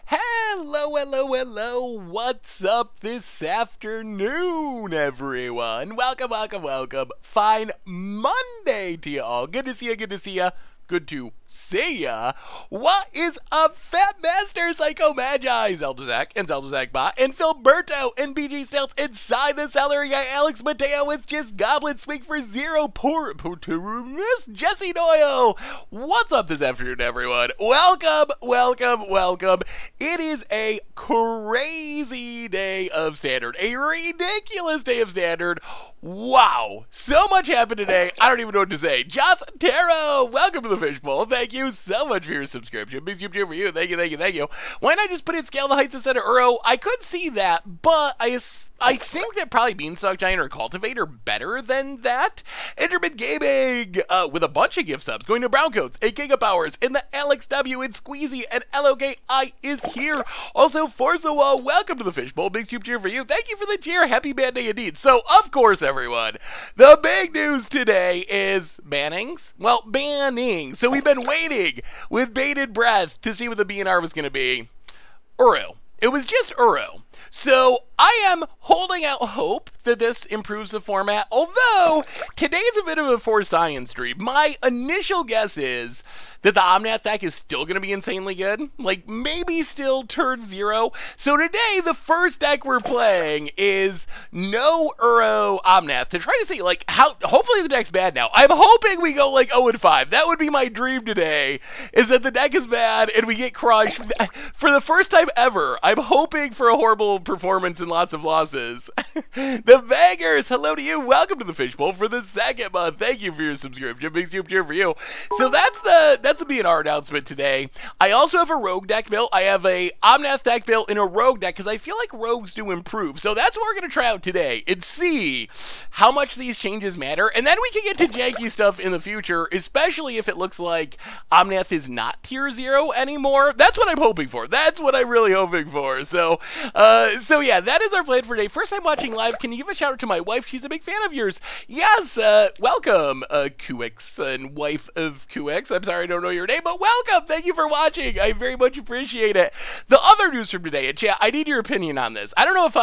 Hello, hello, hello. What's up this afternoon, everyone? Welcome, welcome, welcome. Fine Monday to you all. Good to see you, good to see you. Good to see ya. What is up, Fat Master, Psycho Magi, Zeldazak, and Zeldazak Bot, and Philberto, and BG Stilts, inside the celery guy, Alex Mateo. It's just Goblin Speak for Zero, poor Miss Jesse Doyle. What's up this afternoon, everyone? Welcome, welcome, welcome. It is a crazy day of Standard, a ridiculous day of Standard. Wow, so much happened today, I don't even know what to say. Jeff Taro, welcome to the Fishbowl. Thank you so much for your subscription. Big super for you. Thank you, thank you, thank you. Why not just put in Scale the Heights instead of Uro? I could see that, but I think that probably Beanstalk Giant or Cultivate are better than that. Intermittent Gaming, with a bunch of gift subs, going to Browncoats, 8 Gigapowers, and the Alex W, and Squeezy, and LOKI is here. Also, Forza Wall, welcome to the Fishbowl. Big super cheer for you. Thank you for the cheer. Happy bad day indeed. So, of course, everyone, the big news today is bannings. Well, banning. So we've been waiting with bated breath to see what the BNR was going to be. Uro. It was just Uro. So I am holding out hope that this improves the format, although today's a bit of a for science stream. My initial guess is that the Omnath deck is still going to be insanely good, like maybe still turn 0. So today, the first deck we're playing is no Uro Omnath to try to see like how, hopefully the deck's bad now. I'm hoping we go like 0-5. That would be my dream today, is that the deck is bad and we get crushed. For the first time ever, I'm hoping for a horrible performance and lots of losses. The Bangers, hello to you. Welcome to the Fishbowl for the second month. Thank you for your subscription. Big super cheer for you. So that's the BNR announcement today. I also have a rogue deck built. I have a Omnath deck built in a rogue deck because I feel like rogues do improve. So that's what we're going to try out today and see how much these changes matter. And then we can get to janky stuff in the future, especially if it looks like Omnath is not tier 0 anymore. That's what I'm hoping for. That's what I'm really hoping for. So yeah, that is our plan for today. First time watching live, can you give a shout out to my wife? She's a big fan of yours. Yes, welcome, Kuix and wife of Kuix. I'm sorry I don't know your name, but welcome. Thank you for watching. I very much appreciate it. The other news from today, and chat, I need your opinion on this. I don't know if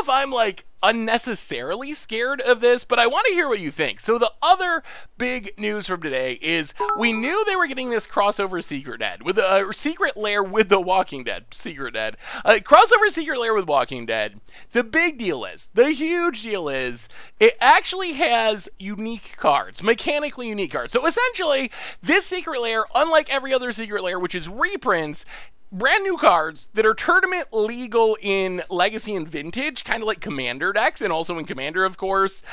I'm like unnecessarily scared of this, but I want to hear what you think. So the other big news from today is we knew they were getting this crossover Secret Dead with a Secret Lair with the Walking Dead. Secret Dead. Crossover Secret Lair with Walking Dead. The big deal is, the huge deal is, it actually has unique cards, mechanically unique cards. So essentially, this Secret Lair, unlike every other Secret Lair, which is reprints, brand new cards that are tournament legal in Legacy and Vintage, kind of like Commander decks, and also in Commander, of course.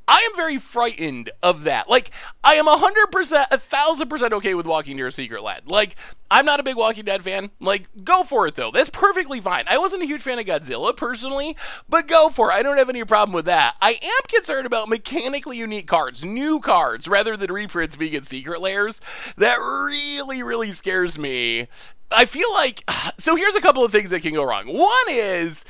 I am very frightened of that. Like, I am 100%, 1,000% okay with Walking Dead Secret Lad. Like, I'm not a big Walking Dead fan. Like, go for it, though. That's perfectly fine. I wasn't a huge fan of Godzilla, personally, but go for it. I don't have any problem with that. I am concerned about mechanically unique cards, new cards, rather than reprints being in Secret Lairs. That really, really scares me. I feel like, so here's a couple of things that can go wrong. One is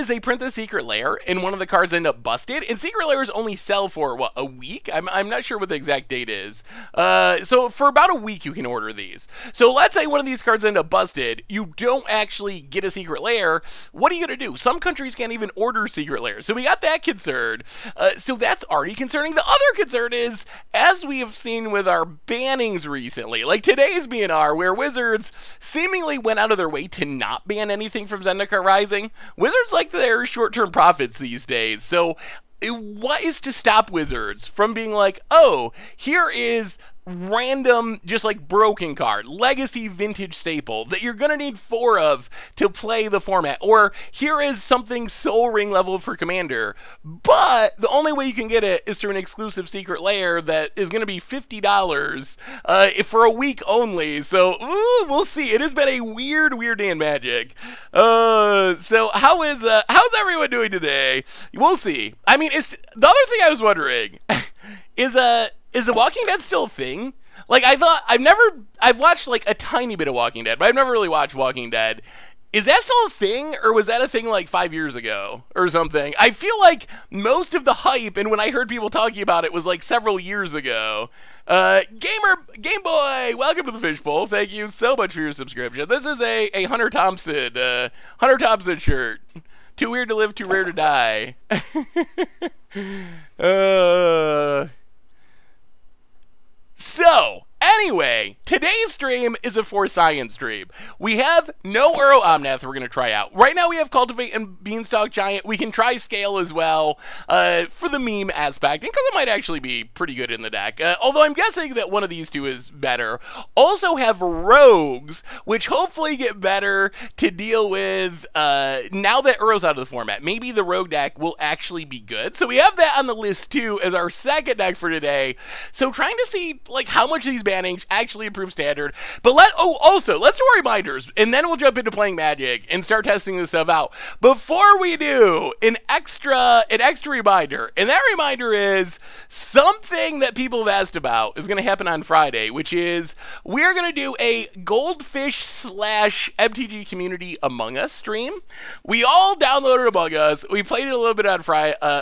they print the Secret Lair and one of the cards end up busted, and Secret Lairs only sell for, what, a week? I'm not sure what the exact date is. So for about a week you can order these. So let's say one of these cards end up busted, you don't actually get a Secret Lair. What are you going to do? Some countries can't even order Secret Lairs. So we got that concern. So that's already concerning. The other concern is, as we have seen with our bannings recently, like today's BNR, where Wizards seemingly went out of their way to not ban anything from Zendikar Rising. Wizards like their short-term profits these days, so what is to stop Wizards from being like, oh, here is random, just like broken card, legacy vintage staple that you're gonna need 4 of to play the format, or here is something Soul Ring level for Commander, but the only way you can get it is through an exclusive Secret Lair that is gonna be $50 for a week only. So we'll see. It has been a weird day in Magic. So how's everyone doing today? We'll see. I mean, it's the other thing I was wondering is The Walking Dead still a thing? Like, I've watched like a tiny bit of Walking Dead, but I've never really watched Walking Dead. Is that still a thing, or was that a thing like 5 years ago or something? I feel like most of the hype, and when I heard people talking about it, was like several years ago. Game Boy, welcome to the Fishbowl. Thank you so much for your subscription. This is a Hunter Thompson shirt. Too weird to live, too rare to die. So, anyway, today's stream is a For Science stream. We have no Uro Omnath we're going to try out. Right now we have Cultivate and Beanstalk Giant. We can try Scale as well for the meme aspect, and because it might actually be pretty good in the deck. Although I'm guessing that one of these two is better. Also have Rogues, which hopefully get better to deal with now that Uro's out of the format. Maybe the Rogue deck will actually be good. So we have that on the list too as our second deck for today. So trying to see like how much of these bannings actually improve Standard. But also let's do our reminders, and then we'll jump into playing Magic and start testing this stuff out. Before we do, an extra reminder, and that reminder is something that people have asked about is going to happen on Friday, which is we're going to do a Goldfish / MTG Community Among Us stream. We all downloaded Among Us. We played it a little bit on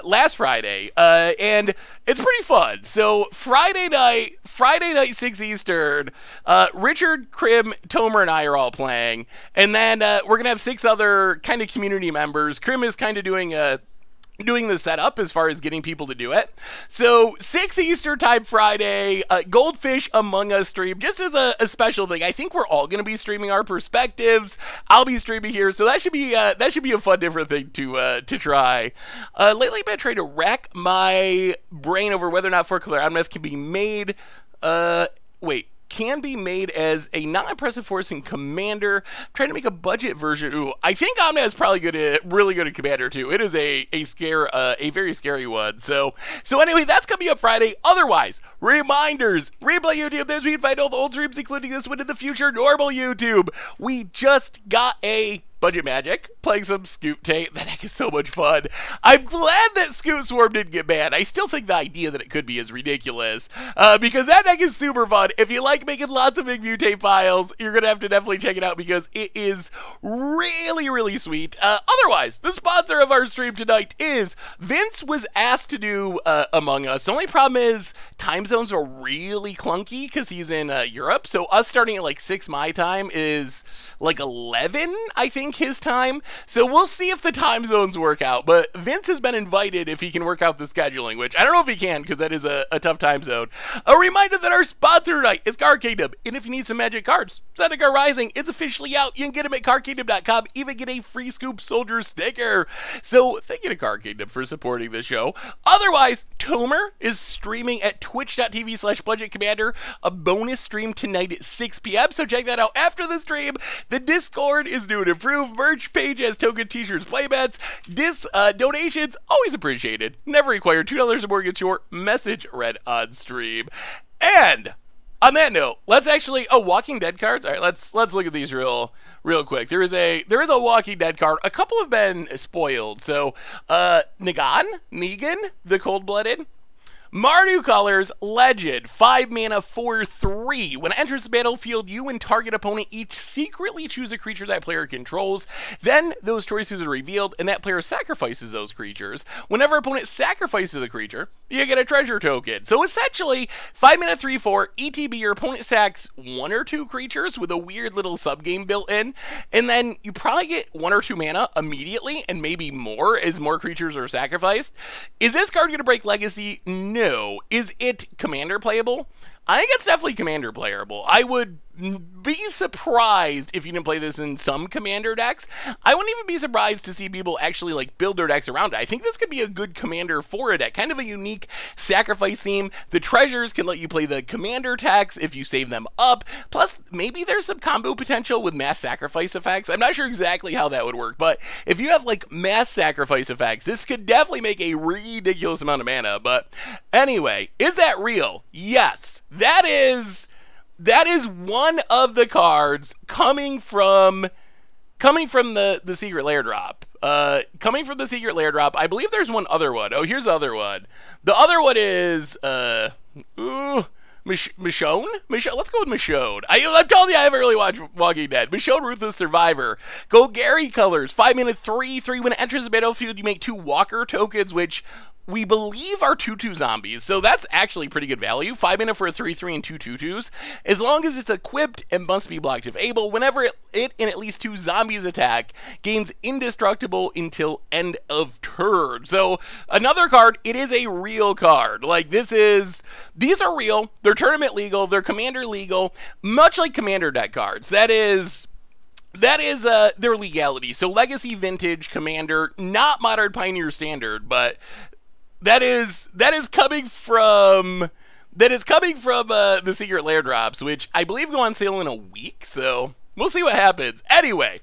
last Friday, and it's pretty fun. So Friday night 6 Eastern, Richard, Krim, Tomer, and I are all playing, and then we're gonna have 6 other kind of community members. Krim is kind of doing the setup as far as getting people to do it. So 6 Eastern time Friday, Goldfish Among Us stream, just as a special thing. I think we're all going to be streaming our perspectives. I'll be streaming here, so that should be a fun different thing to try. Lately I've been trying to rack my brain over whether or not Four-Color Omnath can be made can be made as a non-impressive force in Commander. I'm trying to make a budget version. Ooh, I think Omnath is probably really good at Commander too. It is a very scary one. So anyway, that's coming up Friday. Otherwise, reminders, replay YouTube. There's we find all the old streams, including this one in the future. Normal YouTube. We just got a Budget Magic, playing some Scoop Tape. That deck is so much fun. I'm glad that Scoop Swarm didn't get banned. I still think the idea that it could be is ridiculous, because that deck is super fun. If you like making lots of big mutate files, you're going to have to definitely check it out because it is really, really sweet. Otherwise, the sponsor of our stream tonight is Vince was asked to do Among Us. The only problem is time zones are really clunky because he's in Europe, so us starting at like 6 my time is like 11, I think, his time. So we'll see if the time zones work out, but Vince has been invited if he can work out the scheduling, which I don't know if he can because that is a tough time zone. A reminder that our sponsor tonight is Card Kingdom, and if you need some Magic cards, Zendikar Rising is officially out. You can get them at cardkingdom.com, even get a free Scoop Soldier sticker. So thank you to Card Kingdom for supporting the show. Otherwise, Tomer is streaming at twitch.tv/budgetcommander, a bonus stream tonight at 6 p.m. So check that out after the stream. The Discord is new and improved. Merch page has token t-shirts, playbats. Donations, always appreciated. Never required. $2 or more gets your message read on stream. And on that note, let's actually Walking Dead cards. All right, let's look at these real quick. There is a Walking Dead card. A couple have been spoiled. So Negan, the Cold-Blooded. Mardu colors, Legend, 5 mana, 4/3. When it enters the battlefield, you and target opponent each secretly choose a creature that player controls. Then those choices are revealed, and that player sacrifices those creatures. Whenever opponent sacrifices a creature, you get a treasure token. So essentially, 5 mana, 3/4. ETB, your opponent sacks 1 or 2 creatures with a weird little subgame built in, and then you probably get 1 or 2 mana immediately, and maybe more as more creatures are sacrificed. Is this card going to break Legacy? No. Is it Commander playable? I think it's definitely Commander playable. I would be surprised if you didn't play this in some Commander decks. I wouldn't even be surprised to see people actually like build their decks around it. I think this could be a good Commander for a deck. Kind of a unique sacrifice theme. The treasures can let you play the Commander decks if you save them up. Plus, maybe there's some combo potential with mass sacrifice effects. I'm not sure exactly how that would work, but if you have like mass sacrifice effects, this could definitely make a ridiculous amount of mana. But anyway, is that real? Yes. That is one of the cards coming from the Secret Lair drop. Coming from the Secret Lair drop. I believe there's one other one. Oh, here's the other one. The other one is Michonne? Let's go with Michonne. I'm telling you, I haven't really watched Walking Dead. Michonne, Ruthless Survivor. Golgari colors. 5 mana 3/3. When it enters the battlefield, you make 2 Walker tokens, which we believe are 2/2 zombies, so that's actually pretty good value. 5 mana for a 3/3 and 2 2/2s. As long as it's equipped and must be blocked if able, whenever it and at least 2 zombies attack, gains indestructible until end of turn. So another card, it is a real card. Like these are real, they're tournament legal, they're commander legal, much like commander deck cards. That is their legality. So Legacy, Vintage, Commander, not Modern, Pioneer, Standard, but that is coming from the Secret Lair drops, which I believe go on sale in a week. So we'll see what happens. Anyway,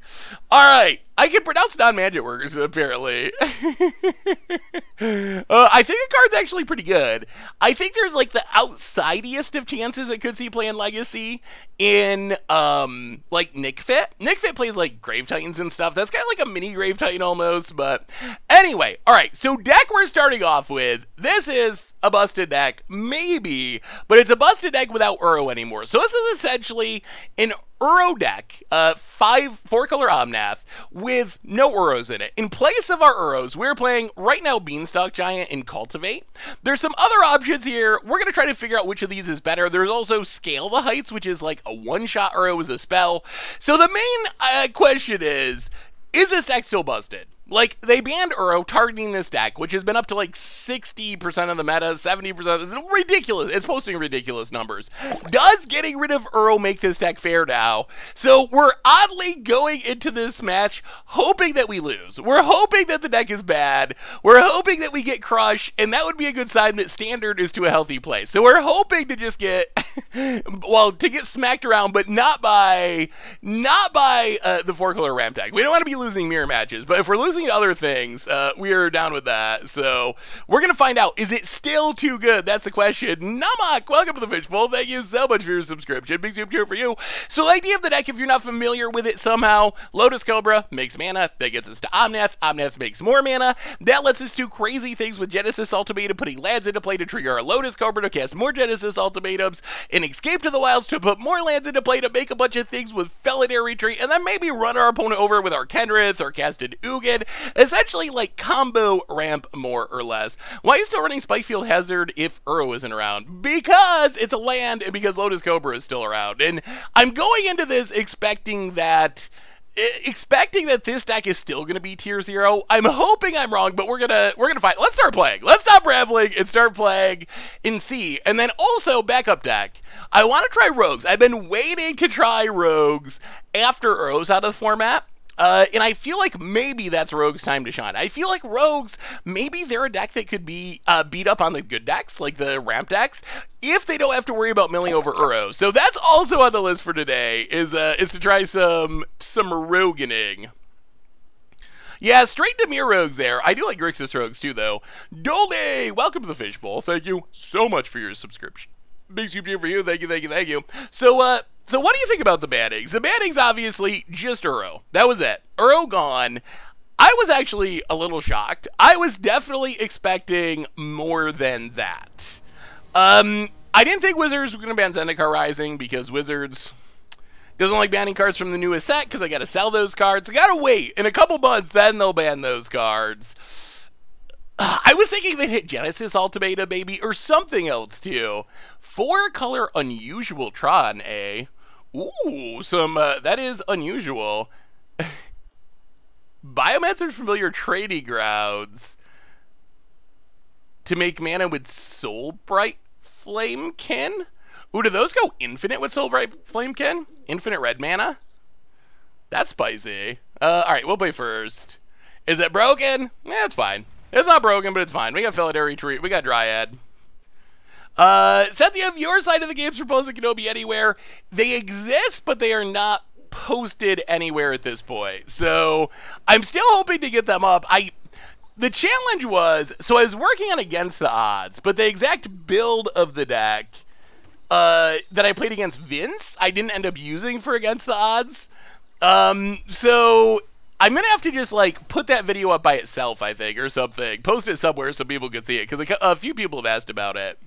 all right. I can pronounce non-magic workers, apparently. I think the card's actually pretty good. I think there's like the outsidiest of chances it could see playing Legacy in like Nick Fit. Nick Fit plays like Grave Titans and stuff. That's kind of like a mini Grave Titan almost. But anyway, all right. So deck we're starting off with. This is a busted deck, maybe, but it's a busted deck without Uro anymore. So this is essentially an Uro deck, 4-color Omnath with no Uros in it. In place of our Uros, we're playing right now Beanstalk Giant and Cultivate. There's some other options here. We're going to try to figure out which of these is better. There's also Scale the Heights, which is like a one-shot Uro as a spell. So the main question is this deck still busted? Like, they banned Uro targeting this deck, which has been up to like 60% of the meta, 70%. It's ridiculous. It's posting ridiculous numbers. Does getting rid of Uro make this deck fair now? So we're oddly going into this match hoping that we lose. We're hoping that the deck is bad. We're hoping that we get crushed, and that would be a good sign that Standard is to a healthy place. So we're hoping to just get, well, to get smacked around, but not by the 4-color ramp deck. We don't want to be losing mirror matches, but if we're losing to other things, we are down with that. So we're gonna find out, is it still too good? That's the question. Namak, welcome to the Fishbowl. Thank you so much for your subscription. Big soup here for you. So the idea of the deck, if you're not familiar with it somehow, Lotus Cobra makes mana, that gets us to Omnath. Omnath makes more mana, that lets us do crazy things with Genesis Ultimatum, putting lands into play to trigger our Lotus Cobra to cast more Genesis Ultimatums, and Escape to the Wilds to put more lands into play to make a bunch of things with Felidar Retreat, and then maybe run our opponent over with our Kenrith or cast an Ugin. Essentially like combo ramp, more or less. Why are you still running Spikefield Hazard if Uro isn't around? Because it's a land and because Lotus Cobra is still around. And I'm going into this expecting that this deck is still going to be tier 0. I'm hoping I'm wrong, but we're gonna fight. Let's start playing. Let's stop rambling and start playing and see. And then also backup deck. I want to try Rogues. I've been waiting to try Rogues after Uro's out of the format. And I feel like maybe that's Rogue's time to shine. I feel like Rogues, maybe they're a deck that could be beat up on the good decks, like the ramp decks, if they don't have to worry about milling over Uro. So that's also on the list for today, is to try some Roguening. Yeah, straight to Mir Rogues there. I do like Grixis Rogues too, though. Dolly, welcome to the Fishbowl. Thank you so much for your subscription. Big soup here for you. Thank you, thank you, thank you. So what do you think about the bannings? The bannings, obviously, just Uro. That was it. Uro gone. I was actually a little shocked. I was definitely expecting more than that. I didn't think Wizards were going to ban Zendikar Rising because Wizards doesn't like banning cards from the newest set because I got to sell those cards. I got to wait. In a couple months, then they'll ban those cards. I was thinking they'd hit Genesis Ultimatum, maybe, or something else, too. 4-color Unusual Tron, eh? Ooh, that is unusual. Biomancer's Familiar Trading Grounds to make mana with Soulbright Flamekin? Ooh, do those go infinite with Soulbright Flamekin? Infinite red mana? That's spicy. Alright, we'll play first. Is it broken? Yeah, it's fine. It's not broken, but it's fine. We got Felidar Retreat. We got Dryad. Cynthia, your side of the game's proposing Kenobi Anywhere. They exist, but they are not posted anywhere at this point. So I'm still hoping to get them up. The challenge was, so I was working on Against the Odds, but the exact build of the deck that I played against Vince, I didn't end up using for Against the Odds. So I'm going to have to just, like, put that video up by itself, I think, or something. Post it somewhere so people can see it, because a few people have asked about it.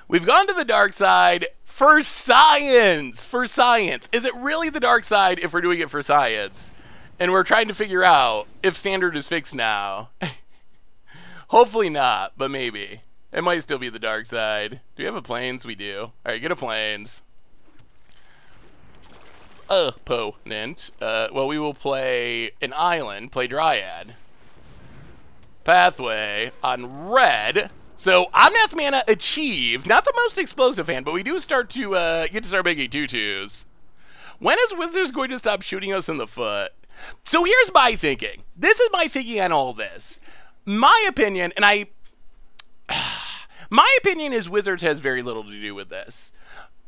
We've gone to the dark side for science. For science. Is it really the dark side if we're doing it for science? And we're trying to figure out if standard is fixed now. Hopefully not, but maybe. It might still be the dark side. Do we have a plains? We do. Alright, get a plains. Opponent. Well, we will play an island, play Dryad. Pathway on red. So, Omnath mana achieved. Not the most explosive hand, but we do start to get to start making 2/2s. When is Wizards going to stop shooting us in the foot? So here's my thinking. This is my thinking on all this. My opinion, and my opinion is Wizards has very little to do with this.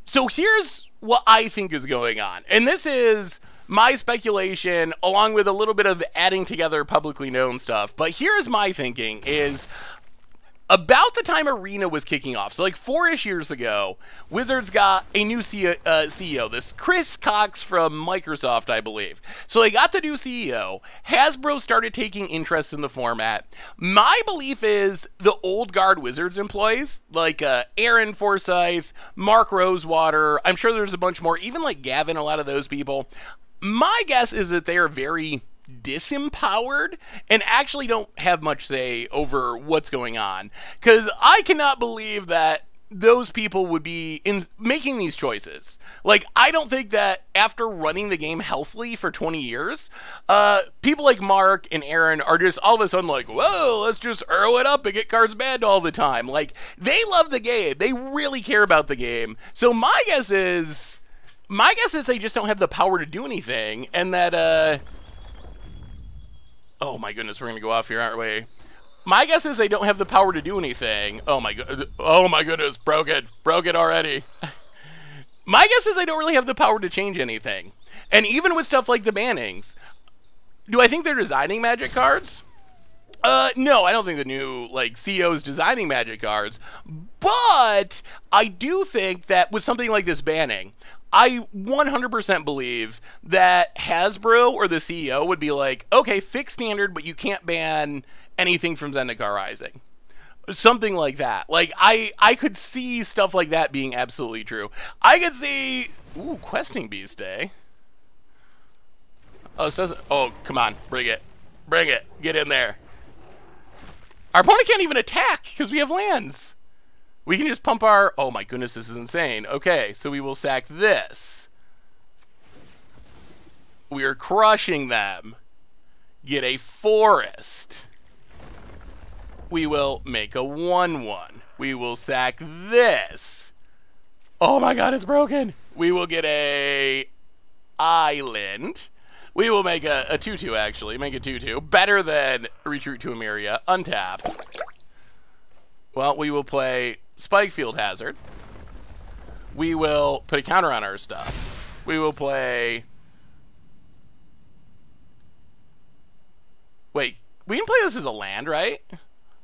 So here's what I think is going on. And this is my speculation along with a little bit of adding together publicly known stuff. But here's my thinking is about the time Arena was kicking off, so like 4-ish years ago, Wizards got a new CEO, this Chris Cox from Microsoft, I believe. So they got the new CEO. Hasbro started taking interest in the format. My belief is the old guard Wizards employees, like Aaron Forsyth, Mark Rosewater, I'm sure there's a bunch more, even like Gavin, a lot of those people. My guess is that they are very disempowered and actually don't have much say over what's going on, because I cannot believe that those people would be making these choices. Like, I don't think that after running the game healthily for 20 years, people like Mark and Aaron are just all of a sudden like, whoa, let's just arrow it up and get cards banned all the time. Like, they love the game. They really care about the game. So my guess is they just don't have the power to do anything, and that oh my goodness, we're gonna go off here, aren't we? My guess is they don't have the power to do anything. Oh my goodness, broke it already. My guess is they don't really have the power to change anything. And even with stuff like the bannings, do I think they're designing Magic cards? No, I don't think the new CEO is designing Magic cards. But I do think that with something like this banning, I 100% believe that Hasbro or the CEO would be like, okay, fix standard, but you can't ban anything from Zendikar Rising. Something like that. Like, I could see stuff like that being absolutely true. I could see... Ooh, Questing Beast Day. Oh, it says... Oh, come on. Bring it. Bring it. Get in there. Our opponent can't even attack because we have lands. We can just pump our... Oh my goodness, this is insane. Okay, so we will sack this. We are crushing them. Get a forest. We will make a 1/1. We will sack this. Oh my god, it's broken. We will get a island. We will make a 2/2, actually. Make a 2/2. Better than Retreat to Emeria. Untap. Well, we will play Spikefield Hazard. We will put a counter on our stuff. We will play... Wait, we can play this as a land, right?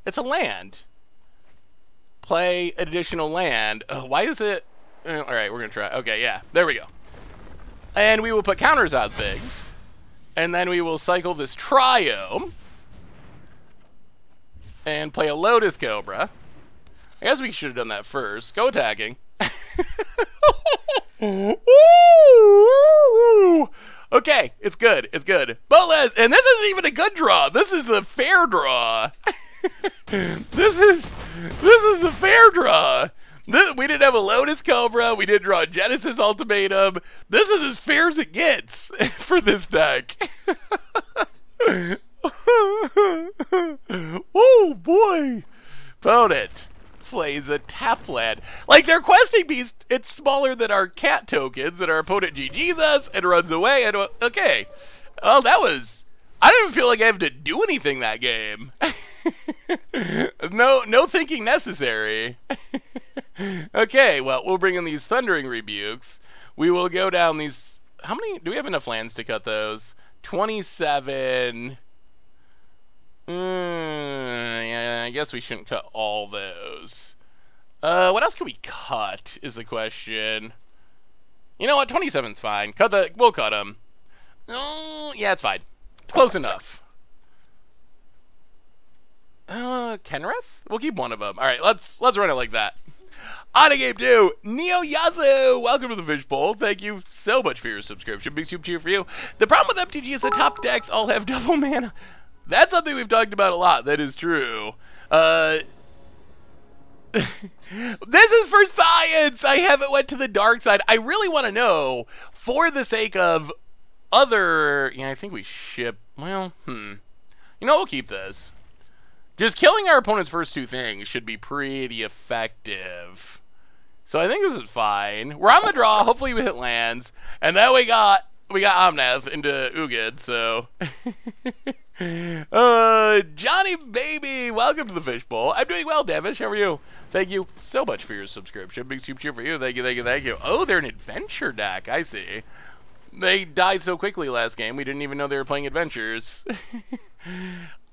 It's a land. Play additional land. Why is it... Alright, we're going to try. Okay, yeah. There we go. And we will put counters on things. And then we will cycle this Triome. And play a Lotus Cobra. I guess we should have done that first. Go attacking. Okay, it's good. It's good. Bolas, and this isn't even a good draw. This is the fair draw. This is the fair draw. We didn't have a Lotus Cobra. We didn't draw a Genesis Ultimatum. This is as fair as it gets for this deck. Oh boy. Opponent plays a tap land. Like, their Questing Beast, it's smaller than our cat tokens, and our opponent GG's us and runs away. And okay. Well, that was... I don't even feel like I have to do anything that game. No thinking necessary. Okay, well, we'll bring in these Thundering Rebukes. We will go down these... How many... Do we have enough lands to cut those? 27... yeah, I guess we shouldn't cut all those. What else can we cut is the question. You know what? 27's fine. We'll cut them. Oh, yeah, it's fine. Close enough. Kenrith? We'll keep one of them. All right, let's run it like that. On a game 2, Neo Yasu, welcome to the Fishbowl. Thank you so much for your subscription. Big super cheer for you. The problem with MTG is the top decks all have double mana. That's something we've talked about a lot. That is true. This is for science. I haven't went to the dark side. I really want to know, for the sake of other... Yeah, I think we ship... Well, You know, we'll keep this. Just killing our opponent's first two things should be pretty effective. So I think this is fine. We're on the draw. Hopefully we hit lands. And then we got Omnath into Ugid, so... Johnny Baby, welcome to the Fishbowl. I'm doing well, Davish. How are you? Thank you so much for your subscription. Big super cheer for you. Thank you, thank you, thank you. Oh, they're an adventure deck. I see. They died so quickly last game, we didn't even know they were playing adventures.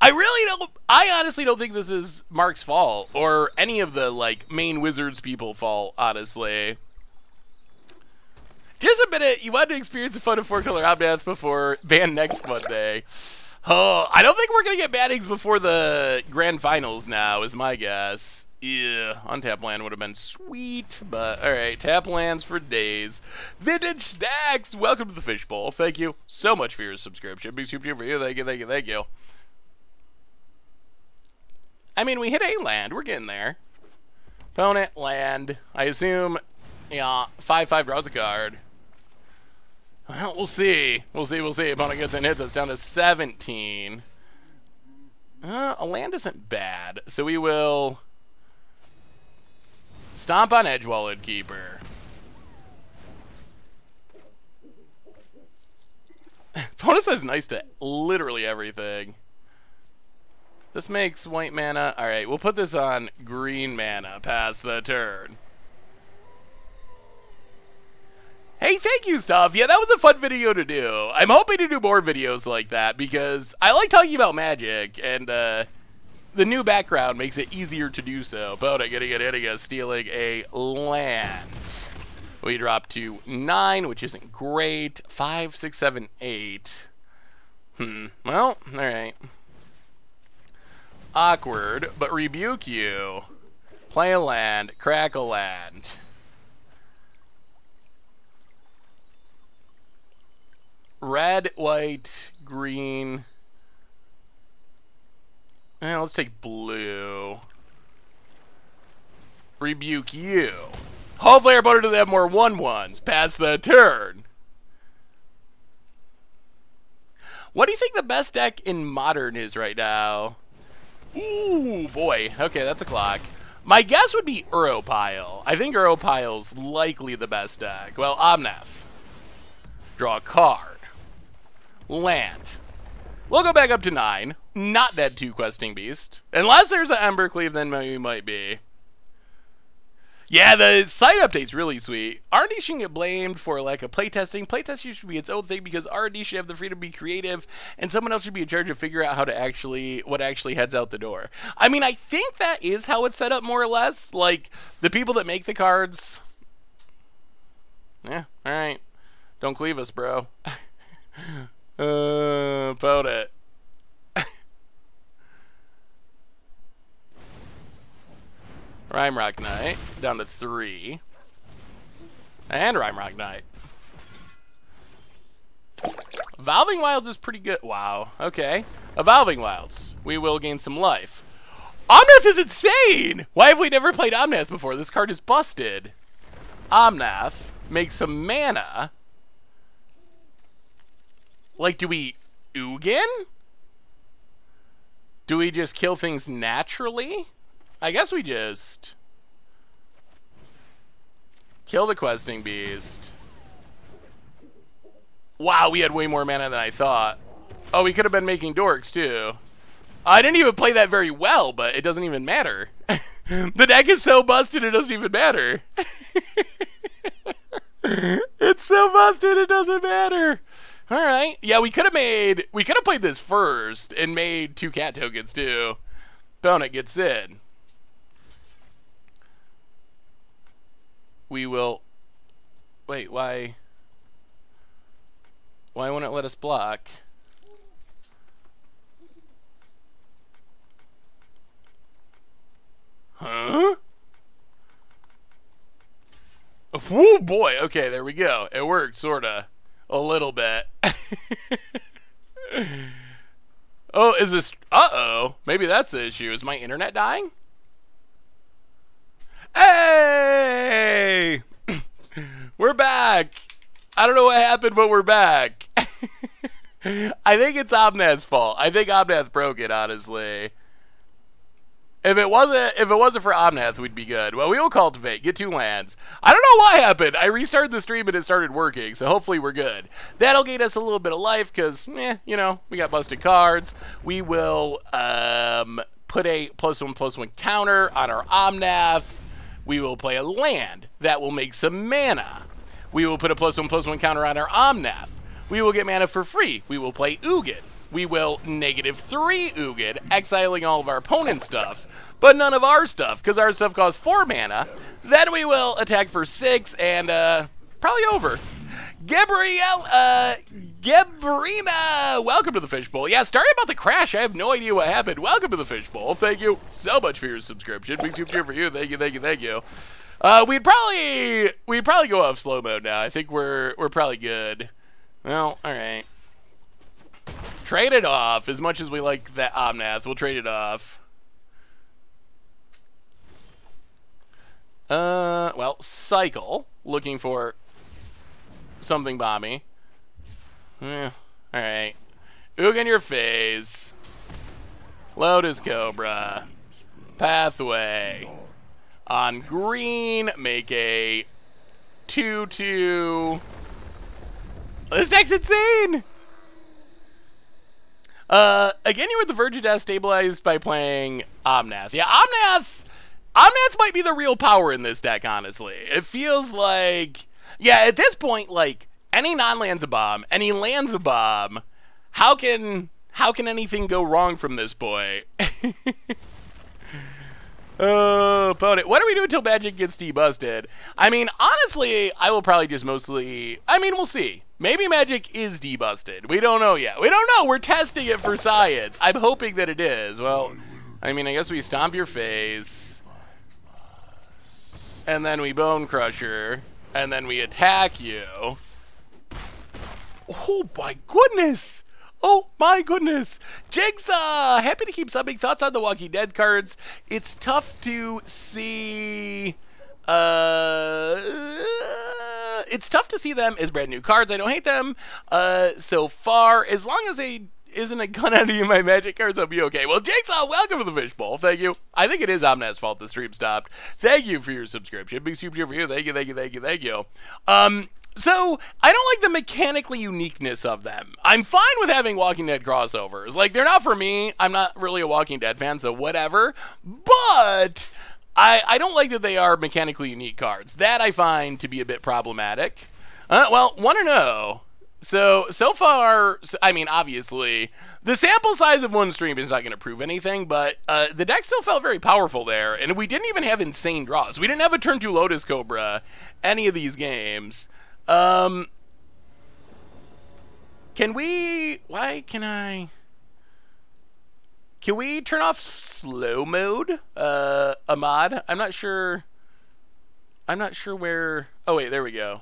I honestly don't think this is Mark's fault, or any of the, like, main Wizards people fault, honestly. Just a minute, you want to experience the fun of 4-color Omnath before ban next Monday. Oh, I don't think we're going to get bannings before the Grand Finals now, is my guess. Yeah, untap land would have been sweet, but alright, tap lands for days. Vintage Stacks, welcome to the Fishbowl. Thank you so much for your subscription. Big super for you, thank you, thank you, thank you. I mean, we hit a land, we're getting there. Opponent, land, I assume, yeah, 5/5 draws a card. Well, we'll see. We'll see. Opponent gets in, hits us down to 17. A land isn't bad, so we will stomp on Edgewalled Keeper. Opponent says nice to literally everything. This makes white mana. All right, we'll put this on green mana. Pass the turn. Hey, thank you, Stuff. Yeah, that was a fun video to do. I'm hoping to do more videos like that because I like talking about Magic, and the new background makes it easier to do so. Opponent getting us, stealing a land. We drop to 9, which isn't great. 5, 6, 7, 8. Well, all right. Awkward, but rebuke you. Play a land, crack a land. Red, white, green. Let's take blue. Rebuke you. Hopefully our opponent doesn't have more 1/1s. Pass the turn. What do you think the best deck in Modern is right now? Ooh, boy. Okay, that's a clock. My guess would be Uropile. I think Uropile's likely the best deck. Well, Omnath. Draw a card. Land. We'll go back up to 9. Not dead 2 Questing Beast. Unless there's an Embercleave, then maybe might be. Yeah, the site update's really sweet. R&D shouldn't get blamed for lack of playtesting. Playtesting should be its own thing because R&D should have the freedom to be creative, and someone else should be in charge of figure out how to what actually heads out the door. I mean, I think that is how it's set up more or less. Like, the people that make the cards... Yeah, alright. Don't cleave us, bro. About it. Rhymerock Knight, down to 3. And Rhymerock Knight. Evolving Wilds is pretty good. Wow, okay. Evolving Wilds. We will gain some life. Omnath is insane! Why have we never played Omnath before? This card is busted. Omnath makes some mana. Like, do we Ugin? Do we just kill things naturally? I guess we just kill the Questing Beast. Wow, we had way more mana than I thought. Oh, we could have been making dorks, too. I didn't even play that very well, but it doesn't even matter. The deck is so busted, it doesn't even matter. It's so busted, it doesn't matter. All right. Yeah, we could have played this first and made 2 cat tokens, too. Opponent gets in. We will... Wait, why won't it let us block? Huh? Whoo, boy. Okay, there we go. It worked, sorta. A little bit. Oh, is this... Uh-oh. Maybe that's the issue. Is my internet dying? Hey! We're back. I don't know what happened, but we're back. I think it's Omnath's fault. I think Omnath broke it, honestly. If it wasn't for Omnath, we'd be good. Well, we will cultivate. Get 2 lands. I don't know what happened. I restarted the stream and it started working, so hopefully we're good. That'll gain us a little bit of life because, you know, we got busted cards. We will put a +1/+1 counter on our Omnath. We will play a land that will make some mana. We will put a +1/+1 counter on our Omnath. We will get mana for free. We will play Ugin. We will -3 Ugin, exiling all of our opponent's stuff, but none of our stuff, because our stuff costs 4 mana. Then we will attack for 6 and probably over. Gabriella, welcome to the Fishbowl. Yeah, sorry about the crash. I have no idea what happened. Welcome to the Fishbowl. Thank you so much for your subscription. Big super cheer for you. Thank you, thank you, thank you. We'd probably go off slow mode now. I think we're probably good. Well, all right. Trade it off. As much as we like that Omnath, we'll trade it off. Well, cycle. Looking for something bomby. Alright. Ugin your phase. Lotus Cobra. Pathway. On green, make a 2/2. This deck's insane! Again, you were the verge of death, stabilized by playing Omnath. Yeah, Omnath might be the real power in this deck, honestly. It feels like, yeah, at this point, like, any non-land's a bomb, any land's a bomb. How can anything go wrong from this boy? Oh, opponent. What do we do until Magic gets debusted? I mean, honestly, I will probably just mostly... I mean, we'll see. Maybe Magic is debusted. We don't know yet. We don't know. We're testing it for science. I'm hoping that it is. Well, I mean, I guess we stomp your face. And then we Bone Crusher. And then we attack you. Oh, my goodness. Oh my goodness. Jigsaw! Happy to keep subbing. Thoughts on the Walking Dead cards? It's tough to see... it's tough to see them as brand new cards. I don't hate them so far. As long as they isn't a gun at any of my Magic cards, I'll be okay. Well, Jigsaw, welcome to the Fishbowl. Thank you. I think it is Omnath's fault the stream stopped. Thank you for your subscription. Big super for you. Thank you, thank you, thank you, thank you. So, I don't like the mechanically uniqueness of them. I'm fine with having Walking Dead crossovers. Like, they're not for me. I'm not really a Walking Dead fan, so whatever. But I don't like that they are mechanically unique cards. That I find to be a bit problematic. Well, 1-0. So far, I mean, obviously, the sample size of one stream is not going to prove anything, but the deck still felt very powerful there, and we didn't even have insane draws. We didn't have a turn 2 Lotus Cobra any of these games. Can we turn off slow mode, Ahmad? I'm not sure where, oh wait, there we go.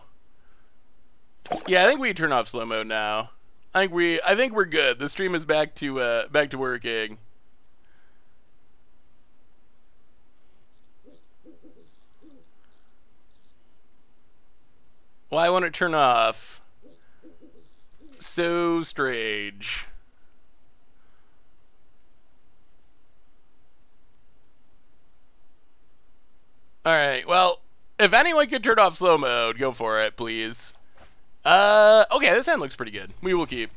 Yeah, I think we turn off slow mode now. I think we're good. The stream is back to working. Why won't it turn off? So strange. Alright, well, if anyone could turn off slow mode, go for it, please. Okay, this hand looks pretty good. We will keep.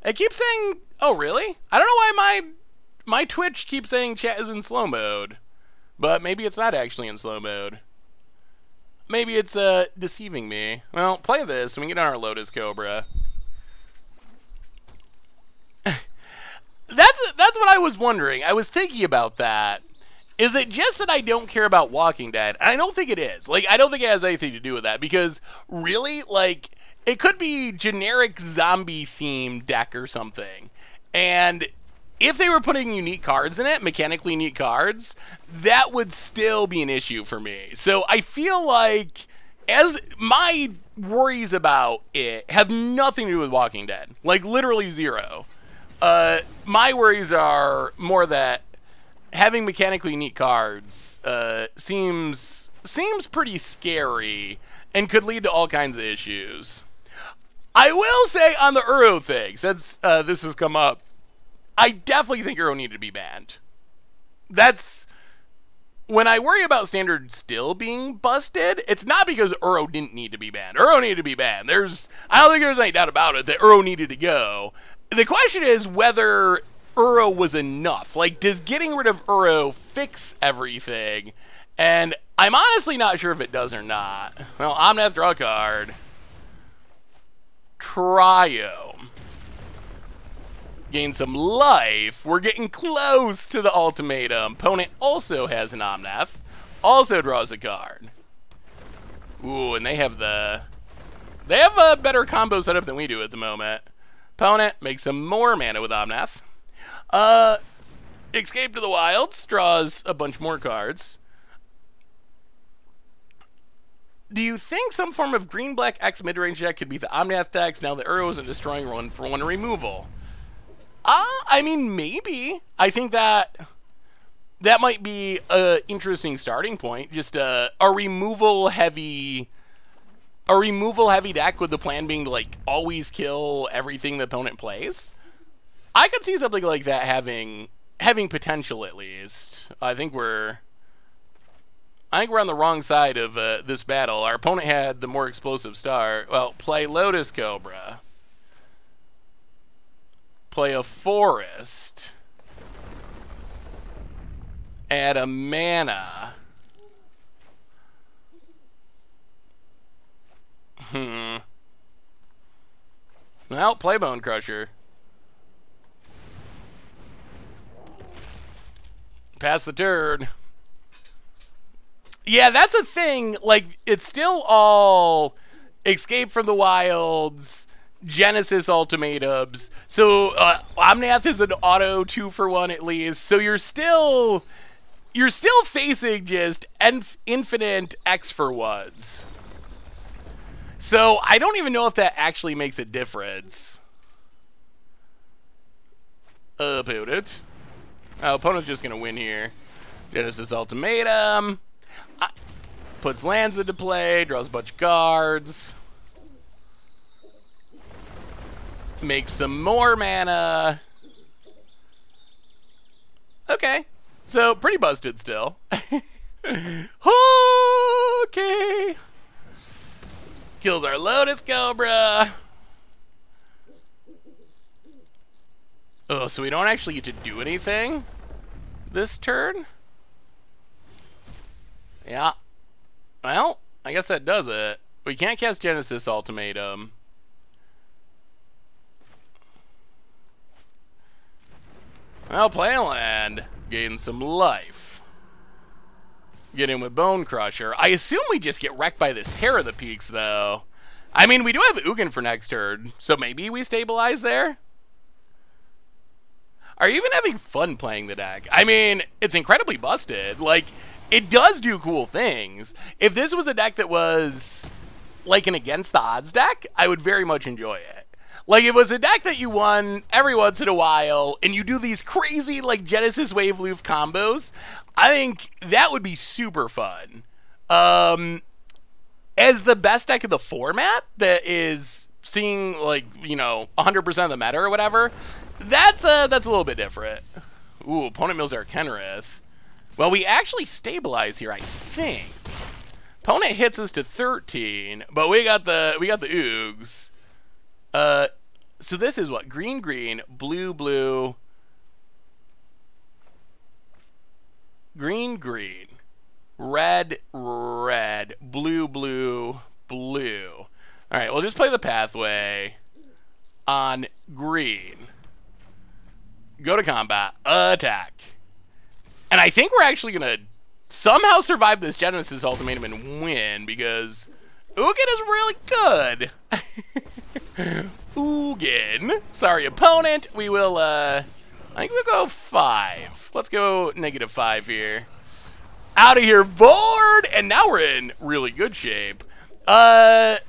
It keeps saying, oh really? I don't know why my Twitch keeps saying chat is in slow mode. But maybe it's not actually in slow mode. Maybe it's deceiving me. Well, play this and we get on our Lotus Cobra. That's what I was wondering. I was thinking about that. Is it just that I don't care about Walking Dead? And I don't think it is. Like, I don't think it has anything to do with that. Because, really, like, it could be generic zombie-themed deck or something. And if they were putting unique cards in it, mechanically unique cards, that would still be an issue for me. So I feel like, as my worries about it have nothing to do with Walking Dead, like literally zero. My worries are more that having mechanically unique cards seems pretty scary and could lead to all kinds of issues. I will say on the Uro thing, since this has come up, I definitely think Uro needed to be banned. That's when I worry about Standard still being busted. It's not because Uro didn't need to be banned. Uro needed to be banned. I don't think there's any doubt about it that Uro needed to go. The question is whether Uro was enough. Like, does getting rid of Uro fix everything? And I'm honestly not sure if it does or not. Well, Omnath, draw a card. Trio. Gain some life. We're getting close to the ultimatum. Opponent also has an Omnath. Also draws a card. Ooh, and they have a better combo setup than we do at the moment. Opponent makes some more mana with Omnath. Escape to the Wilds. Draws a bunch more cards. Do you think some form of green-black X mid-range deck could be the Omnath decks now that Uro isn't destroying one for one removal? I mean, maybe. I think that might be an interesting starting point. Just a removal-heavy deck with the plan being to, like, always kill everything the opponent plays. I could see something like that having potential, at least. I think we're on the wrong side of this battle. Our opponent had the more explosive start. Well, play Lotus Cobra. Play a Forest. Add a mana. Well, play Bone Crusher. Pass the turn. Yeah, that's a thing. Like, it's still all Escape from the Wilds, Genesis ultimatums. So Omnath is an auto 2-for-1 at least. So you're still facing just infinite X-for-1s. So I don't even know if that actually makes a difference. Opponent. Opponent's just gonna win here. Genesis ultimatum. Puts lands into play, draws a bunch of cards. Makes some more mana. Okay. So, pretty busted still. Okay. Kills our Lotus Cobra. Oh, so we don't actually get to do anything this turn? Yeah. Well, I guess that does it. We can't cast Genesis Ultimatum. Well, play a land. Gain some life. Get in with Bone Crusher. I assume we just get wrecked by this Terror of the Peaks, though. I mean, we do have Ugin for next turn, so maybe we stabilize there? Are you even having fun playing the deck? I mean, it's incredibly busted. Like, it does do cool things. If this was a deck that was like an against the odds deck, I would very much enjoy it. Like, if it was a deck that you won every once in a while, and you do these crazy, like, Genesis Wave Loop combos, I think that would be super fun. As the best deck of the format that is seeing, like, you know, 100% of the meta or whatever, that's a little bit different. Ooh, opponent mills our Kenrith. Well, we actually stabilize here, I think. Opponent hits us to 13, but we got the Oogs. So this is what? Green, green, blue, blue. Green, green. Red, red. Blue, blue, blue. All right, we'll just play the pathway on green. Go to combat. Attack. And I think we're actually going to somehow survive this Genesis Ultimatum and win, because Ugin is really good. Ugin. Sorry, opponent. We will I think we'll go 5. Let's go -5 here. Out of here, board! And now we're in really good shape. Why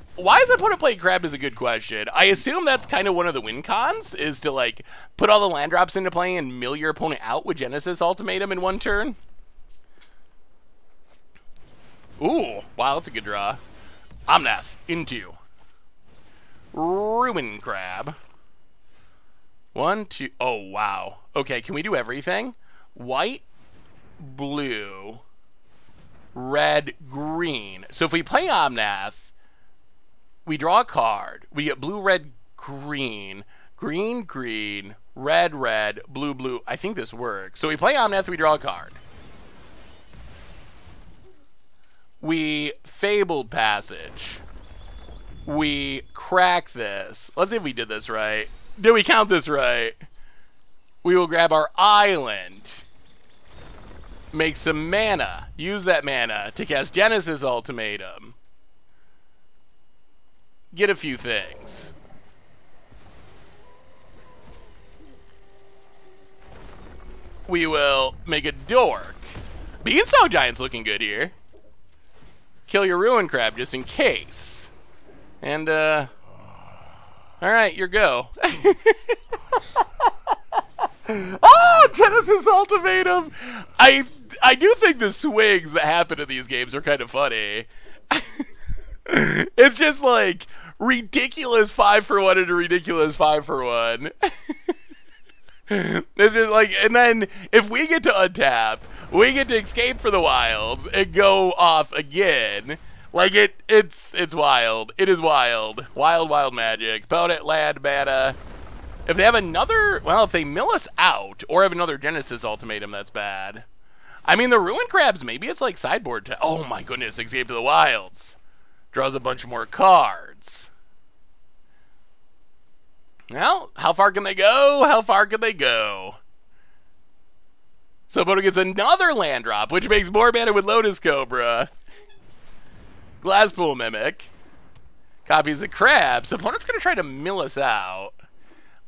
is opponent playing crab is a good question. I assume that's kind of one of the win cons, is to, like, put all the land drops into play and mill your opponent out with Genesis Ultimatum in one turn. Ooh, wow, that's a good draw. Omnath into Ruin Crab. 1, 2, oh, wow. Okay, can we do everything? White, blue, red, green. So if we play Omnath, we draw a card. We get blue, red, green, green, green, red, red, blue, blue. I think this works. So we play Omnath, we draw a card. We Fabled Passage. We crack this. Let's see if we did this right. Did we count this right? We will grab our island. Make some mana. Use that mana to cast Genesis Ultimatum. Get a few things. We will make a dork. Beanstalk Giant's looking good here. Kill your Ruin Crab just in case. And, alright, your go. Oh, Genesis Ultimatum! I do think the swings that happen in these games are kind of funny. It's just like ridiculous 5-for-1 and a ridiculous 5-for-1. It's just like, and then if we get to untap, we get to escape for the wilds and go off again. Like it's wild. It is wild. Wild, wild magic. Opponent, land, mana. If they have another, well, if they mill us out or have another Genesis Ultimatum, that's bad. I mean, the Ruin Crabs, maybe it's like sideboard to, oh my goodness, escape to the wilds. Draws a bunch more cards. Well, how far can they go? How far can they go? So opponent gets another land drop, which makes more mana with Lotus Cobra. Glasspool Mimic. Copies of Crabs. So opponent's going to try to mill us out.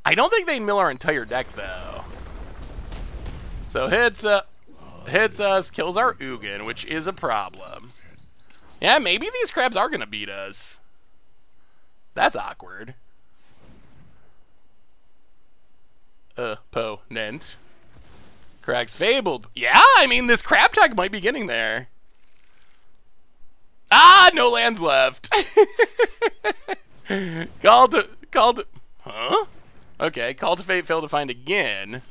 I don't think they mill our entire deck, though. So hits us, kills our Ugin, which is a problem. Yeah, maybe these crabs are going to beat us. That's awkward. Opponent. Cracks Fabled. Yeah, I mean, this crab tag might be getting there. Ah, no lands left. Call to, huh? Okay, Call to Fate, fail to find again.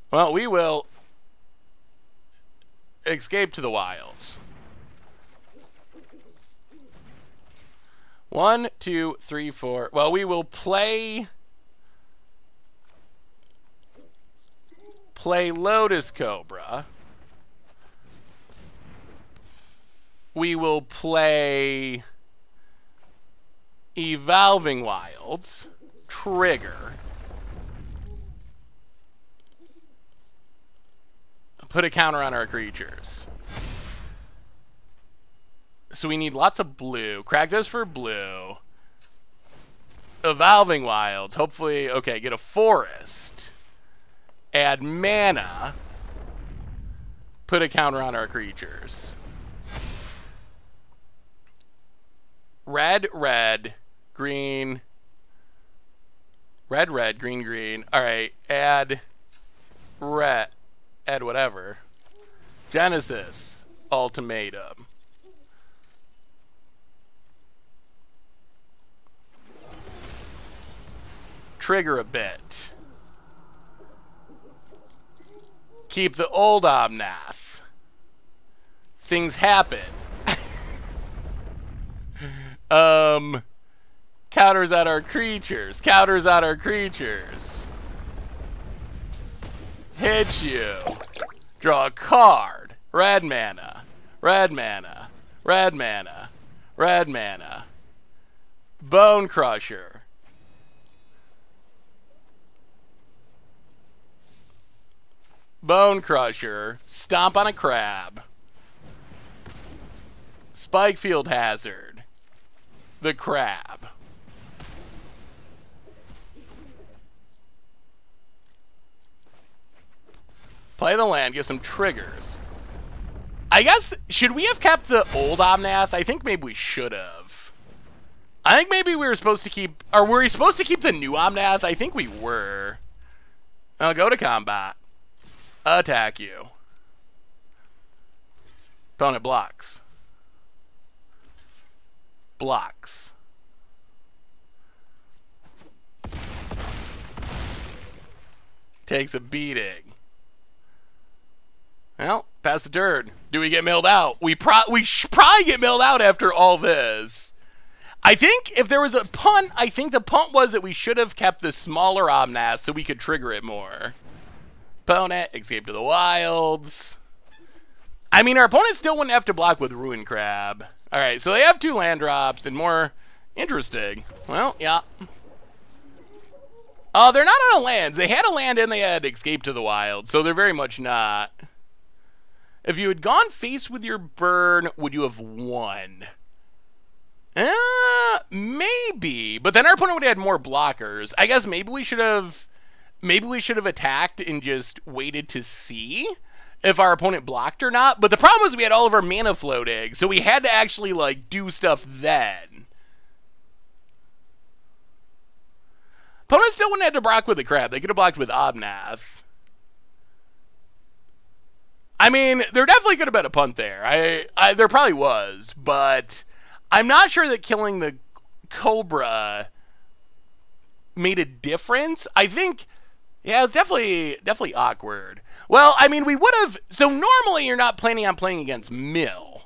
Well, we will escape to the wilds. 1, 2, 3, 4. Well, we will play Lotus Cobra. We will play Evolving Wilds. Trigger. Put a counter on our creatures. So we need lots of blue. Crack those for blue. Evolving Wilds. Hopefully, okay, get a forest. Add mana. Put a counter on our creatures. Red, red, green. Red, red, green, green. All right, add red. Add whatever. Genesis Ultimatum. Trigger a bit. Keep the old Omnath. Things happen. Counters out our creatures. Counters out our creatures. Hit you. Draw a card. Red mana. Red mana. Red mana. Red mana. Bone Crusher. Bone Crusher. Stomp on a crab. Spikefield Hazard. The crab. Play the land, get some triggers. I guess, should we have kept the old Omnath? I think maybe we should have. I think maybe we were supposed to keep, or were we supposed to keep the new Omnath? I think we were. I'll go to combat. Attack you. Opponent blocks. Blocks. Takes a beating. Well, pass the turn. Do we get milled out? We should probably get milled out after all this. I think if there was a punt, I think the punt was that we should have kept the smaller Omnath so we could trigger it more. Opponent, escape to the wilds. I mean, our opponent still wouldn't have to block with Ruin Crab. Alright, so they have 2 land drops and more interesting. Well, yeah. Oh, they're not on a lands. They had a land and they had escape to the wild, so they're very much not. If you had gone face with your burn, would you have won? Maybe. But then our opponent would have had more blockers. I guess maybe we should have attacked and just waited to see if our opponent blocked or not. But the problem was we had all of our mana floating, so we had to actually like do stuff then. Opponent still wouldn't have to block with the crab. They could have blocked with Omnath. I mean, there definitely could have been a punt there. There probably was, but I'm not sure that killing the Cobra made a difference. I think, yeah, it's definitely awkward. Well, I mean, we would have, so normally you're not planning on playing against Mill.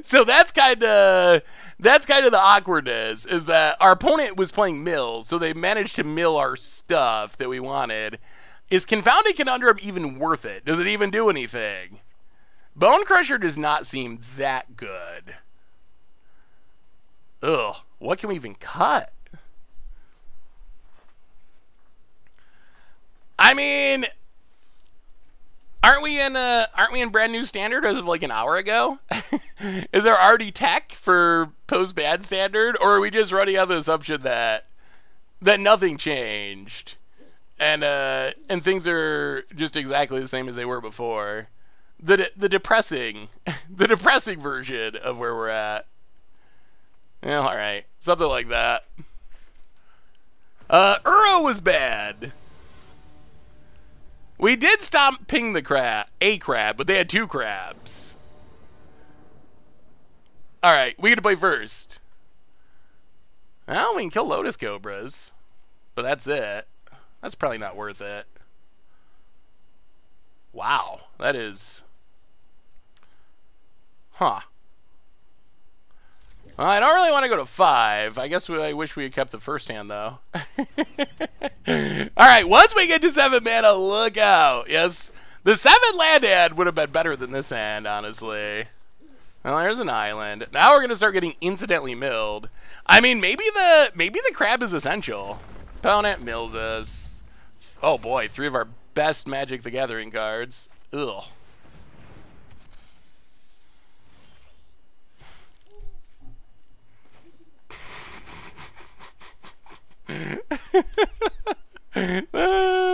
So that's kind of the awkwardness, is that our opponent was playing Mill, so they managed to mill our stuff that we wanted. Is Confounded Conundrum even worth it? Does it even do anything? Bone Crusher does not seem that good. Ugh, what can we even cut? I mean, aren't we in brand new standard as of like an hour ago? Is there already tech for post bad standard, or are we just running on the assumption that nothing changed and things are just exactly the same as they were before? The depressing version of where we're at. Well, all right, something like that. Uro was bad. We did stop ping the crab, but they had 2 crabs. All right, we get to play first. Well, we can kill Lotus Cobras, but that's it. That's probably not worth it. Wow, that is... Huh. Well, I don't really want to go to 5. I guess I wish we had kept the first hand, though. Alright, once we get to 7 mana, look out. Yes, the 7 land hand would have been better than this hand, honestly. Well, there's an island. Now we're going to start getting incidentally milled. I mean, maybe the crab is essential. Opponent mills us. Oh boy, 3 of our best Magic the Gathering cards. Ugh.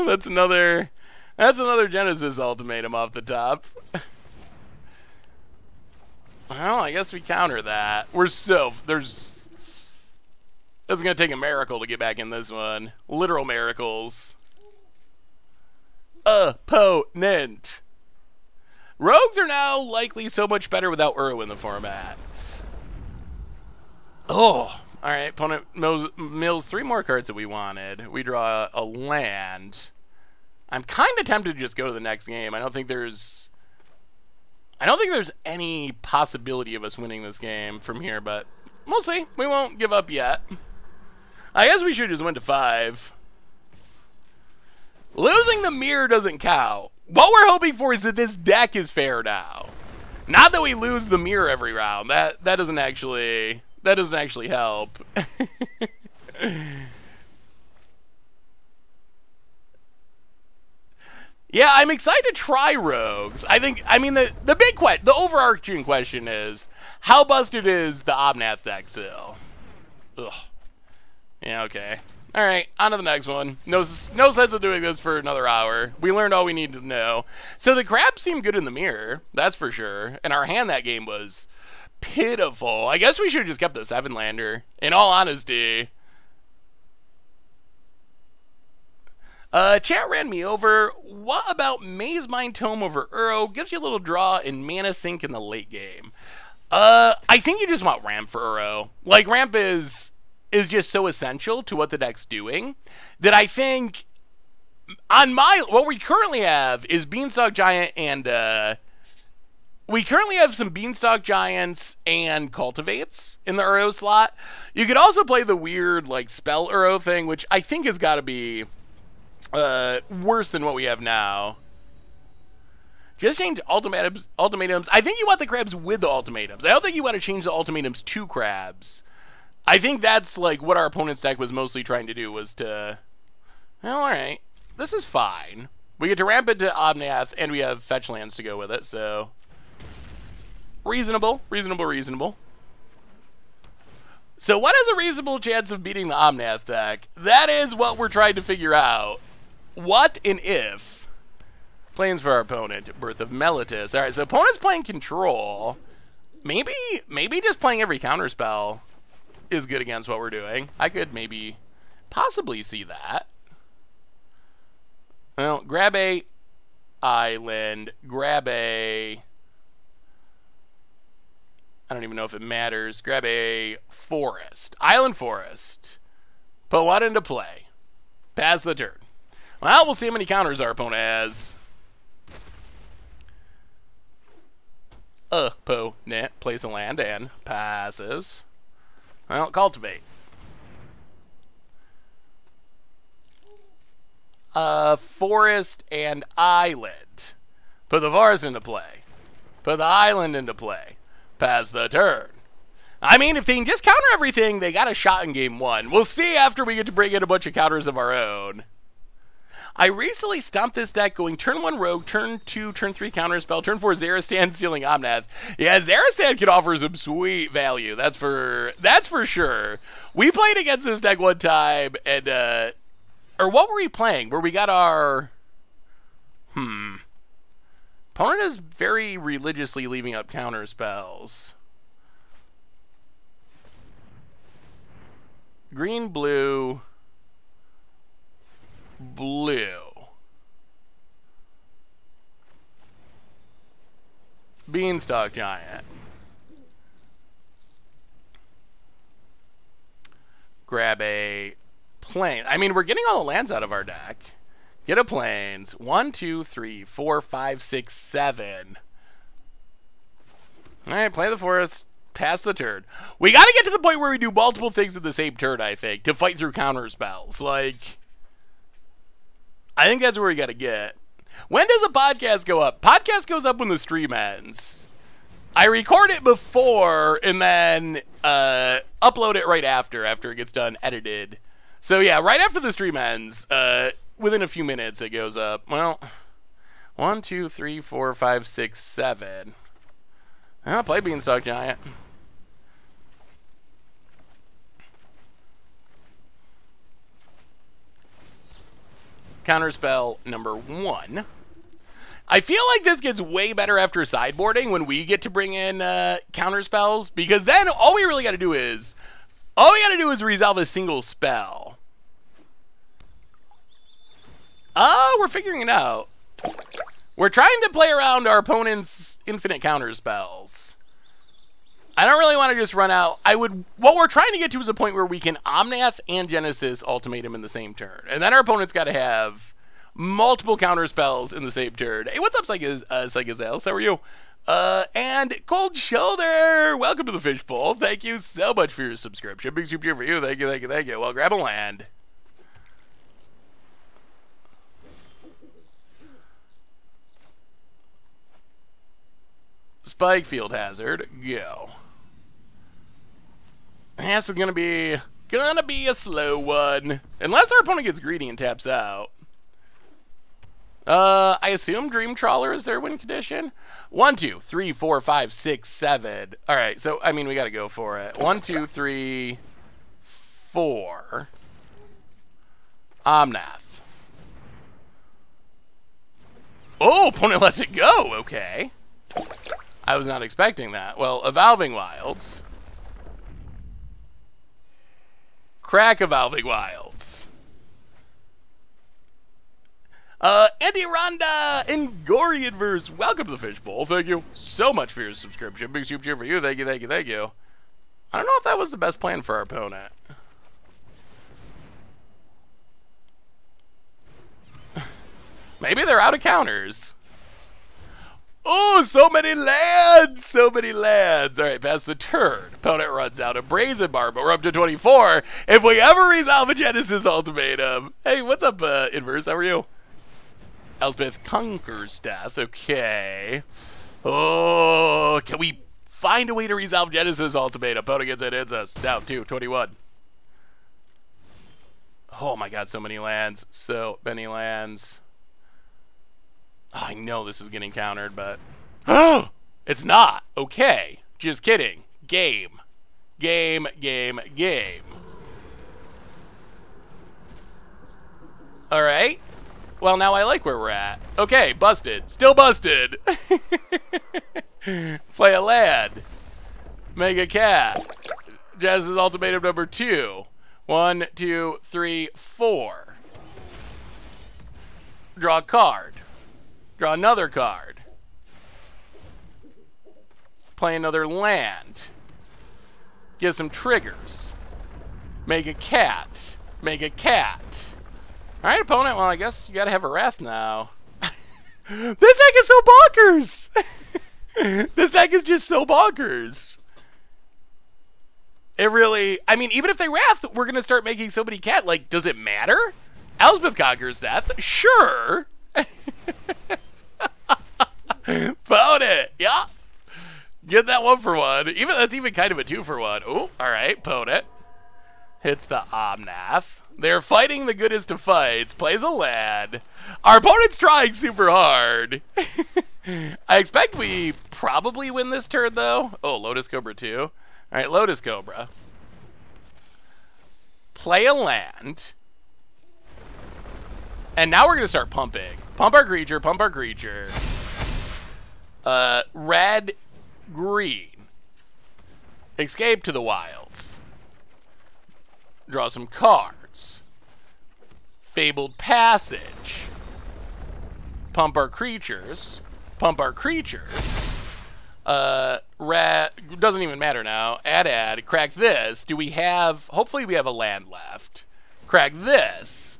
That's another Genesis ultimatum off the top. Well, I guess we counter that. It's gonna take a miracle to get back in this one. Literal miracles. Opponent. Rogues are now likely so much better without Uro in the format. Oh. Alright, opponent mills 3 more cards that we wanted. We draw a land. I'm kind of tempted to just go to the next game. I don't think there's any possibility of us winning this game from here, but we'll see. We won't give up yet. I guess we should just win to 5. Losing the mirror doesn't count. What we're hoping for is that this deck is fair now. Not that we lose the mirror every round. That doesn't actually help. Yeah, I'm excited to try rogues. I mean the overarching question is, how busted is the Omnath deck still? Ugh. Yeah, okay. All right, on to the next one. No sense of doing this for another hour. We learned all we needed to know. So the crabs seem good in the mirror, that's for sure. And our hand that game was pitiful. I guess we should have just kept the 7-lander, in all honesty. Chat ran me over. What about Maze Mind Tome over Uro? Gives you a little draw in mana sink in the late game. I think you just want ramp for Uro. Like, ramp is just so essential to what the deck's doing that I think on what we currently have is Beanstalk Giant and we currently have some Beanstalk Giants and Cultivates in the Uro slot. You could also play the weird like spell Uro thing, which I think has got to be worse than what we have now. Just change ultimatums. I think you want the crabs with the ultimatums. I don't think you want to change the ultimatums to crabs. I think that's like what our opponent's deck was mostly trying to do, was to, well, all right, this is fine. We get to ramp into Omnath, and we have fetch lands to go with it, so reasonable. So what is a reasonable chance of beating the Omnath deck? That is what we're trying to figure out. What and if? Planes for our opponent. Birth of Melitus. All right, so opponent's playing control. Maybe just playing every counterspell is good against what we're doing. I could maybe possibly see that. Well, grab a island, grab a, I don't even know if it matters, grab a forest, island forest, put one into play, pass the turn. Well, we'll see how many counters our opponent has. Opponent plays a land and passes. Well, cultivate. Forest and island. Put the forest into play. Put the island into play. Pass the turn. I mean, if they can just counter everything, they got a shot in game 1. We'll see after we get to bring in a bunch of counters of our own. I recently stomped this deck going turn 1 Rogue, turn 2, turn 3 Counterspell, turn 4 Zarastan, stealing Omnath. Yeah, Zarastan can offer some sweet value. That's for sure. We played against this deck one time, and or what were we playing? Where we got our opponent is very religiously leaving up counterspells. Green, blue. Beanstalk Giant. Grab a plane. I mean, we're getting all the lands out of our deck. Get a plains. 1, 2, 3, 4, 5, 6, 7. Alright, play the forest. Pass the turn. We gotta get to the point where we do multiple things at the same turn, I think, to fight through counter spells. Like, I think that's where we gotta get. When does a podcast go up? Podcast goes up when the stream ends. I record it before and then upload it right after it gets done edited. So yeah, right after the stream ends, within a few minutes it goes up. Well, 1, 2, 3, 4, 5, 6, 7. I'll play Beanstalk Giant. Counterspell number 1. I feel like this gets way better after sideboarding when we get to bring in counterspells, because then all we really got to do is resolve a single spell. We're figuring it out. We're trying to play around our opponent's infinite counterspells. I don't really want to just run out. What we're trying to get to is a point where we can Omnath and Genesis Ultimatum in the same turn. And then our opponent's got to have multiple counter spells in the same turn. Hey, what's up, Psychazales? How are you? And Cold Shoulder, welcome to the Fishbowl. Thank you so much for your subscription. Big soup here for you. Thank you, thank you, thank you. Well, grab a land. Spike Field Hazard, go. This is gonna be a slow one, unless our opponent gets greedy and taps out. I assume Dream Trawler is their win condition. 1, 2, 3, 4, 5, 6, 7. All right, so I mean we got to go for it. 1, 2, 3, 4. Omnath. Oh, opponent lets it go. Okay. I was not expecting that. Well, Evolving Wilds. Crack Evolving Wilds. Andy Ronda and Gorianverse, welcome to the Fishbowl. Thank you so much for your subscription. Big super cheer for you. Thank you, thank you, thank you. I don't know if that was the best plan for our opponent. Maybe they're out of counters. Oh, so many lands! So many lands! Alright, pass the turn. Opponent runs out of Brazen Bar, but we're up to 24. If we ever resolve a Genesis Ultimatum. Hey, what's up, Inverse? How are you? Elspeth conquers death. Okay. Oh, can we find a way to resolve Genesis Ultimatum? Opponent gets it, hits us. Down 21. Oh my god, so many lands. So many lands. Oh, I know this is getting countered, but... Oh! It's not! Okay. Just kidding. Game. Game, game, game. Alright. Well, now I like where we're at. Okay, busted. Still busted. Play a land. Mega Cat. Genesis Ultimatum number 2. 1, 2, 3, 4. Draw a card. Draw another card. Play another land. Get some triggers. Make a cat. Make a cat. Alright, opponent. Well, I guess you gotta have a wrath now. This deck is so bonkers! This deck is just so bonkers. It really... I mean, even if they wrath, we're gonna start making so many cat. Like, does it matter? Elspeth conquers death? Sure! Found it. Yeah. Get that 1-for-1. Even that's even kind of a 2-for-1. Oh, all right. Opponent hits the Omnath. They're fighting the goodest of fights. Plays a land. Our opponent's trying super hard. I expect we probably win this turn though. Oh, Lotus Cobra 2. All right, Lotus Cobra. Play a land. And now we're gonna start pumping. Pump our creature. Pump our creature. Red, green. Escape to the wilds. Draw some cards. Fabled Passage. Pump our creatures. Pump our creatures. Red, doesn't even matter now. Add. Crack this. Do we have, hopefully we have a land left. Crack this.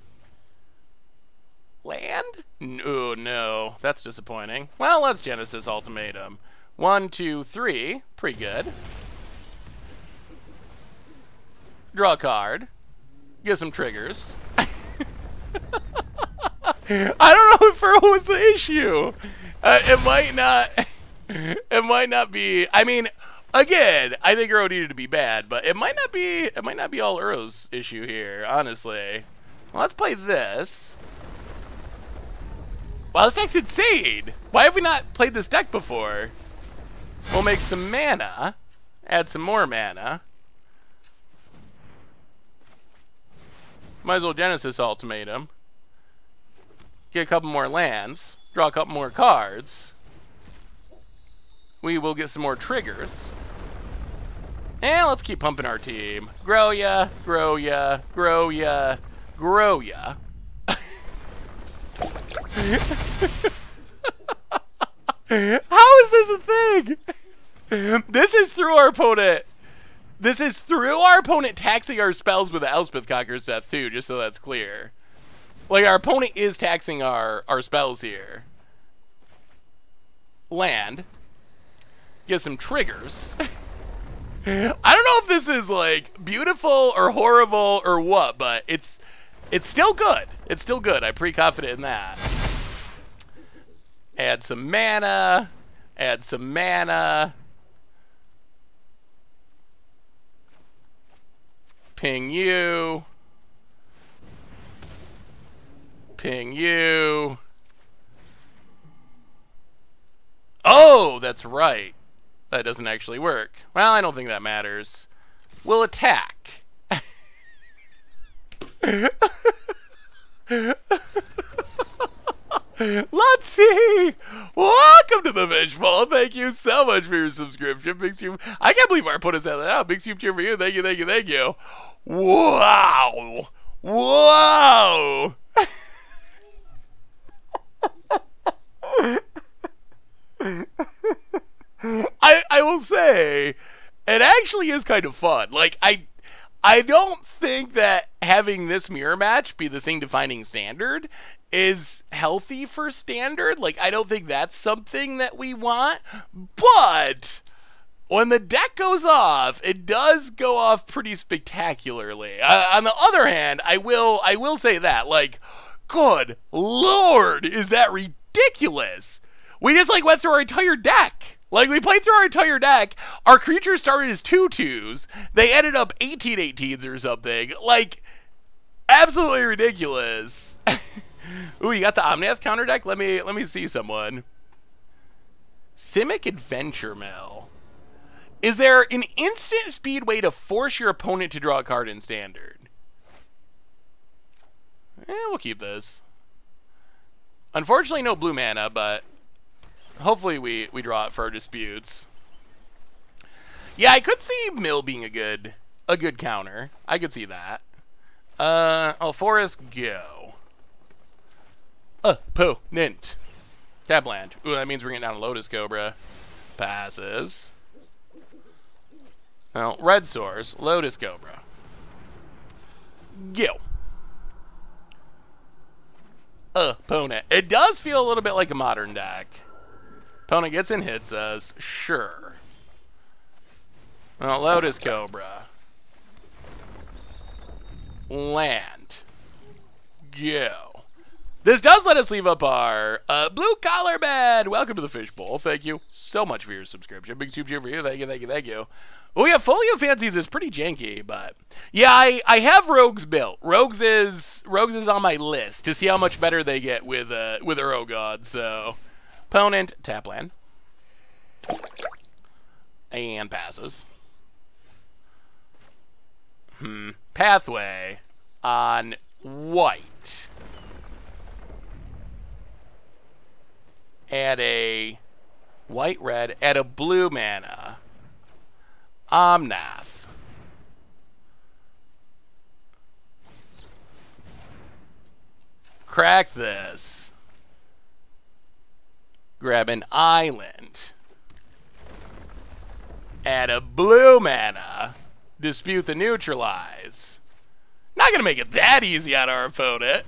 Land? Oh, no. That's disappointing. Well, let's Genesis Ultimatum. 1, 2, 3. Pretty good. Draw a card. Get some triggers. I don't know if Furrow was the issue. It might not... It might not be... I mean, again, I think Uro needed to be bad, but it might not be... It might not be all Uro's issue here, honestly. Well, let's play this. Wow, this deck's insane! Why have we not played this deck before? We'll make some mana. Add some more mana. Might as well Genesis Ultimatum. Get a couple more lands. Draw a couple more cards. We will get some more triggers. And let's keep pumping our team. Grow ya, grow ya, grow ya, grow ya. How is this a thing? This is through our opponent. This is through our opponent taxing our spells with the Elspeth Conqueror's Death too, just so that's clear. Like, our opponent is taxing our spells here. Land. Get some triggers. I don't know if this is, like, beautiful or horrible or what, but it's still good. It's still good. I'm pretty confident in that. Add some mana. Add some mana. Ping you. Ping you. Oh, that's right. That doesn't actually work. Well, I don't think that matters. We'll attack. Let's see. Welcome to the Fishbowl. Thank you so much for your subscription. I can't believe our put us out. Big soup cheer for you. Thank you, thank you, thank you. Wow. Whoa. I will say, it actually is kind of fun. Like, I don't think that having this mirror match be the thing defining Standard is healthy for Standard. Like, I don't think that's something that we want. But when the deck goes off, it does go off pretty spectacularly. On the other hand, I will say that, like, good Lord, is that ridiculous? We just, like, went through our entire deck. Like, we played through our entire deck. Our creatures started as 2/2s. They ended up 18/18s or something. Like, absolutely ridiculous. Ooh, you got the Omnath counter deck? Let me see someone. Simic Adventure Mill. Is there an instant speed way to force your opponent to draw a card in Standard? We'll keep this. Unfortunately, no blue mana, but hopefully we draw it for our disputes. Yeah, I could see Mill being a good counter. I could see that. Forest, go. Opponent. Tap land. Ooh, that means we're getting down a Lotus Cobra. Passes. Well, red source, Lotus Cobra. Go. Opponent. It does feel a little bit like a modern deck. Opponent gets in, hits us. Sure. Well, Lotus Cobra. Land. Go. This does let us leave up our blue collar man. Welcome to the Fishbowl. Thank you so much for your subscription. Big soup cheer for you. Thank you, thank you, thank you. Oh yeah, Folio Fancies is pretty janky, but yeah, I have Rogues built. Rogues is on my list to see how much better they get with Uro God. So, opponent tap land and passes. Pathway on white. Add a white-red, add a blue mana. Omnath. Crack this. Grab an island. Add a blue mana. Dispute the neutralize. Not going to make it that easy on our opponent.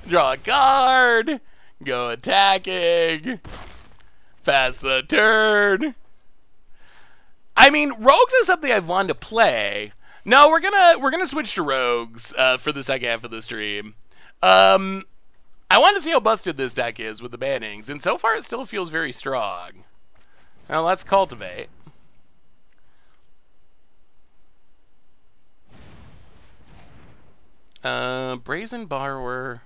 Draw a card. Go attacking. Pass the turn. I mean, Rogues is something I've wanted to play. No, we're gonna switch to Rogues for the second half of the stream. I want to see how busted this deck is with the bannings, and so far it still feels very strong. Now let's cultivate. Brazen Borrower.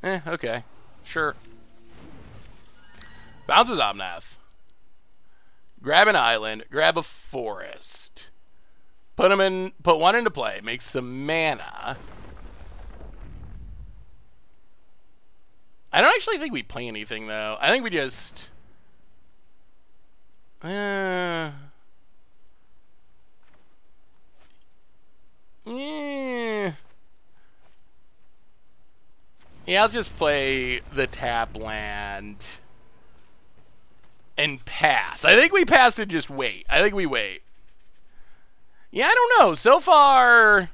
Okay. Sure. Bounces Omnath. Grab an island. Grab a forest. Put one into play. Make some mana. I don't actually think we play anything, though. I think we just... Yeah, I'll just play the tap land and pass. I think we pass and just wait. I think we wait. Yeah, I don't know. So far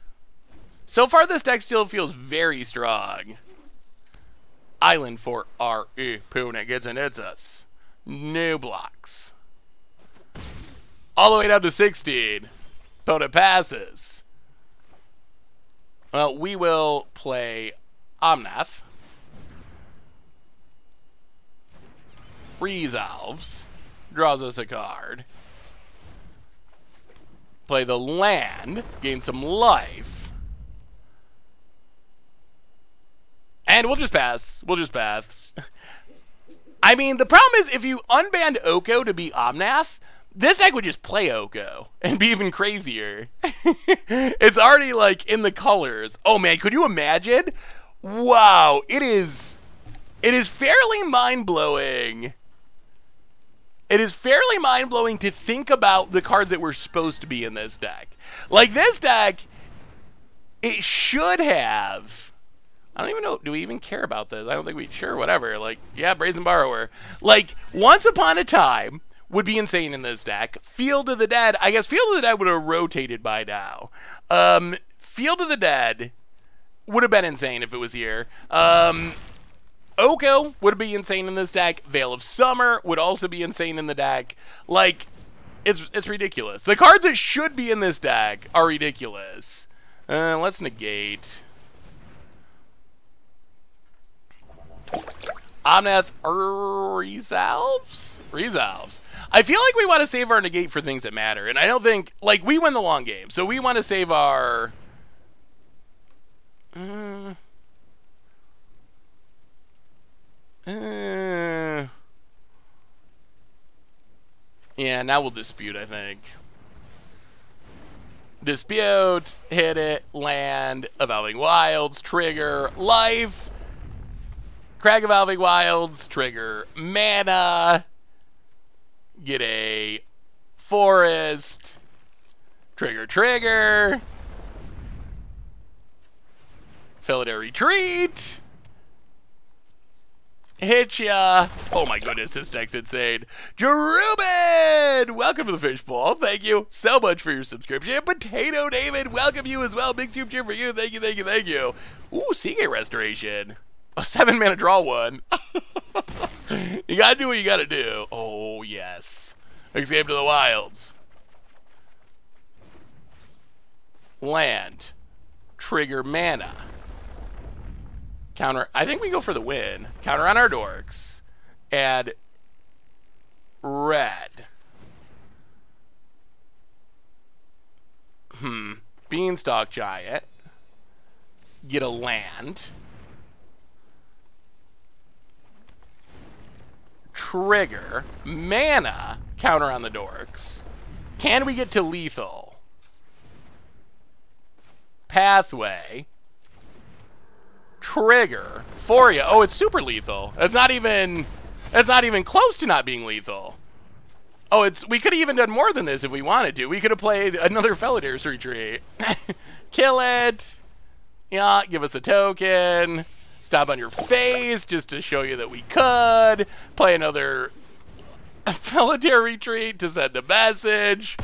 this deck still feels very strong. Island for our opponent gets and hits us. No blocks. All the way down to 16. Opponent passes. Well, we will play Omnath. Resolves. Draws us a card. Play the land. Gain some life. And we'll just pass. We'll just pass. I mean, the problem is if you unbanned Oko to be Omnath, This deck would just play Oko and be even crazier. It's already like in the colors. Oh man, could you imagine? Wow, it is fairly mind-blowing. It is fairly mind-blowing to think about the cards that were supposed to be in this deck. Like this deck, it should have, I don't even know, do we even care about this? I don't think we, sure, whatever. Like, yeah, Brazen Borrower. Like, Once Upon a Time would be insane in this deck. Field of the Dead, I guess Field of the Dead would have rotated by now. Field of the Dead would have been insane if it was here. Oko would be insane in this deck. Veil of Summer would also be insane in the deck. Like, it's ridiculous. The cards that should be in this deck are ridiculous. Let's negate. Omnath Resolves? Resolves. I feel like we want to save our negate for things that matter. And I don't think, like, we win the long game. So we want to save our... yeah, now we'll dispute, I think. Dispute, hit it, land, Evolving Wilds, trigger, life, Crag Evolving Wilds, trigger, mana, get a forest, trigger, Felidar Retreat, hit ya. Oh my goodness, this deck's insane. Jerubin! Welcome to the Fishbowl. Thank you so much for your subscription. Potato David, welcome you as well. Big soup cheer for you. Thank you. Ooh, Seagate Restoration. A 7-mana draw one. You gotta do what you gotta do. Oh, yes. Escape to the Wilds. Land. Trigger mana. Counter, I think we go for the win. Counter on our dorks. Add red. Beanstalk Giant. Get a land. Trigger. Mana. Counter on the dorks. Can we get to lethal? Pathway. Trigger for you. Oh, it's super lethal. That's not even close to not being lethal. Oh, we could have even done more than this if we wanted to. We could have played another Felidar's Retreat. Kill it. Yeah, give us a token. Stomp on your face just to show you that we could. Play another Felidar Retreat to send a message.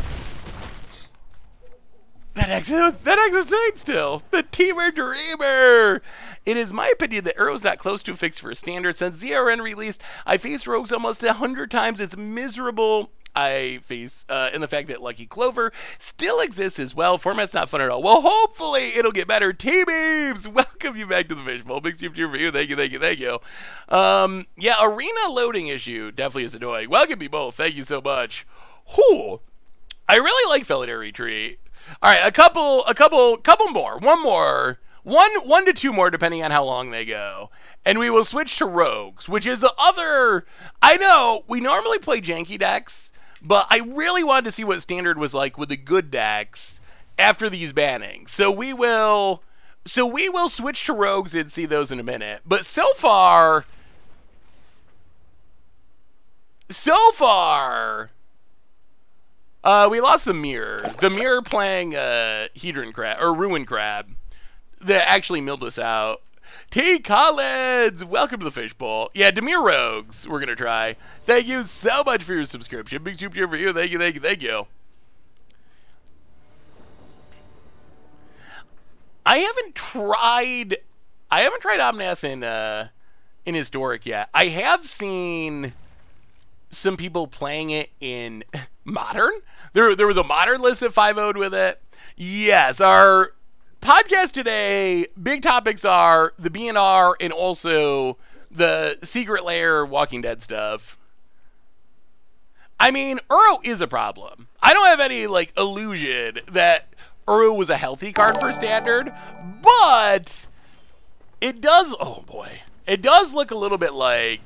That exit insane still. The Teamer Dreamer. It is my opinion that Uros not close to a fix for a standard. Since ZRN released, I faced rogues almost 100 times. It's miserable. I face in the fact that Lucky Clover still exists as well. Format's not fun at all. Well, hopefully it'll get better. T-Beams, welcome you back to the Fishbowl. Big soup cheer for you. Thank you. Yeah, arena loading issue definitely is annoying. Welcome you both. Thank you so much. Whew. I really like Felidar Retreat. All right, a couple more. One to two more, depending on how long they go. And we will switch to Rogues, which is the other... I know, we normally play janky decks, but I really wanted to see what Standard was like with the good decks after these bannings. So we will switch to Rogues and see those in a minute. But so far... we lost the Mirror. The Mirror playing Hedron Crab, or Ruin Crab, that actually milled us out. T. Collins, welcome to the Fishbowl. Yeah, Demir Rogues, we're going to try. Thank you so much for your subscription. Big soup cheer for you. Thank you. I haven't tried Omnath in Historic yet. I have seen some people playing it in Modern. There was a Modern list that 5-0'd with it. Yes, our podcast today, big topics are the BNR and also the Secret Lair Walking Dead stuff. I mean, Uro is a problem. I don't have any, like, illusion that Uro was a healthy card for Standard, but it does, oh boy, it does look a little bit like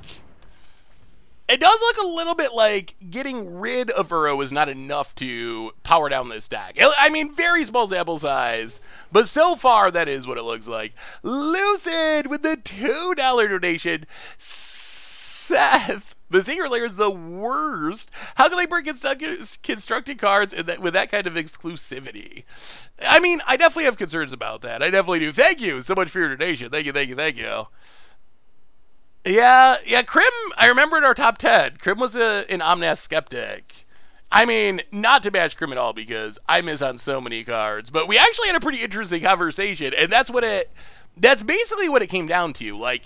It does look a little bit like getting rid of Uro is not enough to power down this deck. I mean, very small sample size, but so far that is what it looks like. Lucid with the $2 donation. Seth, the Secret Lair is the worst. How can they bring constructed cards with that kind of exclusivity? I mean, I definitely have concerns about that. I definitely do. Thank you so much for your donation. Thank you, thank you, thank you. Yeah, Krim, I remember in our top 10, Krim was an Omnath skeptic. I mean, not to bash Krim at all because I miss on so many cards, but we actually had a pretty interesting conversation, and that's basically what it came down to. Like,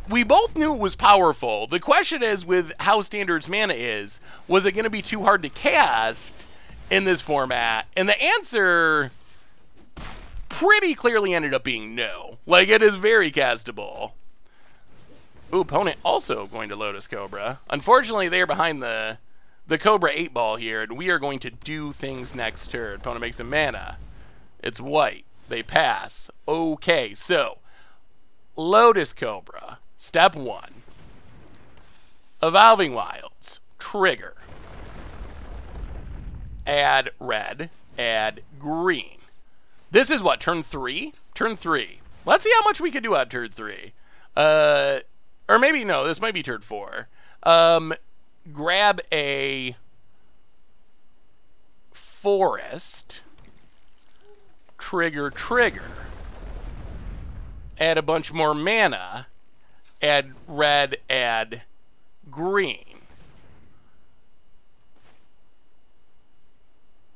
we both knew it was powerful. The question is, with how Standard's mana is, was it going to be too hard to cast in this format? And the answer pretty clearly ended up being no. Like, it is very castable. Ooh, opponent also going to Lotus Cobra. Unfortunately, they are behind the Cobra 8-ball here, and we are going to do things next turn. Opponent makes a mana. It's white. They pass. Okay, so Lotus Cobra. Step 1. Evolving Wilds. Trigger. Add red. Add green. This is what, turn 3? Turn 3. Let's see how much we can do on turn 3. Or maybe, no, this might be turn 4. Grab a forest. Trigger. Add a bunch more mana. Add red, add green.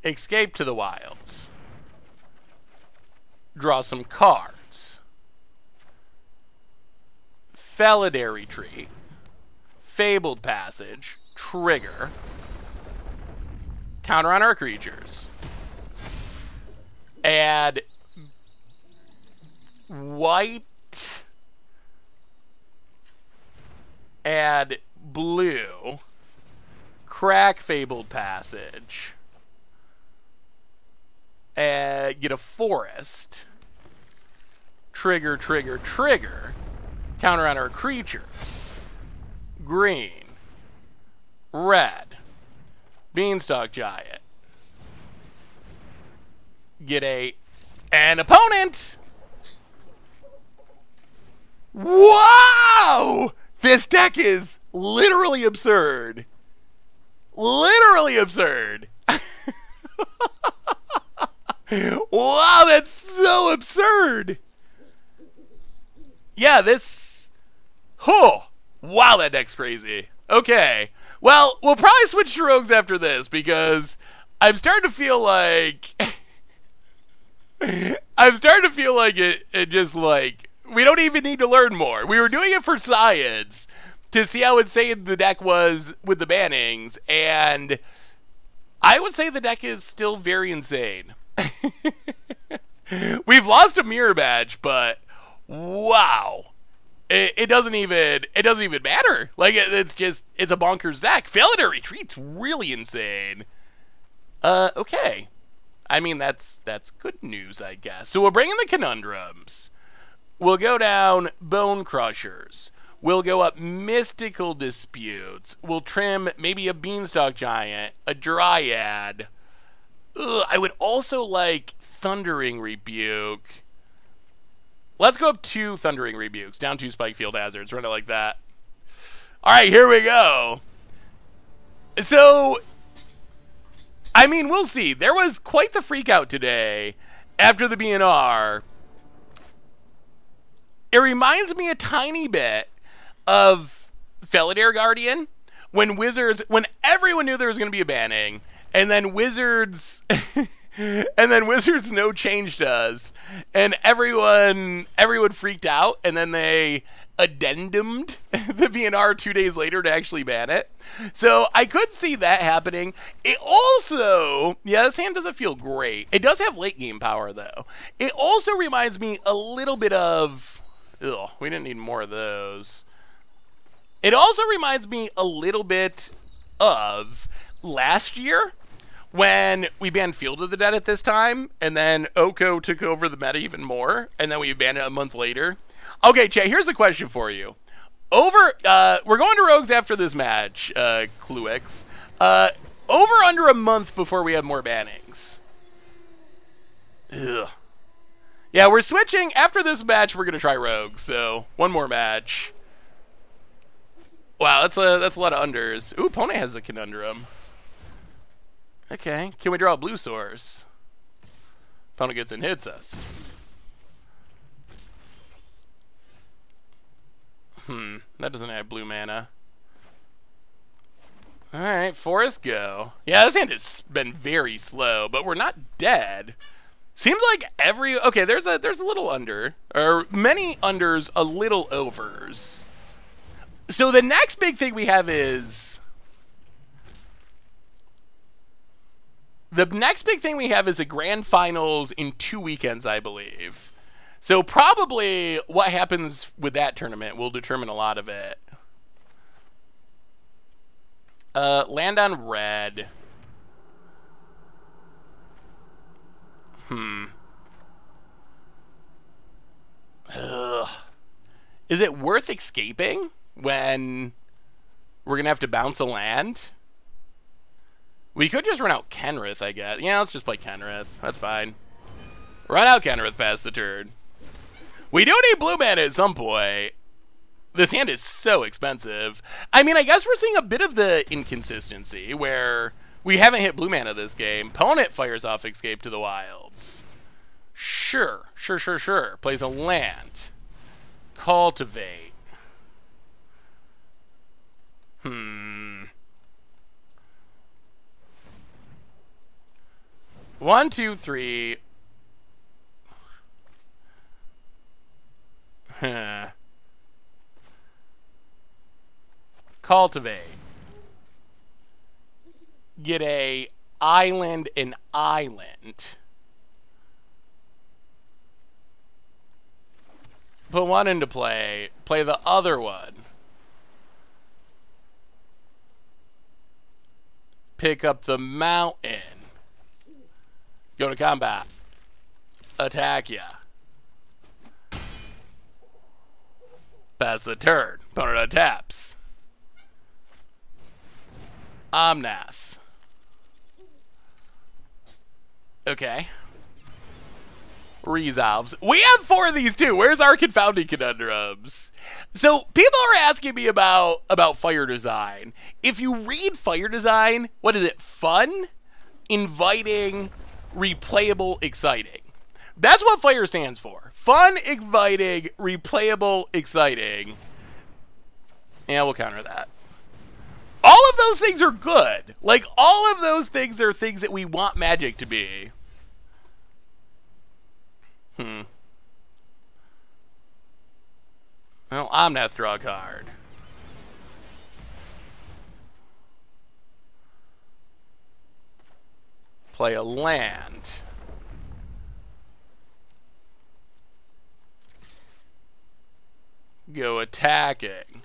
Escape to the wilds. Draw some cards. Felidar Retreat, Fabled Passage, trigger, counter on our creatures, add white, add blue, crack Fabled Passage, get a forest, trigger, counter on our creatures. Green. Red. Beanstalk Giant. Get an opponent! Wow! This deck is literally absurd. Literally absurd. Wow, that's so absurd. Yeah, this... Oh, wow, that deck's crazy. Okay. Well, we'll probably switch to rogues after this, because I'm starting to feel like... it just, like... We don't even need to learn more. We were doing it for science, to see how insane the deck was with the bannings, and... I would say the deck is still very insane. We've lost a mirror badge, but... Wow. It doesn't even matter. Like, it's a bonkers deck. Felidar Retreat's really insane. Okay. I mean, that's good news, I guess. So we'll bring in the conundrums. We'll go down Bone Crushers. We'll go up Mystical Disputes. We'll trim maybe a Beanstalk Giant, a Dryad. Ugh, I would also like Thundering Rebuke. Let's go up 2 Thundering Rebukes, down 2 Spikefield Hazards, run it like that. Alright, here we go. So, I mean, we'll see. There was quite the freak out today after the BNR. It reminds me a tiny bit of Felidar Guardian, when everyone knew there was going to be a banning, and then Wizards... And then Wizards no changed us, and everyone freaked out, and then they addendumed the BNR 2 days later to actually ban it. So I could see that happening. It also, yeah, this hand doesn't feel great. It does have late game power though. It also reminds me a little bit of, ugh, we didn't need more of those. It also reminds me a little bit of last year, when we banned Field of the Dead at this time, and then Oko took over the meta even more, and then we banned it a month later. Okay, Jay, here's a question for you. We're going to Rogues after this match, Cluix. Over under a month before we have more bannings. Ugh. Yeah, we're switching. After this match, we're going to try Rogues, so one more match. Wow, that's a lot of unders. Ooh, opponent has a Conundrum. Okay, can we draw a blue source? Opponent gets and hits us. That doesn't have blue mana. Alright, Forest go. Yeah, this hand has been very slow, but we're not dead. Seems like okay, there's a little under. Or many unders, a little overs. So the next big thing we have is... The next big thing we have is a grand finals in 2 weekends, I believe. So probably what happens with that tournament will determine a lot of it. Land on red. Ugh. Is it worth escaping when we're going to have to bounce a land? We could just run out Kenrith, I guess. Yeah, let's just play Kenrith. That's fine. Run out Kenrith past the turn. We do need blue mana at some point. This hand is so expensive. I mean, I guess we're seeing a bit of the inconsistency where we haven't hit blue mana this game. Opponent fires off Escape to the Wilds. Sure. Plays a land. Cultivate. 1, 2, 3. Cultivate. Get a island and island. Put one into play. Play the other one. Pick up the mountain. Go to combat. Attack ya. Pass the turn. Opponent taps. Omnath. Okay. Resolves. We have 4 of these too. Where's our confounding conundrums? So people are asking me about fire design. If you read fire design, what is it? Fun, inviting, replayable, exciting. That's what fire stands for. Fun, inviting, replayable, exciting. Yeah, we'll counter that. All of those things are good. Like, all of those things are things that we want Magic to be. Well, Omnath, draw a card. Play a land. Go attacking.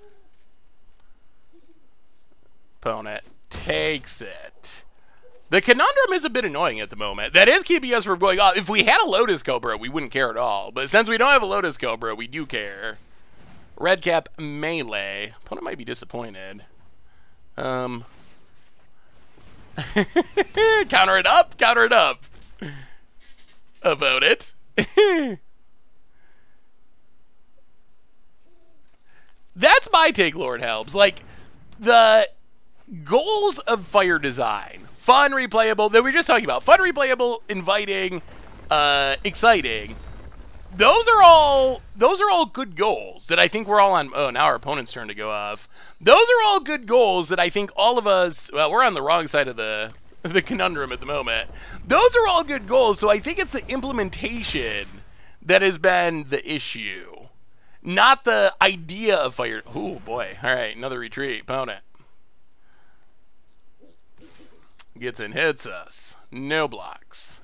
Opponent takes it. The conundrum is a bit annoying at the moment. That is keeping us from going off. If we had a Lotus Cobra, we wouldn't care at all. But since we don't have a Lotus Cobra, we do care. Red cap melee. Opponent might be disappointed. Counter it up. Counter it up. About it. That's my take, Lord Helps. Like, the goals of fire design. Fun, replayable, that we were just talking about. Fun, replayable, inviting, exciting. Those are all good goals that I think we're all on. Oh, now our opponent's turn to go off. Those are all good goals that I think all of us, well, we're on the wrong side of the conundrum at the moment. Those are all good goals, so I think it's the implementation that has been the issue. Not the idea of fire. Oh, boy. All right, another retreat. Opponent gets and hits us. No blocks.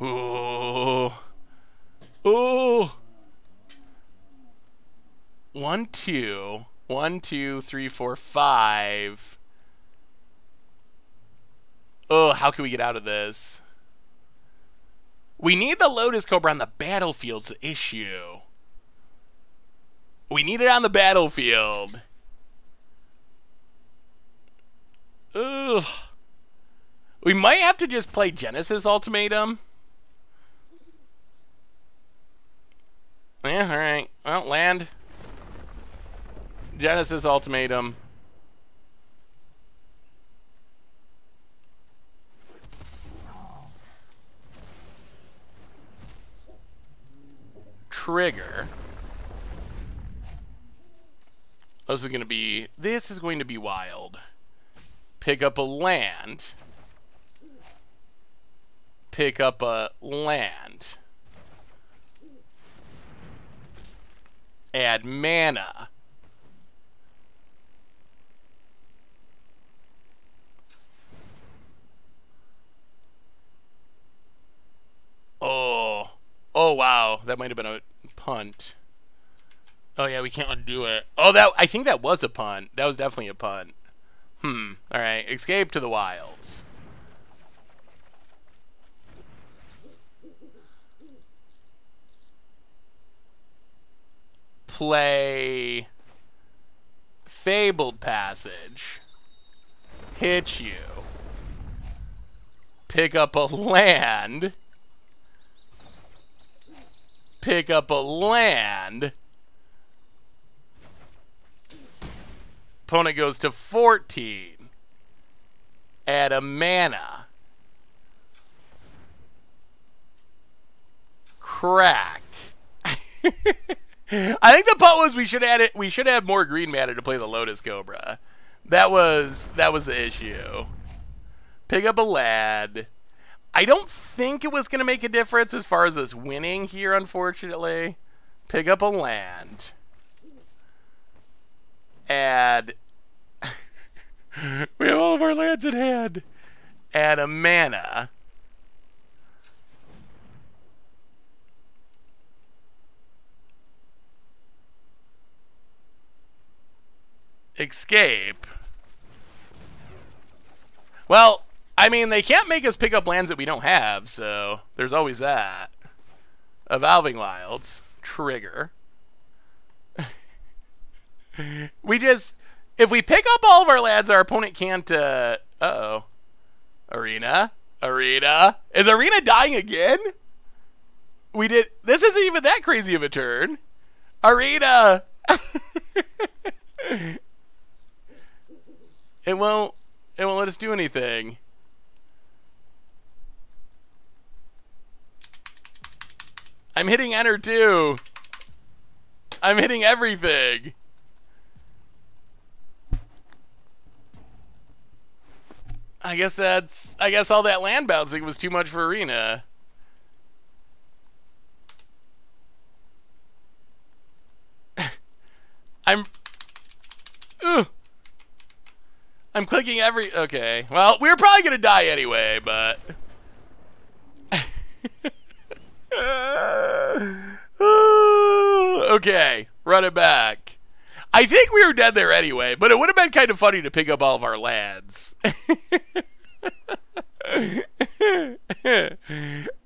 Ooh. Ooh. 1, 2. 1, 2, 3, 4, 5. Oh, how can we get out of this? We need the Lotus Cobra on the battlefield's the issue. We need it on the battlefield. Ugh. We might have to just play Genesis Ultimatum. Yeah, alright. Well, land. Genesis Ultimatum. Trigger. This is going to be wild. Pick up a land. Pick up a land. Add mana. Oh. Oh, wow. That might have been a punt. Oh, yeah, we can't undo it. Oh, I think that was a punt. That was definitely a punt. All right. Escape to the wilds. Play Fabled Passage. Hit you. Pick up a land. Pick up a land. Opponent goes to 14. Add a mana. Crack. I think the punt was we should add it. We should have more green mana to play the Lotus Cobra. That was the issue. Pick up a lad. I don't think it was going to make a difference as far as us winning here, unfortunately. Pick up a land. Add. We have all of our lands in hand. Add a mana. Escape. Well, I mean, they can't make us pick up lands that we don't have, so there's always that. Evolving Wilds. Trigger. If we pick up all of our lands, our opponent can't, uh-oh. Arena? Is Arena dying again? This isn't even that crazy of a turn. Arena! It won't let us do anything. I'm hitting enter too. I'm hitting everything. I guess all that land bouncing was too much for Arena. I'm clicking okay. Well, we were probably gonna die anyway, but okay, run it back. I think we were dead there anyway, but it would have been kind of funny to pick up all of our lands.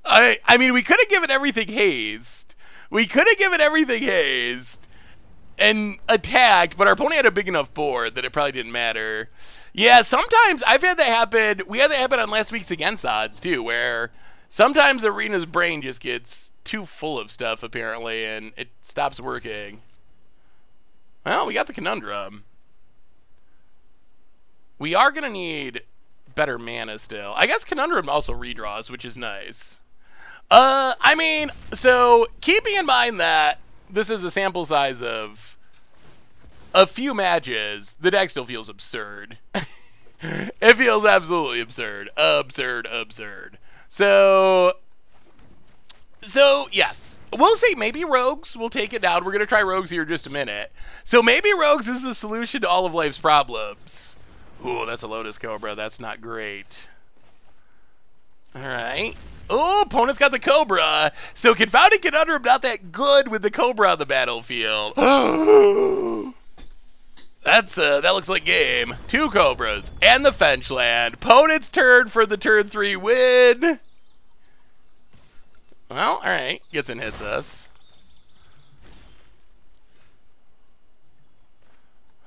I mean, we could have given everything haste. And attacked, but our opponent had a big enough board that it probably didn't matter. Yeah, sometimes I've had that happen. We had that happen on last week's Against Odds too, where sometimes Arena's brain just gets too full of stuff apparently, and it stops working. Well, we got the Conundrum. We are gonna need better mana still. I guess Conundrum also redraws, which is nice. I mean, so keeping in mind that this is a sample size of a few matches, the deck still feels absurd. It feels absolutely absurd. Absurd. So yes. We'll see. Maybe Rogues will take it down. We're going to try Rogues here in just a minute. So maybe Rogues is the solution to all of life's problems. Ooh, that's a Lotus Cobra. That's not great. All right. Oh, opponent's got the Cobra. So Confounded Conundrum not that good with the Cobra on the battlefield. That looks like game. 2 Cobras and the Fench land. Opponent's turn for the turn 3 win. Well, alright. Gets and hits us.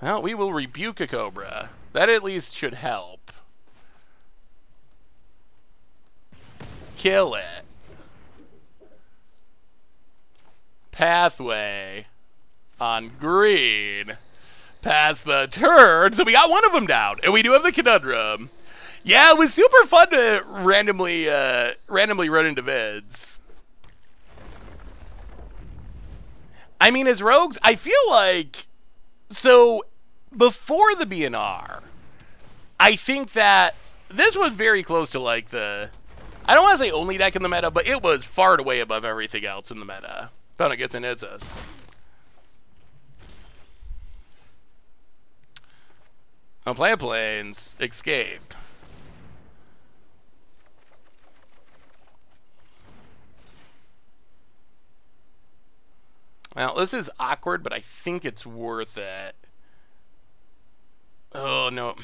Well, we will rebuke a Cobra. That at least should help. Kill it. Pathway on green. Pass the turn. So we got one of them down. And we do have the Conundrum. Yeah, it was super fun to randomly run into vids. I mean, as rogues, I feel like... So, before the BNR, I think that this was very close to, like, the... I don't want to say only deck in the meta, but it was far and away above everything else in the meta. Opponent gets and hits us. I'll play a Plains. Escape. Well, this is awkward, but I think it's worth it. Oh, no.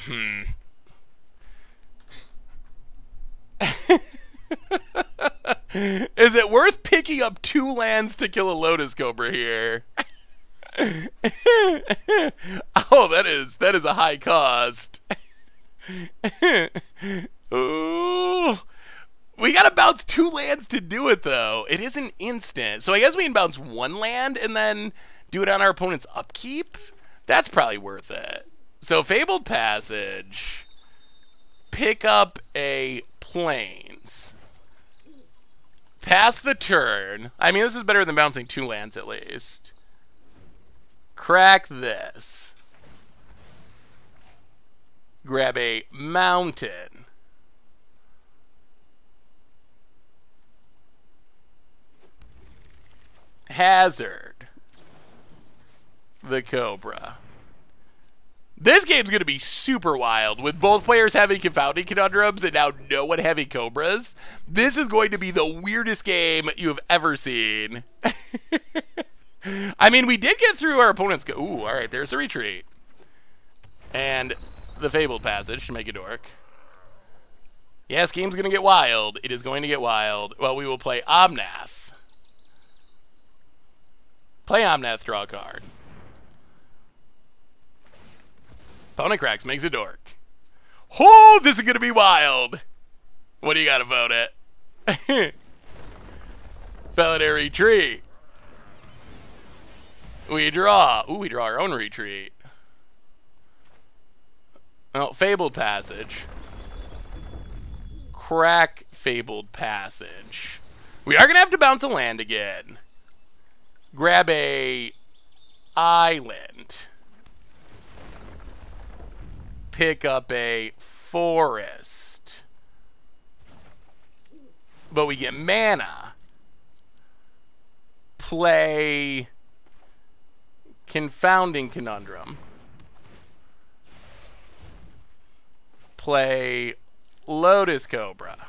Is it worth picking up 2 lands to kill a Lotus Cobra here? Oh, that is a high cost. Ooh. We gotta bounce 2 lands to do it, though. It is an instant. So I guess we can bounce 1 land and then do it on our opponent's upkeep? That's probably worth it. So Fabled Passage. Pick up a Plains. Pass the turn. I mean, this is better than bouncing 2 lands, at least. Crack this. Grab a Mountain. Hazard the Cobra. This game's going to be super wild with both players having confounding conundrums and now no one having Cobras. This is going to be the weirdest game you have ever seen. I mean, we did get through our opponent's... Ooh, all right, there's a retreat. And the Fabled Passage to make a dork. Yes, game's going to get wild. It is going to get wild. Well, we will play Omnath. Play Omnath, draw a card. Opponent cracks, makes a dork. Oh, this is going to be wild. What do you got to vote it? Felidary Retreat. We draw. Ooh, we draw our own retreat. Well, Fabled Passage. Crack Fabled Passage. We are going to have to bounce a land again. Grab a island. Pick up a forest. But we get mana. Play Confounding Conundrum. Play Lotus Cobra.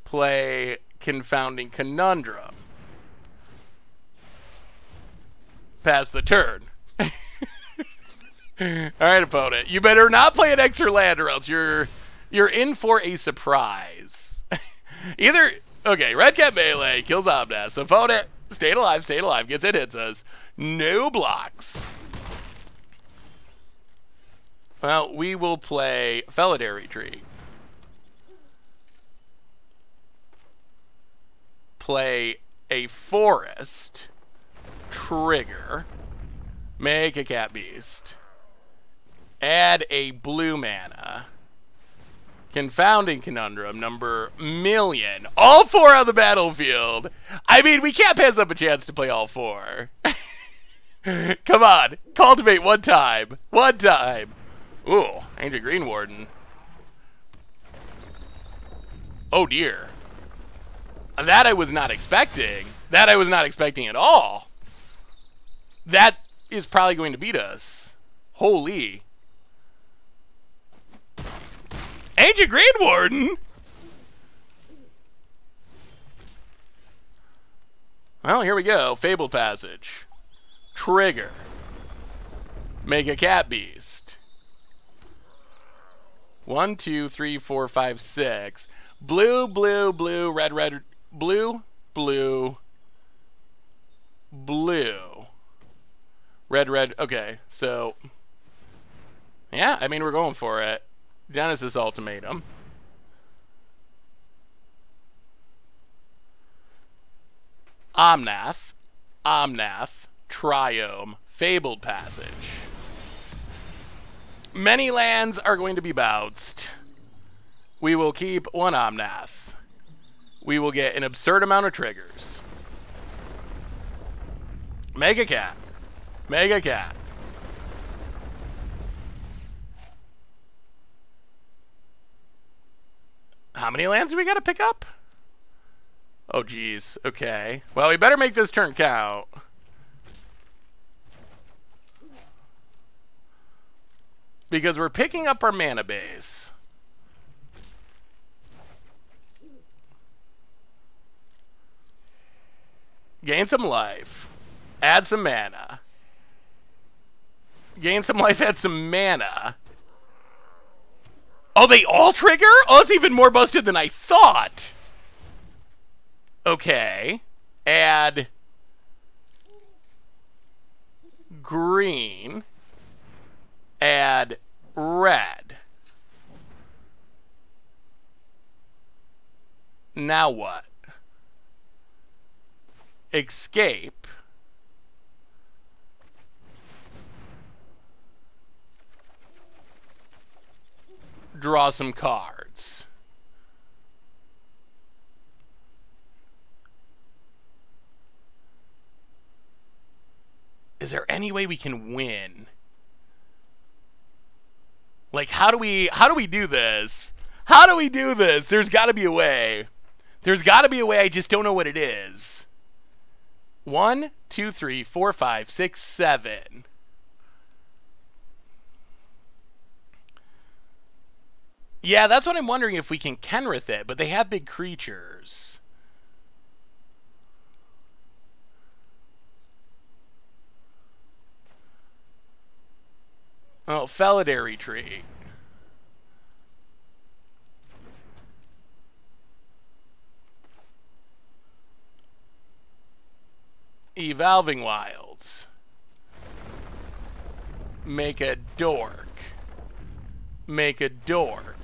Play Confounding Conundrum. Pass the turn. Alright, opponent. You better not play an extra land or else you're in for a surprise. Either... Okay, Red Cat Melee kills Omnath. Opponent, stayed alive, gets it, hits us. No blocks. Well, we will play Felidary Retreat. Play a forest. Trigger. Make a Cat Beast. Add a blue mana. Confounding Conundrum, number million. All 4 on the battlefield. I mean, we can't pass up a chance to play all 4. Come on. Cultivate one time. One time. Ooh, Ancient Green Warden. Oh, dear. That I was not expecting. That I was not expecting at all. That is probably going to beat us. Holy. Ancient Green Warden? Well, here we go. Fabled Passage. Trigger. Make a Cat Beast. 1, 2, 3, 4, 5, 6. Blue, blue, blue, red, red, blue, blue, blue. Red, red. Okay, so... yeah, I mean, we're going for it. Genesis Ultimatum. Omnath. Omnath. Triome. Fabled Passage. Many lands are going to be bounced. We will keep one Omnath. We will get an absurd amount of triggers. Mega Cat. Mega Cat. How many lands do we got to pick up? Oh, geez. Okay. Well, we better make this turn count. Because we're picking up our mana base. Gain some life. Add some mana. Gain some life, add some mana. Oh, they all trigger? Oh, it's even more busted than I thought. Okay. Add green. Add red. Now what? Escape. Draw some cards. Is there any way we can win? Like, how do we do this? How do we do this? There's got to be a way. There's got to be a way. I just don't know what it is. 1, 2, 3, 4, 5, 6, 7. Yeah, that's what I'm wondering, if we can Kenrith it, but they have big creatures. Oh, Felidar Retreat. Evolving Wilds. Make a dork. Make a dork.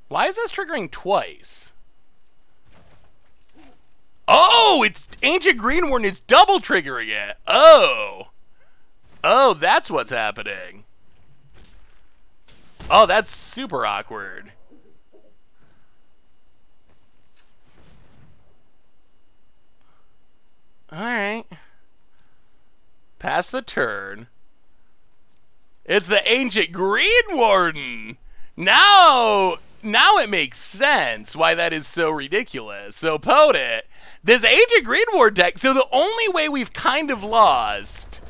Why is this triggering twice? Oh, it's Ancient Greenhorn is double triggering it. Oh. Oh, that's what's happening. Oh, that's super awkward. Alright. Pass the turn. It's the Ancient Greenwarden. Now it makes sense why that is so ridiculous. So, Potent, this Ancient Greenward deck, so the only way we've kind of lost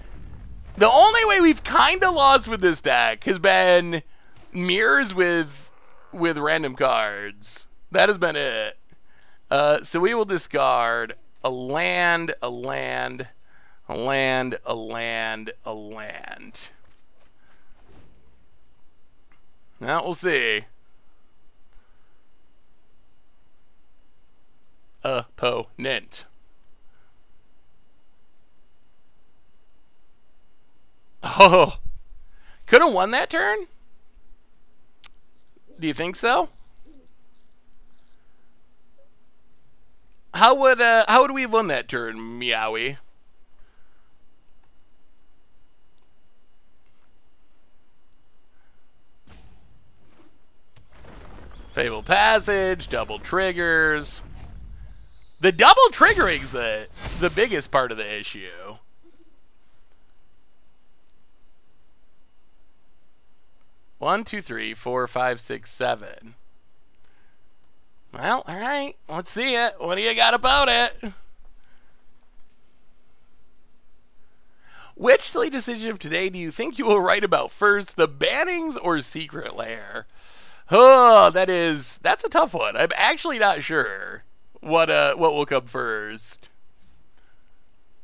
with this deck has been mirrors with random cards. That has been it. So we will discard a land, a land, a land, a land, a land. Now we'll see. Opponent. Oh, could have won that turn? Do you think so? How would we have won that turn, Meowie? Fabled Passage, double triggers. The double triggering's the biggest part of the issue. One, two, three, four, five, six, seven. Well, all right. Let's see it. What do you got about it? Which silly decision of today do you think you will write about first, the bannings or Secret Lair? Oh, that's a tough one. I'm actually not sure what will come first.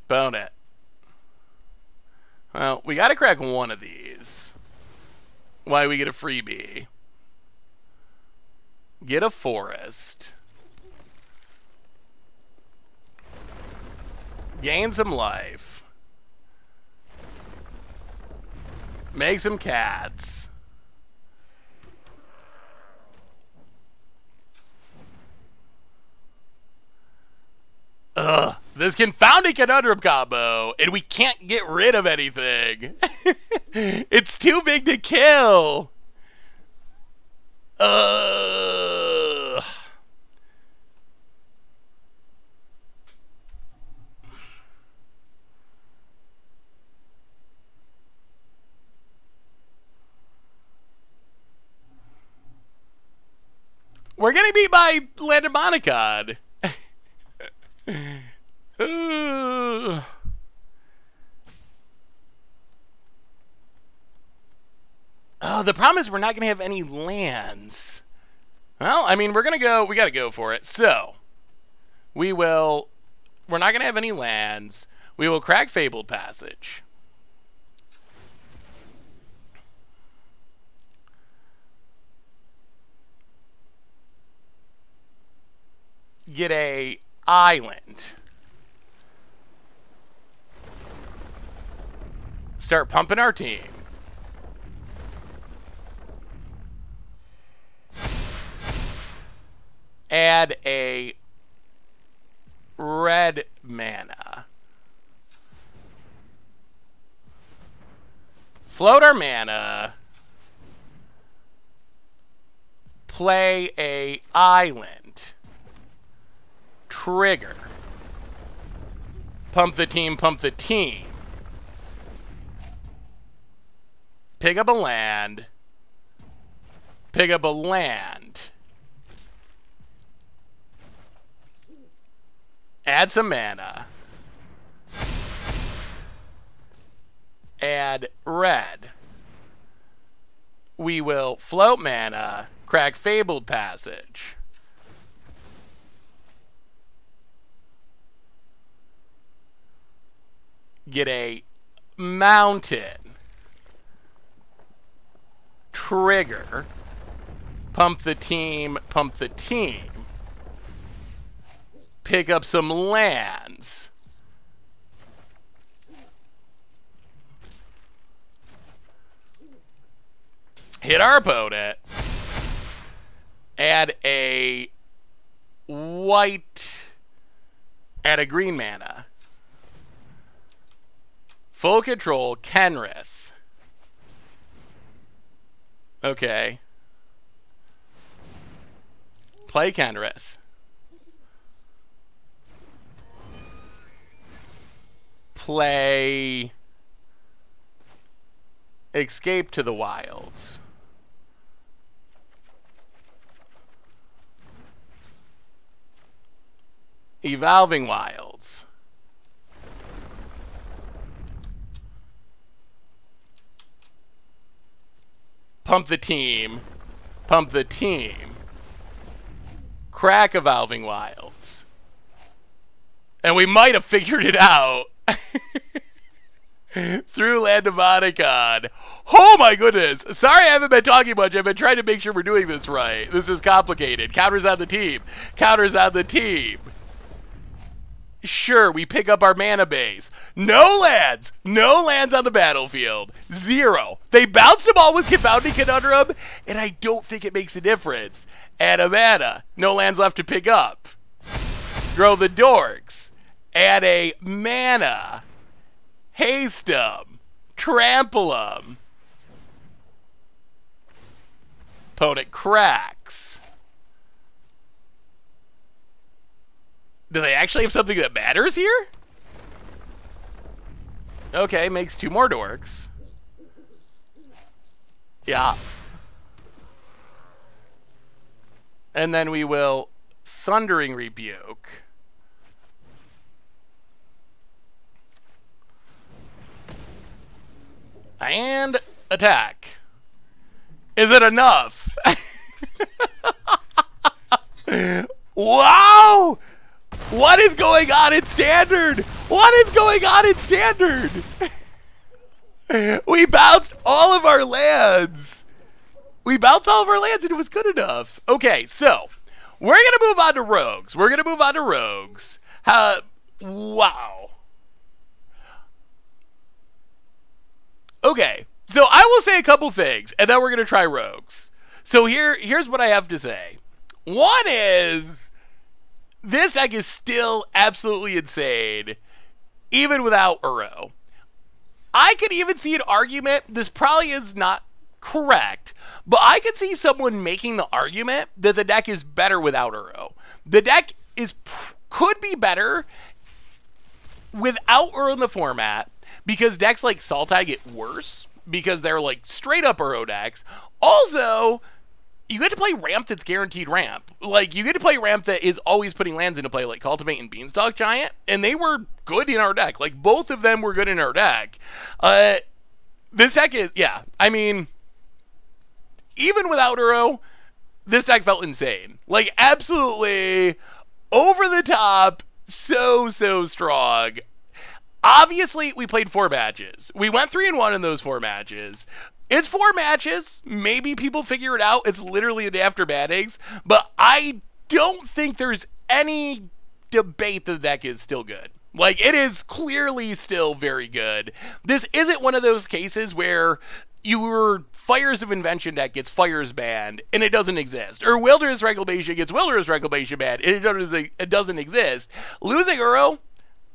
Opponent. Well, we got to crack one of these. Why we get a freebie? Get a forest. Gain some life. Make some cats. Ugh. This confounding conundrum combo, and we can't get rid of anything. It's too big to kill. Ugh. We're getting beat by Land of Monicod. Oh, the problem is we're not going to have any lands. Well, I mean, we got to go for it. So, we're not going to have any lands. We will crack Fabled Passage. Get a island. Start pumping our team. Add a red mana. Float our mana. Play a island. Trigger. Pump the team, pump the team. Pick up a land. Pick up a land. Add some mana. Add red. We will float mana, crack Fabled Passage. Get a mountain. Trigger. Pump the team, pump the team. Pick up some lands. Hit our opponent. Add a white. Add a green mana. Full control, Kenrith. Okay. Play Kenrith. Play Escape to the Wilds. Evolving Wilds. Pump the team. Pump the team. Crack Evolving Wilds. And we might have figured it out. Through Land of Monicod. Oh my goodness. Sorry I haven't been talking much. I've been trying to make sure we're doing this right. This is complicated. Counters on the team. Counters on the team. Sure, we pick up our mana base. No lands. No lands on the battlefield. 0. They bounce them all with Confounding Conundrum, and I don't think it makes a difference. Add a mana. No lands left to pick up. Grow the Dorks. Add a mana. Haste them. Trample them. Opponent cracks. Do they actually have something that matters here? Okay, makes 2 more Dorks. Yeah. And then we will Thundering Rebuke. And attack. Is it enough? Wow! What is going on in Standard? What is going on in Standard? We bounced all of our lands. We bounced all of our lands and it was good enough. Okay, so we're going to move on to rogues. Wow. Okay, so I will say a couple things, and then we're going to try rogues. So here's what I have to say. One is, this deck is still absolutely insane, even without Uro. I could even see an argument, this probably is not correct, but I could see someone making the argument that the deck is better without Uro. The deck could be better without Uro in the format, because decks like Sultai get worse, because they're like straight up Uro decks. Also, you get to play ramp that's guaranteed ramp. Like, you get to play ramp that is always putting lands into play, like Cultivate and Beanstalk Giant, and they were good in our deck. Like, both of them were good in our deck. This deck is, yeah, I mean, even without Uro, this deck felt insane. Like, absolutely over the top, so strong. Obviously, we played 4 matches. We went 3-1 in those 4 matches. It's 4 matches. Maybe people figure it out. It's literally a day after bannings. But I don't think there's any debate that the deck is still good. Like, it is clearly still very good. This isn't one of those cases where your Fires of Invention deck gets Fires banned and it doesn't exist. Or Wilderness Reclamation gets Wilderness Reclamation banned and it doesn't exist. Losing Uro,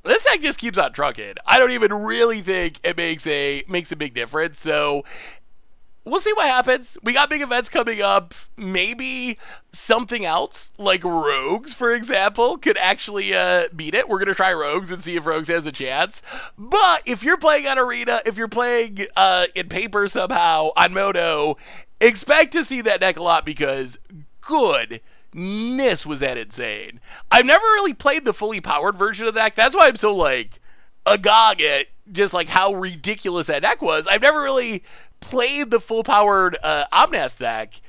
this deck just keeps on trucking. I don't even really think it makes a big difference. So we'll see what happens. We got big events coming up. Maybe something else, like Rogues, for example, could actually beat it. We're going to try Rogues and see if Rogues has a chance. But if you're playing on Arena, if you're playing in paper somehow on Moto, expect to see that deck a lot, because goodness was that insane. I've never really played the fully powered version of the deck. That's why I'm so, like, agog at just, like, how ridiculous that deck was. I've never really played the full-powered Omnath deck.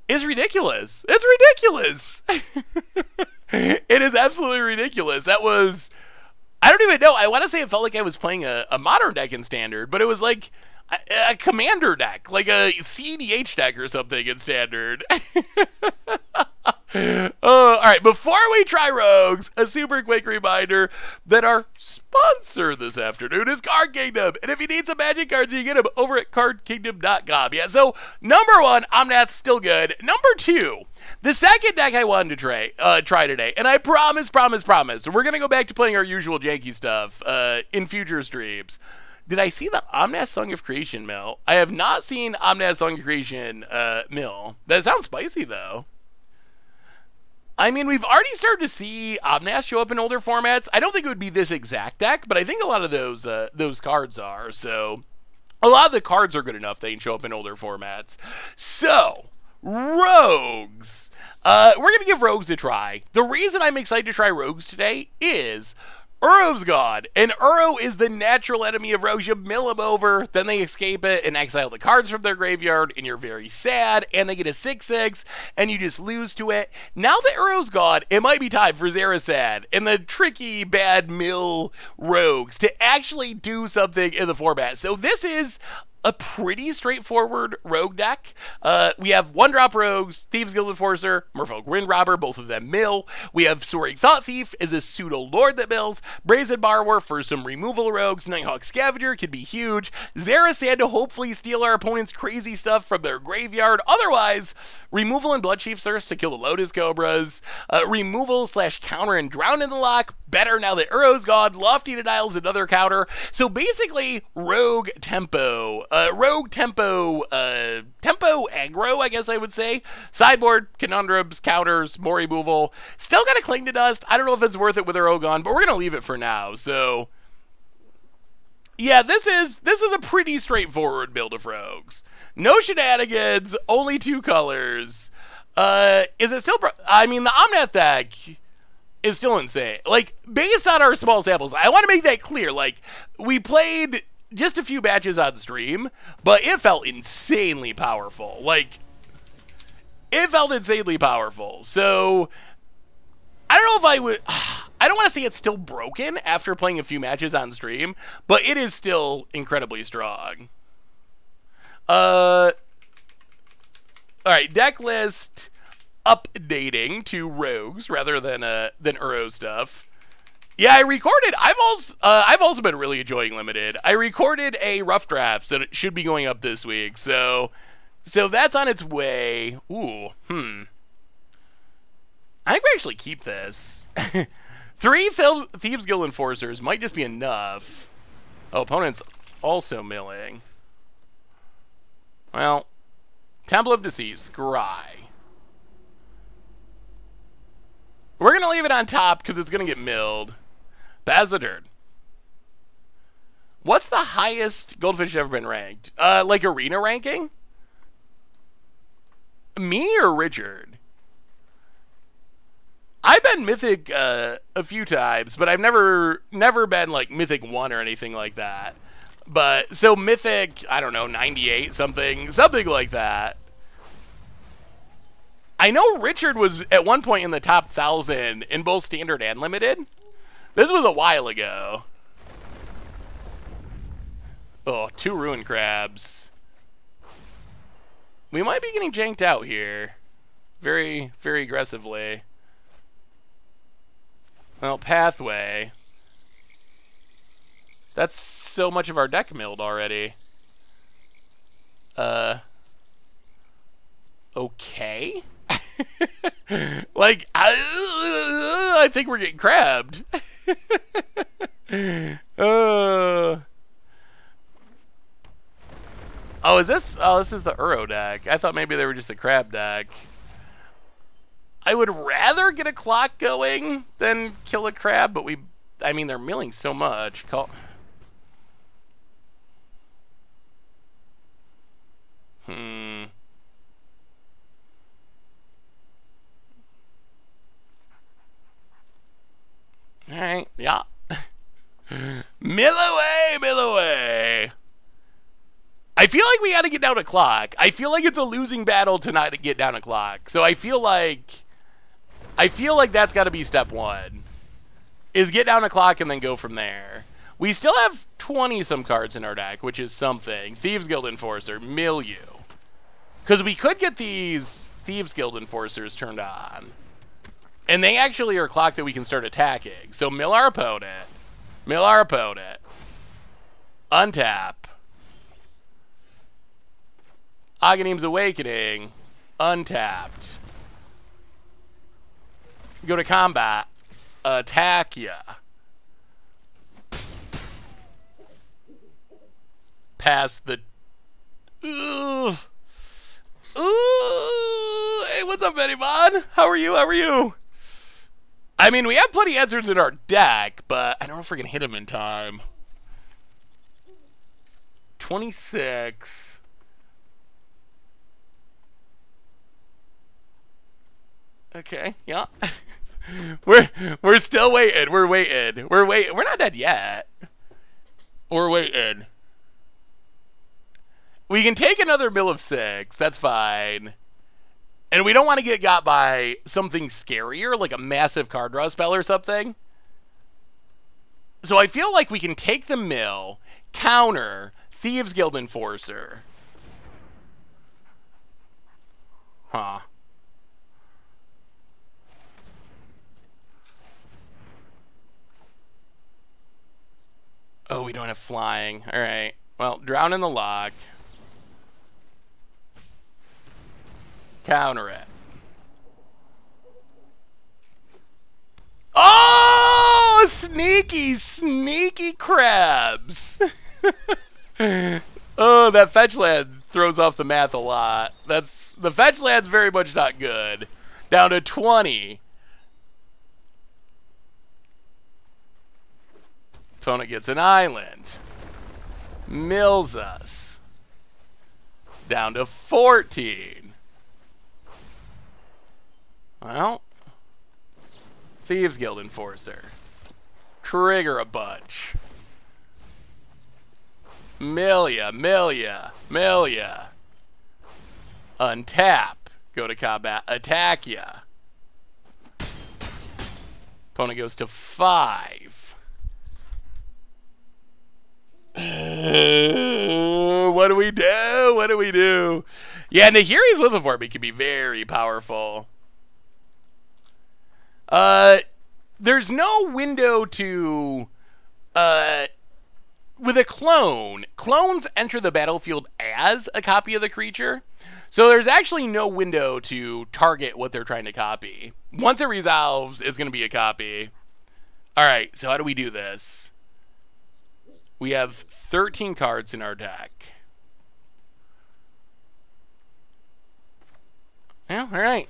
It's ridiculous. It's ridiculous. It is absolutely ridiculous. That was, I don't even know. I want to say it felt like I was playing a modern deck in Standard, but it was like a commander deck, like a CDH deck or something in Standard. All right, before we try Rogues, a super quick reminder that our sponsor this afternoon is Card Kingdom. And if you need some Magic cards, you get them over at cardkingdom.com. Yeah, so number 1, Omnath, still good. Number 2, the second deck I wanted to try today, and I promise, we're going to go back to playing our usual janky stuff in future streams. Did I see the Omnath Song of Creation mill? I have not seen Omnath Song of Creation mill. That sounds spicy, though. I mean, we've already started to see Omnath show up in older formats. I don't think it would be this exact deck, but I think a lot of those cards are. So a lot of the cards are good enough they can show up in older formats. So, Rogues. We're going to give Rogues a try. The reason I'm excited to try Rogues today is Uro's gone, and Uro is the natural enemy of Rogues. You mill them over, then they escape it and exile the cards from their graveyard, and you're very sad, and they get a 6/6, and you just lose to it. Now that Uro's gone, it might be time for Zarazad and the tricky, bad mill Rogues to actually do something in the format. So this is a pretty straightforward rogue deck. We have 1-drop Rogues, Thieves Guild Enforcer, Merfolk Wind Robber, both of them mill. We have Soaring Thought Thief as a pseudo-lord that mills. Brazen Borrower for some removal Rogues. Nighthawk Scavenger could be huge. Zarazad to hopefully steal our opponent's crazy stuff from their graveyard. Otherwise, removal and Bloodchief Thirst to kill the Lotus Cobras. Removal/counter and Drown in the Lock. Better now that Uro's gone. Lofty Denial's another counter. So basically, Rogue Tempo. Tempo aggro, I guess I would say. Sideboard, conundrums, counters, more removal. Still got to Cling to Dust. I don't know if it's worth it with Uro gone, but we're going to leave it for now. So, yeah, this is a pretty straightforward build of Rogues. No shenanigans, only 2 colors. Is it still... I mean, the Omnath deck is still insane. Like, based on our small samples, I want to make that clear. Like, we played just a few matches on stream, but it felt insanely powerful. Like, it felt insanely powerful. So, I don't know if I would... I don't want to say it's still broken after playing a few matches on stream, but it is still incredibly strong. All right, deck list updating to rogues rather than Uro stuff. Yeah, I recorded. I've also been really enjoying Limited. I recorded a rough draft, so it should be going up this week. So that's on its way. Ooh, I think we actually keep this. 3 Thieves Guild Enforcers might just be enough. Oh, opponent's also milling. Well, Temple of Deceit, Scry. We're going to leave it on top because it's going to get milled. Bazaderd. What's the highest Goldfish ever been ranked? Like arena ranking? Me or Richard? I've been Mythic a few times, but I've never been like Mythic 1 or anything like that. But so Mythic, I don't know, 98 something like that. I know Richard was at one point in the top 1,000 in both Standard and Limited. This was a while ago. Oh, 2 Ruin Crabs. We might be getting janked out here. Very, very aggressively. Well, Pathway. That's so much of our deck milled already. Okay. Like, I think we're getting crabbed. Oh, is this? Oh, this is the Uro deck. I thought maybe they were just a crab deck. I would rather get a clock going than kill a crab, but I mean, they're milling so much. Alright, yeah. Mill away, mill away. I feel like we gotta get down a clock. I feel like it's a losing battle to not get down a clock. So I feel like that's gotta be step 1. Is get down a clock and then go from there. We still have 20-some cards in our deck, which is something. Thieves Guild Enforcer, mill you. Because we could get these Thieves Guild Enforcers turned on. And they actually are a clock that we can start attacking. So mill our opponent. Mill our opponent. Untap. Aghanim's Awakening. Untapped. Go to combat. Attack ya. Pass the... Ooh. Ooh. Hey, what's up, Benny-Bon? How are you? How are you? I mean, we have plenty of answers in our deck, but I don't know if we're going to hit them in time. 26. Okay, yeah. We're still waiting. We're waiting. We're not dead yet. We're waiting. We can take another mill of 6. That's fine. And we don't want to get got by something scarier, like a massive card draw spell or something. So I feel like we can take the mill, counter, Thieves Guild Enforcer. Huh. Oh, we don't have flying. All right. Well, drown in the lock. Counter it. Oh, sneaky, sneaky crabs. Oh, that fetch land throws off the math a lot. The fetch land's very much not good. Down to 20. Opponent gets an island. Mills us. Down to 14. Well, Thieves Guild Enforcer. Trigger a bunch. Mill-ya, mill-ya, mill-ya. Untap. Go to combat. Attack ya. Opponent goes to 5. What do we do? What do we do? Yeah, Nahiri's Lithoforming can be very powerful. There's no window to... with a clone, clones enter the battlefield as a copy of the creature. So there's actually no window to target what they're trying to copy. Once it resolves, it's going to be a copy. Alright, so how do we do this? We have 13 cards in our deck. Yeah, alright.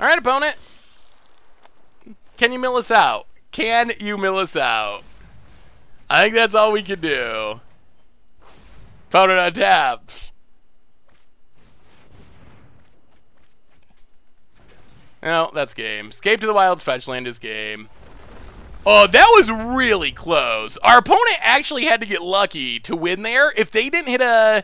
Alright, opponent. Can you mill us out? Can you mill us out? I think that's all we can do. Opponent on taps. No, that's game. Escape to the Wilds, fetch land is game. Oh, that was really close. Our opponent actually had to get lucky to win there. If they didn't hit a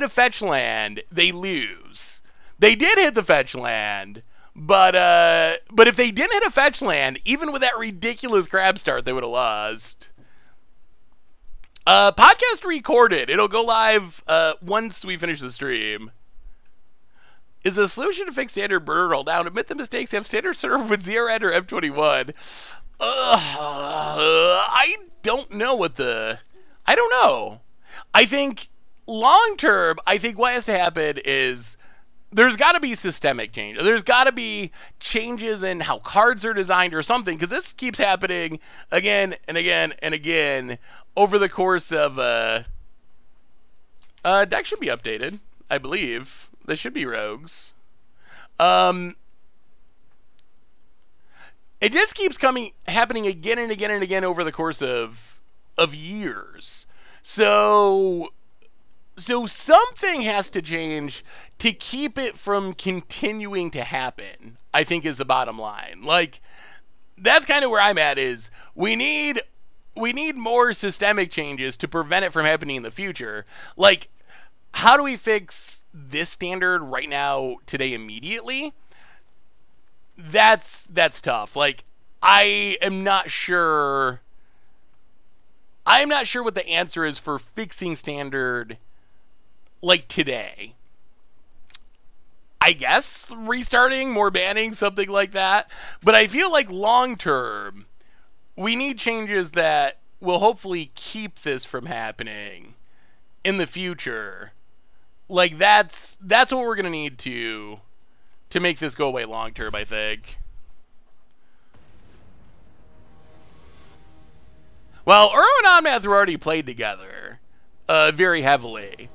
fetch land, they lose. They did hit the fetch land, but if they didn't hit a fetch land, even with that ridiculous crab start, they would have lost. Podcast recorded. It'll go live once we finish the stream. Is the solution to fix standard burner roll down? Admit the mistakes. Have standard server with ZRN or M21. I don't know what the... I don't know. I think long term, I think what has to happen is there's got to be systemic change. There's got to be changes in how cards are designed or something, because this keeps happening again and again and again over the course of... deck should be updated, I believe. There should be rogues. It just keeps happening again and again and again over the course of years. So something has to change to keep it from continuing to happen, I think, is the bottom line. Like, that's kind of where I'm at, is we need more systemic changes to prevent it from happening in the future. Like, how do we fix this standard right now, today, immediately? That's tough. Like, I am not sure what the answer is for fixing standard, like, today. I guess restarting, more banning, something like that. But I feel like long term, we need changes that will hopefully keep this from happening in the future. Like, that's what we're gonna need to make this go away long term, I think. Well, Uro and Omnath were already played together very heavily.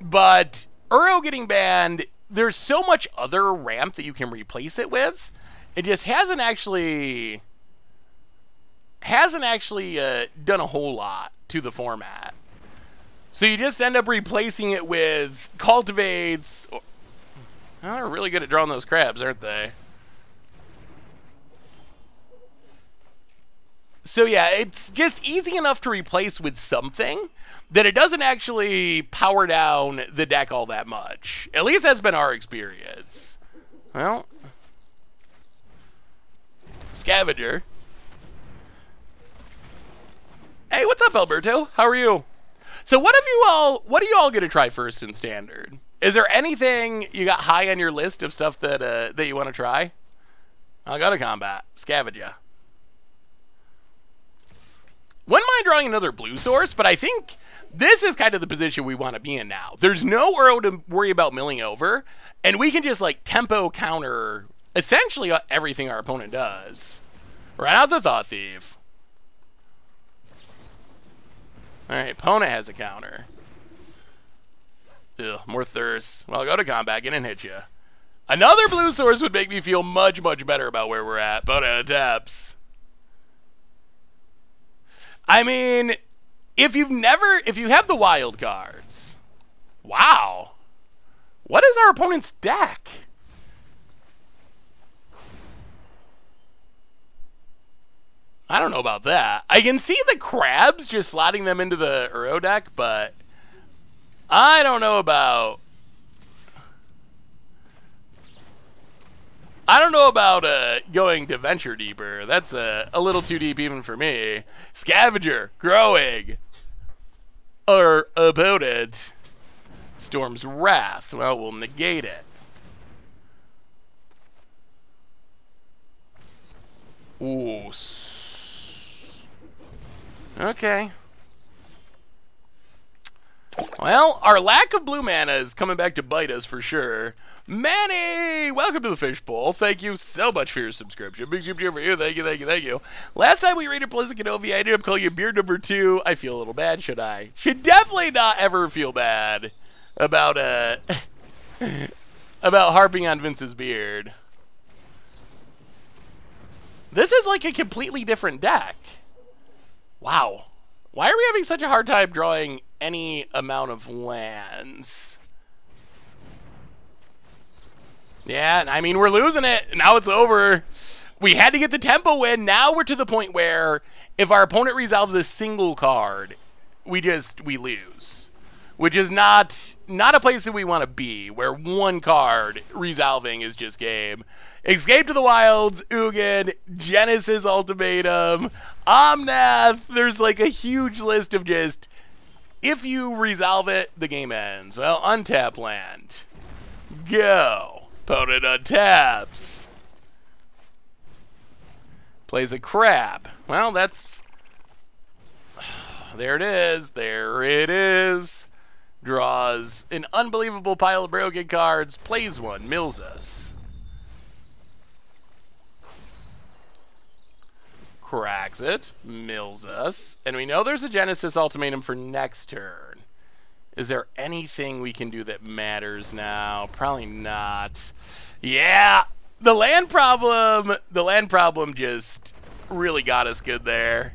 But Uro getting banned, there's so much other ramp that you can replace it with. It just hasn't actually done a whole lot to the format. So you just end up replacing it with cultivates. Well, they're really good at drawing those crabs, aren't they? So yeah, it's just easy enough to replace with something that it doesn't actually power down the deck all that much. At least that's been our experience. Well, Scavenger. Hey, what's up, Alberto? How are you? So what are you all gonna try first in Standard? Is there anything you got high on your list of stuff that you want to try? I'll go to combat. Scavenger. Wouldn't mind drawing another blue source, but I think this is kind of the position we want to be in now. There's no Uro to worry about milling over, and we can just, like, tempo counter essentially everything our opponent does. Right out the Thought Thief. Alright, opponent has a counter. Ugh, more thirst. Well, go to combat, get and hit you. Another blue source would make me feel much, much better about where we're at. Opponent taps. I mean, if you have the wild cards, wow. What is our opponent's deck? I don't know about that. I can see the crabs just slotting them into the Uro deck, but I don't know about going to venture deeper. That's a little too deep even for me. Scavenger, growing. Our opponent Storm's Wrath. Well, we'll negate it. Ooh. Okay. Well, our lack of blue mana is coming back to bite us for sure. Manny! Welcome to the Fishbowl. Thank you so much for your subscription. Big super cheer for you. Thank you, thank you, thank you. Last time we rated Blizzard Ovi, I ended up calling you beard number 2. I feel a little bad, should I? Should definitely not ever feel bad about, about harping on Vince's beard. This is like a completely different deck. Wow. Why are we having such a hard time drawing any amount of lands? Yeah, I mean, we're losing it. Now it's over. We had to get the tempo win. Now we're to the point where if our opponent resolves a single card, we lose. Which is not a place that we want to be, where one card resolving is just game. Escape to the Wilds, Ugin, Genesis Ultimatum, Omnath. There's like a huge list of just, if you resolve it, the game ends. Well, untap land. Go. Opponent untaps. Plays a crab. Well, that's... There it is. There it is. Draws an unbelievable pile of broken cards. Plays one. Mills us. Cracks it. Mills us. And we know there's a Genesis Ultimatum for next turn. Is there anything we can do that matters now? Probably not. Yeah, the land problem just really got us good there.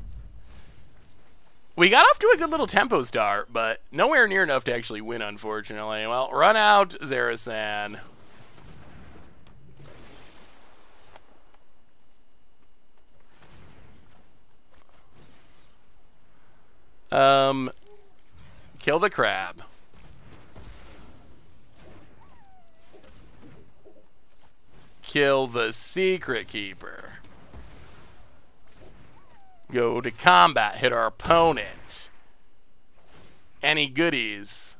We got off to a good little tempo start, but nowhere near enough to actually win, unfortunately. Well, run out, Zarasan. Kill the crab. Kill the Secret Keeper. Go to combat. Hit our opponent. Any goodies?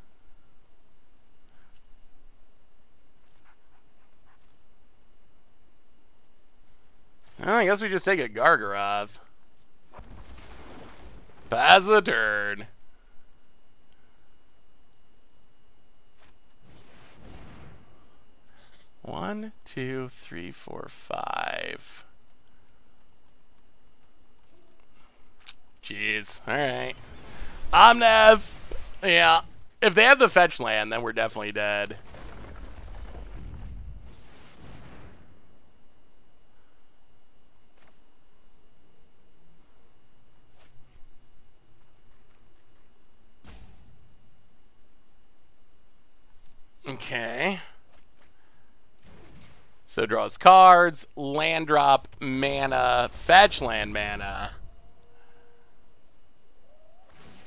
Well, I guess we just take a Gargaroth. Pass the turn. One, two, three, four, five. Jeez. Alright. Omnath. Yeah. If they have the fetch land, then we're definitely dead. Okay. So draws cards, land drop, mana, fetch land mana.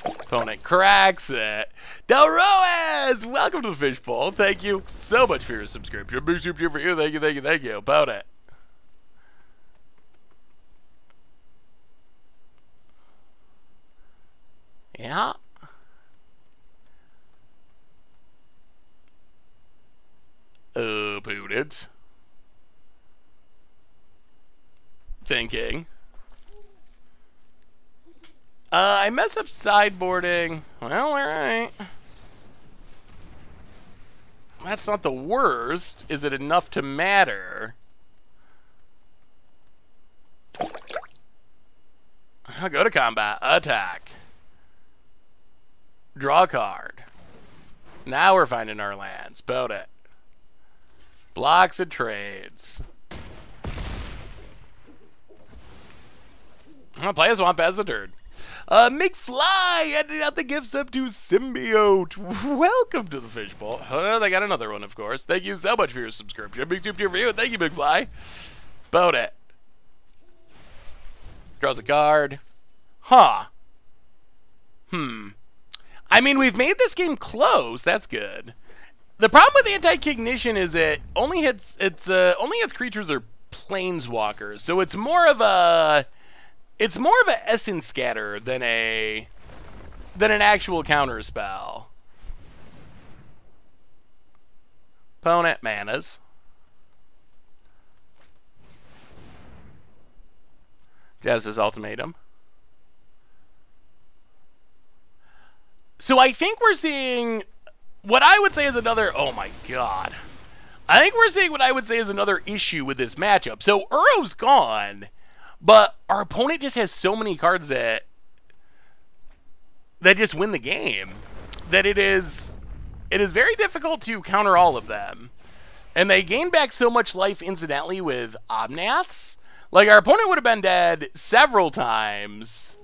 Opponent cracks it. Del Roas! Welcome to the Fishbowl. Thank you so much for your subscription. Big super for you. Thank you, thank you, thank you. Opponent. Yeah. Opponent. Thinking. I mess up sideboarding. Well, alright. That's not the worst. Is it enough to matter? I'll go to combat. Attack. Draw a card. Now we're finding our lands. Boat it. Blocks and trades. I'll play a Swamp as a turn. McFly ended out the gifts up to Symbiote. Welcome to the Fishbowl. Oh, they got another one, of course. Thank you so much for your subscription. Big super for you. Thank you, McFly. Boat it. Draws a card. Huh. I mean, we've made this game close. That's good. The problem with anti-cognition is it only hits creatures or planeswalkers. So it's more of a essence scatter than an actual counter spell. Opponent manas. Genesis Ultimatum. So I think we're seeing what I would say is another... Oh my god. I think we're seeing what I would say is another issue with this matchup. So Uros gone, but our opponent just has so many cards that just win the game that it is very difficult to counter all of them. And they gain back so much life incidentally with Omnaths. Like, our opponent would have been dead several times.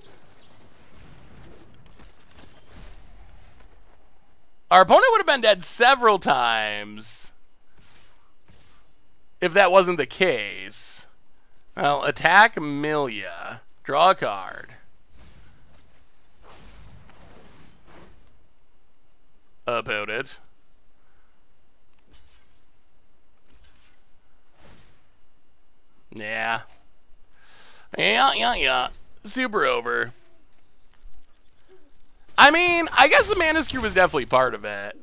Our opponent would have been dead several times if that wasn't the case. Well, attack Amelia. Draw a card. Opponent. Yeah. Yeah. Super over. I mean, I guess the Mana Screw was definitely part of it.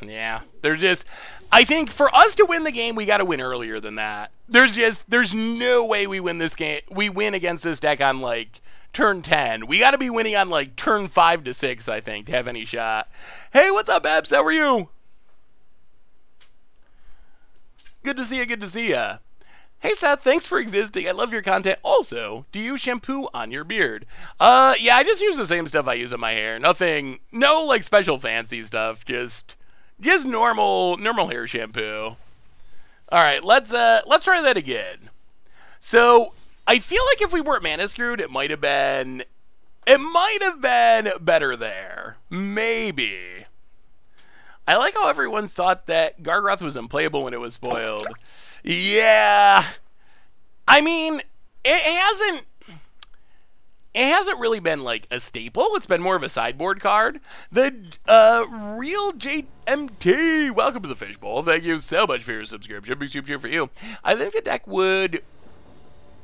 Yeah. I think for us to win the game, we got to win earlier than that. There's no way we win this game. We win against this deck on, like, turn 10. We got to be winning on, like, turn 5 to 6, I think, to have any shot. Hey, what's up, Babs? How are you? Good to see you, good to see ya. Hey, Seth, thanks for existing. I love your content. Also, do you shampoo on your beard? Yeah, I just use the same stuff I use on my hair. Nothing, no, like, special fancy stuff. Just normal hair shampoo. All right, let's try that again. So, I feel like if we weren't mana screwed, it might have been better there. Maybe. I like how everyone thought that Gargroth was unplayable when it was spoiled. Yeah. I mean, it hasn't really been like a staple. It's been more of a sideboard card. The real JMT, welcome to the Fishbowl. Thank you so much for your subscription. Big super cheer for you. I think the deck would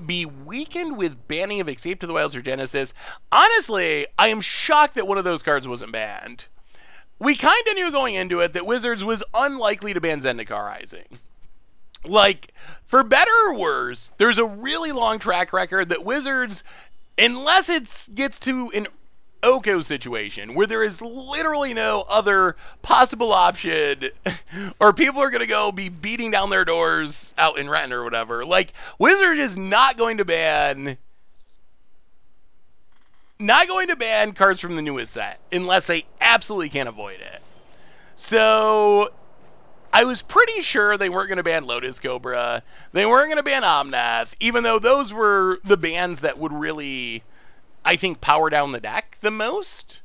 be weakened with banning of Escape to the Wilds or Genesis. Honestly, I am shocked that one of those cards wasn't banned. We kind of knew going into it that Wizards was unlikely to ban Zendikar Rising. Like, for better or worse, there's a really long track record that Wizards, unless it gets to an Oko situation where there is literally no other possible option, or people are going to go be beating down their doors out in Renton or whatever, like, Wizards is not going to ban cards from the newest set unless they absolutely can't avoid it. So I was pretty sure they weren't going to ban Lotus Cobra. They weren't going to ban Omnath, even though those were the bans that would really, I think, power down the deck the most.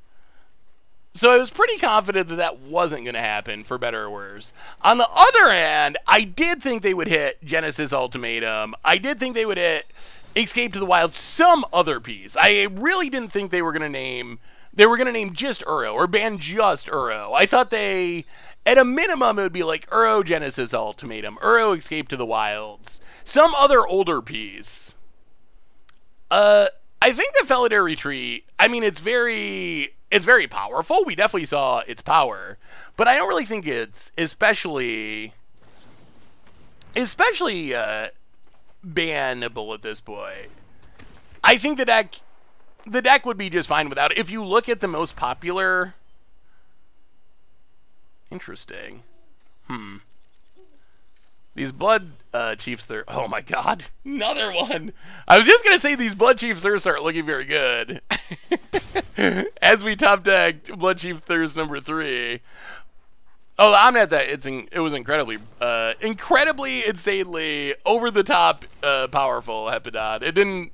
So I was pretty confident that that wasn't going to happen, for better or worse. On the other hand, I did think they would hit Genesis Ultimatum. I did think they would hit Escape to the Wild, some other piece. I really didn't think they were going to name just Uro or ban just Uro. I thought at a minimum, it would be like Uro Genesis Ultimatum, Uro Escape to the Wilds, some other older piece. I think the Felidar Retreat, I mean, it's very powerful. We definitely saw its power, but I don't really think it's especially bannable at this point. I think the deck would be just fine without it. If you look at the most popular... Interesting. These Blood Chiefs, they're... Oh my god. Another one. I was just going to say these Blood Chief Thirsts aren't looking very good. As we top decked Blood Chief Thirst number 3. Oh, the Omnath, it was incredibly, insanely over-the-top powerful Hepidon.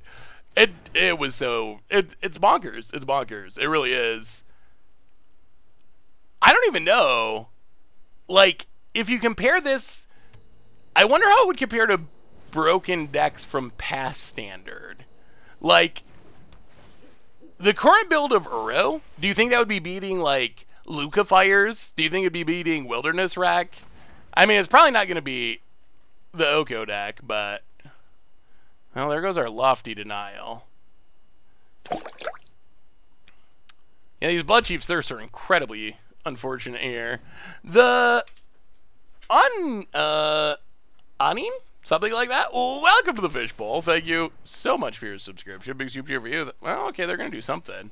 It was so... It's bonkers. It's bonkers. It really is. I don't even know. Like, if you compare this... I wonder how it would compare to broken decks from past Standard. Like, the current build of Uro, do you think that would be beating, like, Luca Fires? Do you think it'd be beating Wilderness Wreck? I mean, it's probably not going to be the Oko deck, but... Well, there goes our Lofty Denial. Yeah, these Blood Chief Thirsts are incredibly unfortunate here. The Anin? Something like that? Welcome to the Fishbowl. Thank you so much for your subscription. Big super cheer for you. Well, okay, they're going to do something.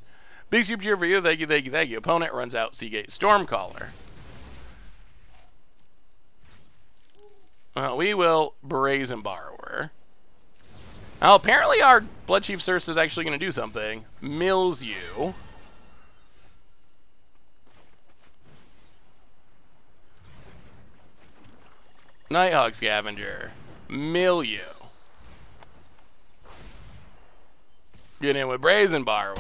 Big super cheer for you. Thank you, thank you, thank you. Opponent runs out Seagate Stormcaller. We will Brazen Borrower. Now, apparently our Bloodchief Circe is actually going to do something. Mills you. Nighthawk Scavenger. Mill you. Get in with Brazen Borrower.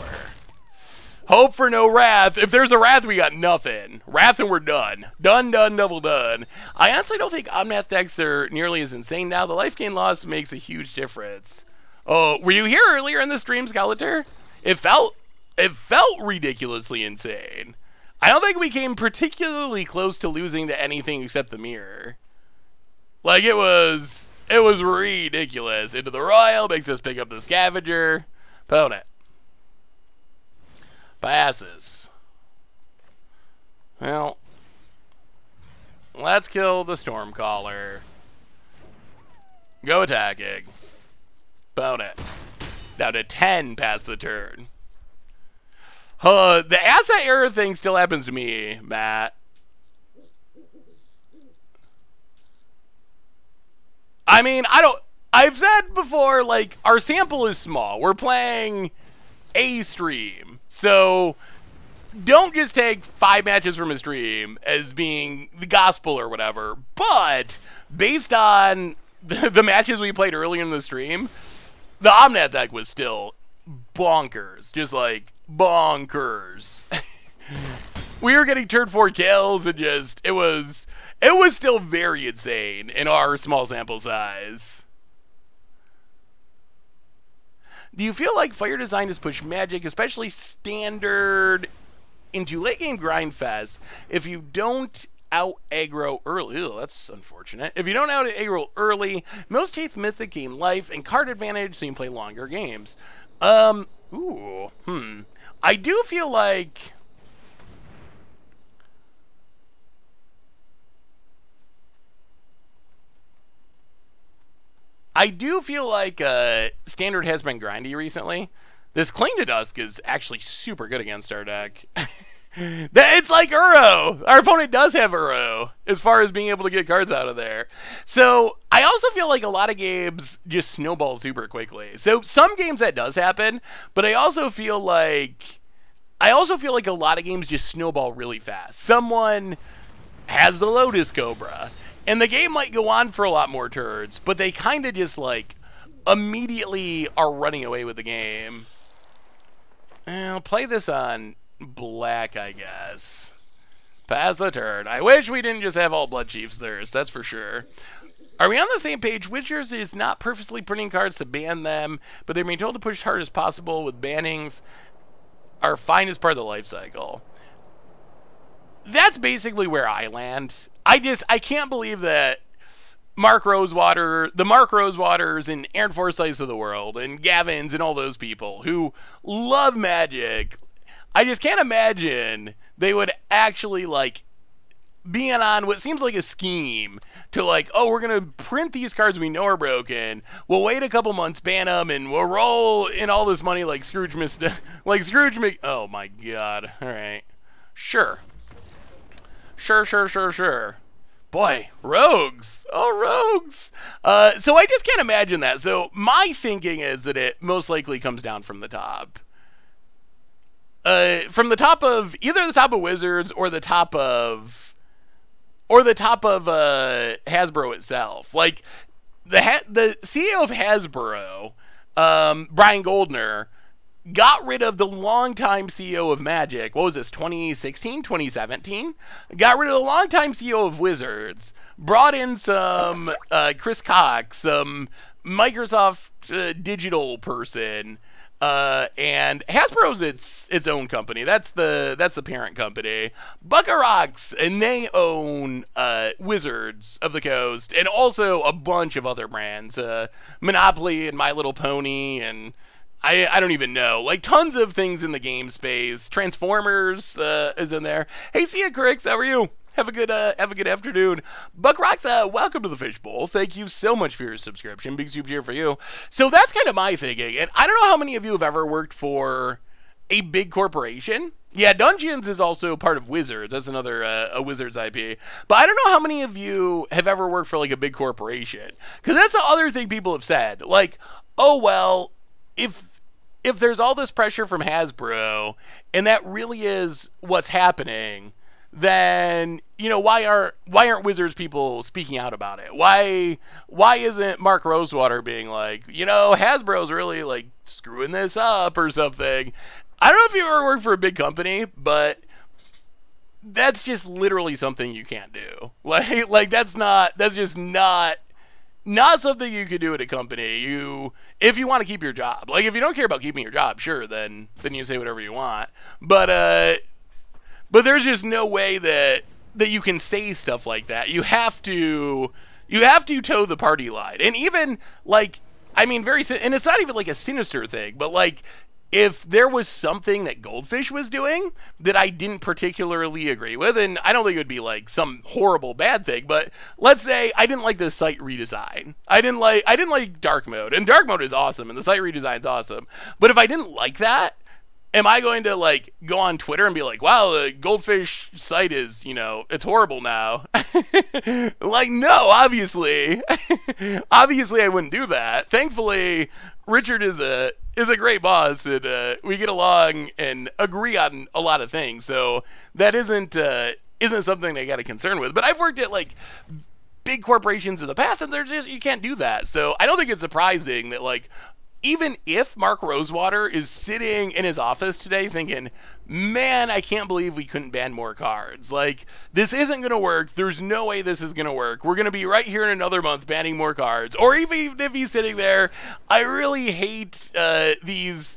Hope for no Wrath. If there's a Wrath, we got nothing. Wrath and we're done. Done, done, double done. I honestly don't think Omnath decks are nearly as insane now. The life gain loss makes a huge difference. Oh, were you here earlier in the stream, Skeletor? It felt ridiculously insane. I don't think we came particularly close to losing to anything except the mirror. Like, it was ridiculous. Into the Royal, makes us pick up the Scavenger. Opponent passes. Well, let's kill the Stormcaller. Go attacking. Opponent down to 10 past the turn. The asset error thing still happens to me, Matt. I mean, I've said before, like, our sample is small. We're playing a stream. So don't just take 5 matches from a stream as being the gospel or whatever. But based on the matches we played earlier in the stream, the Omnath deck was still bonkers. Just like bonkers. We were getting turn 4 kills and just, it was still very insane in our small sample size. Do you feel like Fire Design has pushed Magic, especially Standard, into late game grind fest if you don't out aggro early? Ew, that's unfortunate. If you don't out aggro early, most Eighth Mythic gain life and card advantage so you can play longer games. I do feel like Standard has been grindy recently. This Cling to Dusk is actually super good against our deck. It's like Uro. Our opponent does have Uro as far as being able to get cards out of there. So I also feel like a lot of games just snowball super quickly. So some games that does happen, but I also feel like a lot of games just snowball really fast. Someone has the Lotus Cobra, and the game might go on for a lot more turns, but they kind of just, like, immediately are running away with the game. I'll play this on black, I guess. Pass the turn. I wish we didn't just have all Bloodchief's Thirst, that's for sure. Are we on the same page? Wizards is not purposely printing cards to ban them, but they're being told to push as hard as possible with bannings are fine as part of the life cycle. That's basically where I land. I can't believe that the Mark Rosewaters and Aaron Forsyths of the world and Gavins and all those people who love Magic, I just can't imagine they would actually, like, be on what seems like a scheme to, like, oh, we're going to print these cards we know are broken, we'll wait a couple months, ban them, and we'll roll in all this money like Scrooge oh my god, alright. Sure. Sure. Boy, rogues. Oh, rogues. So I just can't imagine that. So my thinking is that it most likely comes down from the top. From the top of, either the top of Wizards or the top of Hasbro itself. Like, the CEO of Hasbro, Brian Goldner, got rid of the longtime CEO of Magic. What was this, 2016, 2017? Got rid of the longtime CEO of Wizards. Brought in some Chris Cox, some Microsoft digital person. And Hasbro's its own company. That's the parent company. Buckarox, and they own Wizards of the Coast, and also a bunch of other brands. Monopoly and My Little Pony, and I don't even know. Like, tons of things in the game space. Transformers is in there. Hey, see ya, Crix. How are you? Have a good afternoon. Buck Rocks, welcome to the Fishbowl. Thank you so much for your subscription. Big super cheer for you. So that's kind of my thinking. And I don't know how many of you have ever worked for a big corporation. Yeah, Dungeons is also part of Wizards. That's another a Wizards IP. But I don't know how many of you have ever worked for like a big corporation. Because that's the other thing people have said. Like, oh, well, if there's all this pressure from Hasbro, and that really is what's happening, then, you know, why aren't Wizards people speaking out about it? Why isn't Mark Rosewater being like, you know, Hasbro's really like screwing this up or something? I don't know if you ever worked for a big company, but that's just literally something you can't do. Like that's just not something you could do at a company. If you want to keep your job. Like, if you don't care about keeping your job, sure, then you say whatever you want. But there's just no way that you can say stuff like that. You have to toe the party line. And even, like, I mean, and it's not even like a sinister thing, but like, if there was something that Goldfish was doing that I didn't particularly agree with, and I don't think it would be like some horrible bad thing, but let's say I didn't like the site redesign. I didn't like dark mode, and dark mode is awesome, and the site redesign's awesome. But if I didn't like that, am I going to like go on Twitter and be like, wow, the Goldfish site is, you know, it's horrible now? Like, no, obviously. Obviously I wouldn't do that. Thankfully, Richard is a great boss, and we get along and agree on a lot of things. So that isn't something I got a concern with. But I've worked at like big corporations in the past, and you can't do that. So I don't think it's surprising that, like, even if Mark Rosewater is sitting in his office today thinking, man, I can't believe we couldn't ban more cards. Like, this isn't going to work. There's no way this is going to work. We're going to be right here in another month banning more cards. Or even if he's sitting there, I really hate these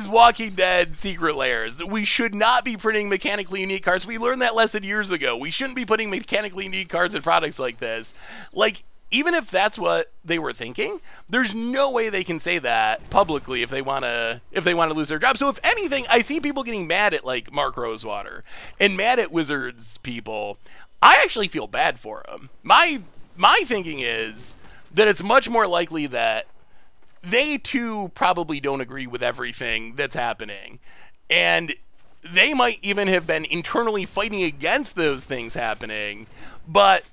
Walking Dead secret layers. We should not be printing mechanically unique cards. We learned that lesson years ago. We shouldn't be putting mechanically unique cards in products like this. Like, even if that's what they were thinking, there's no way they can say that publicly if they want to lose their job. So if anything, I see people getting mad at like Mark Rosewater and mad at Wizards people. I actually feel bad for them. My thinking is that it's much more likely that they too probably don't agree with everything that's happening, and they might even have been internally fighting against those things happening, but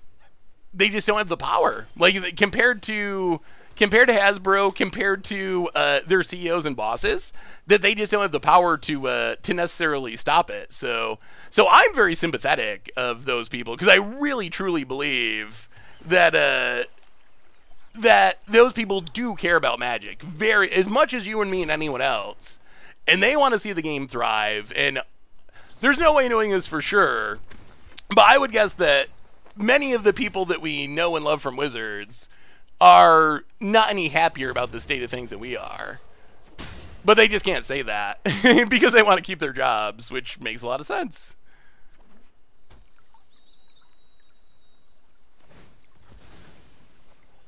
they just don't have the power. Like, compared to Hasbro, compared to their CEOs and bosses, that they just don't have the power to necessarily stop it. So I'm very sympathetic of those people, because I really truly believe that that those people do care about Magic very as much as you and me and anyone else, and they want to see the game thrive. And there's no way knowing this for sure, but I would guess that many of the people that we know and love from Wizards are not any happier about the state of things than we are. But they just can't say that because they want to keep their jobs, which makes a lot of sense.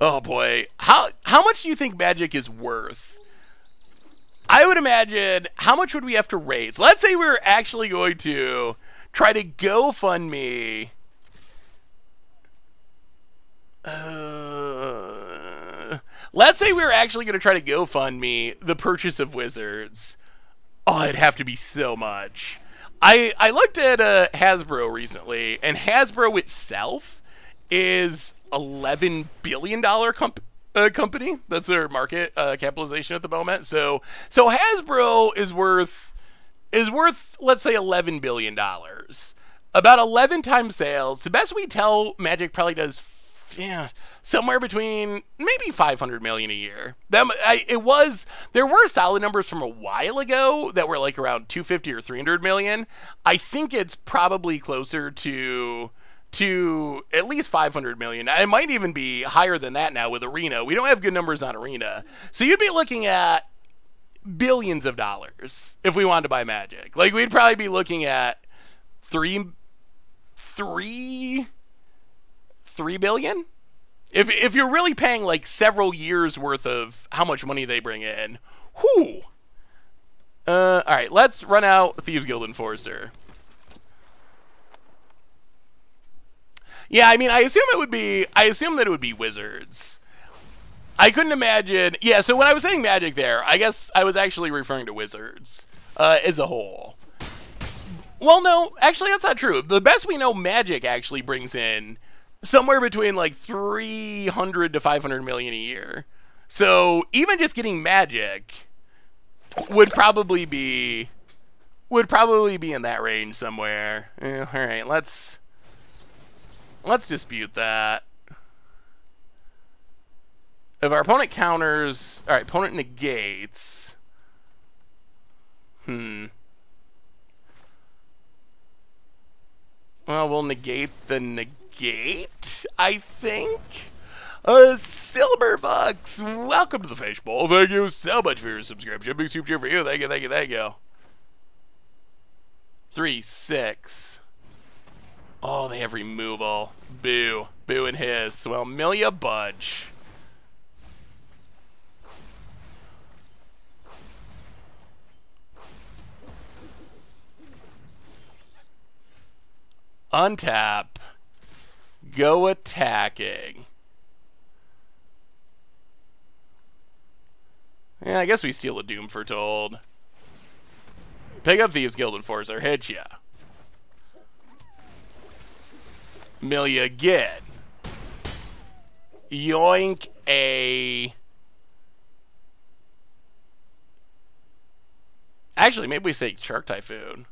Oh boy. How much do you think Magic is worth? I would imagine, how much would we have to raise? Let's say we were actually going to try to GoFundMe. Let's say we were actually going to try to GoFundMe the purchase of Wizards. Oh, it'd have to be so much. I looked at Hasbro recently, and Hasbro itself is $11 billion company. That's their market capitalization at the moment. So Hasbro is worth let's say $11 billion. About 11 times sales. The best we tell, Magic probably does, somewhere between maybe 500 million a year. There were solid numbers from a while ago that were like around 250 or 300 million. I think it's probably closer to at least 500 million. It might even be higher than that now with Arena. We don't have good numbers on Arena. So you'd be looking at billions of dollars if we wanted to buy Magic. Like, we'd probably be looking at 3 billion. If you're really paying like several years worth of how much money they bring in, Whew. Alright, let's run out Thieves Guild Enforcer. Yeah, I mean, I assume that it would be wizards. I couldn't imagine. Yeah, so when I was saying magic there, I guess I was actually referring to wizards as a whole. Well, no, actually that's not true. The best we know, magic actually brings in somewhere between like 300 to 500 million a year. So even just getting magic would probably be in that range somewhere. All right, let's dispute that. If our opponent counters, all right, opponent negates. Well, we'll negate the negate, I think. Silverbucks, welcome to the Fishbowl. Thank you so much for your subscription. Big super cheer for you. Thank you, thank you, thank you. 3, 6. Oh, they have removal. Boo. Boo and hiss. Well, Milia budge. Untap. Go attacking. Yeah, I guess we steal a Doom Foretold. Pick up Thieves Guild Enforcer. Hit ya. Milia again. Yoink a... Actually, maybe we say Shark Typhoon.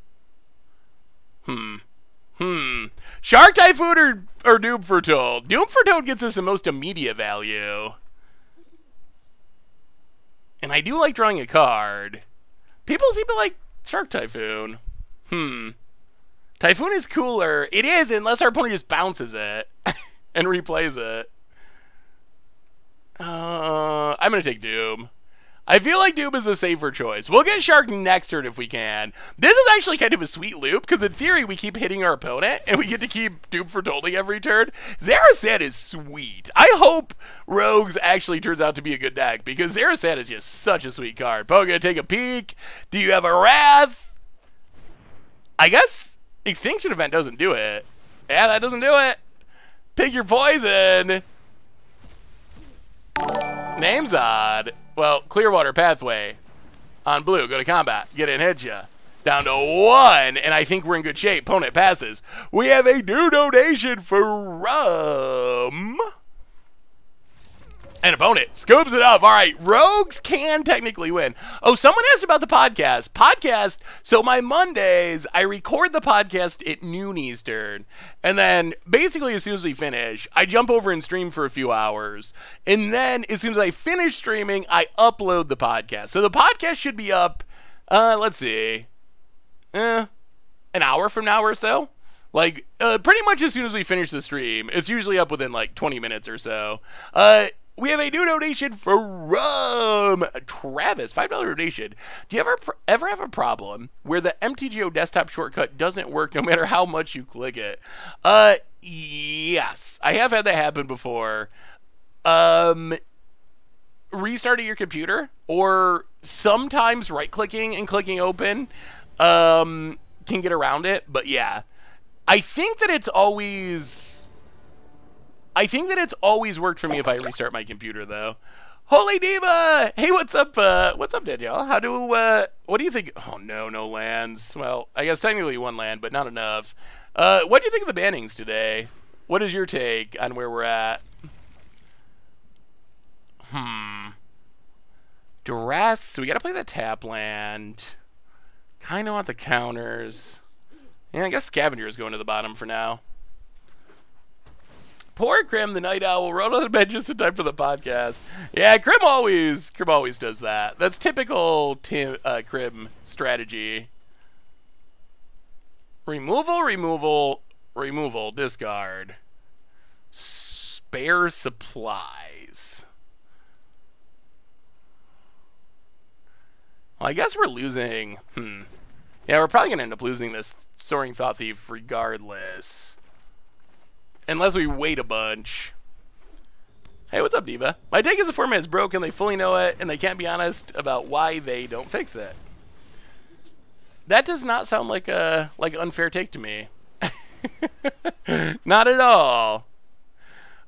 Shark Typhoon or Doom Foretold? Doom Foretold gets us the most immediate value. And I do like drawing a card. People seem to like Shark Typhoon. Typhoon is cooler. It is, unless our opponent just bounces it and replays it. I'm going to take Doom. I feel like Doom is a safer choice. We'll get Shark next turn if we can. This is actually kind of a sweet loop, because in theory, we keep hitting our opponent, and we get to keep Doom Foretolding every turn. Zarasan is sweet. I hope Rogues actually turns out to be a good deck, because Zarasan is just such a sweet card. Poga, take a peek. Do you have a Wrath? I guess Extinction Event doesn't do it. Yeah, that doesn't do it. Pick your poison. Name's odd. Well, Clearwater Pathway on blue. Go to combat. Get in, hit ya. Down to 1, and I think we're in good shape. Opponent passes. We have a new donation for Rum. And opponent scoops it up. All right, Rogues can technically win. Oh, someone asked about the podcast. So my Mondays, I record the podcast at noon Eastern. And then basically as soon as we finish, I jump over and stream for a few hours. And then as soon as I finish streaming, I upload the podcast. So the podcast should be up, let's see, an hour from now or so. Like, pretty much as soon as we finish the stream. It's usually up within like 20 minutes or so. We have a new donation for Rum. Travis, $5 donation. Do you ever have a problem where the MTGO desktop shortcut doesn't work no matter how much you click it? Yes. I have had that happen before. Restarting your computer, or sometimes right-clicking and clicking open can get around it. But yeah, I think that it's always worked for me if I restart my computer, though. Holy Diva! Hey, what's up? What's up, Danielle? What do you think? Oh no, no lands. Well, I guess technically one land, but not enough. What do you think of the bannings today? What is your take on where we're at? Duress. We gotta play the tap land. Kind of want the counters. Yeah, I guess Scavenger is going to the bottom for now. Poor Krim, the Night Owl, rolled on the bed just in time for the podcast. Yeah, Krim always does that. That's typical Krim strategy. Removal, discard. Spare supplies. Well, I guess we're losing. Yeah, we're probably going to end up losing this Soaring Thought Thief regardless. Unless we wait a bunch. Hey, what's up, Diva? My take is the format is broken, they fully know it, and they can't be honest about why they don't fix it. That does not sound like a unfair take to me. Not at all.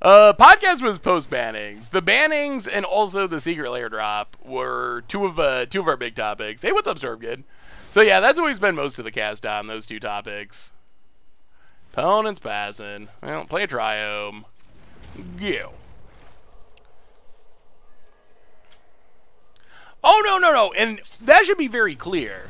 Podcast was post bannings. The bannings and also the secret layer drop were two of our big topics. Hey, what's up, Stormgood? So yeah, that's what we spend most of the cast on, those two topics. Opponents passing. Well, play a triome. Go. Oh, no. And that should be very clear.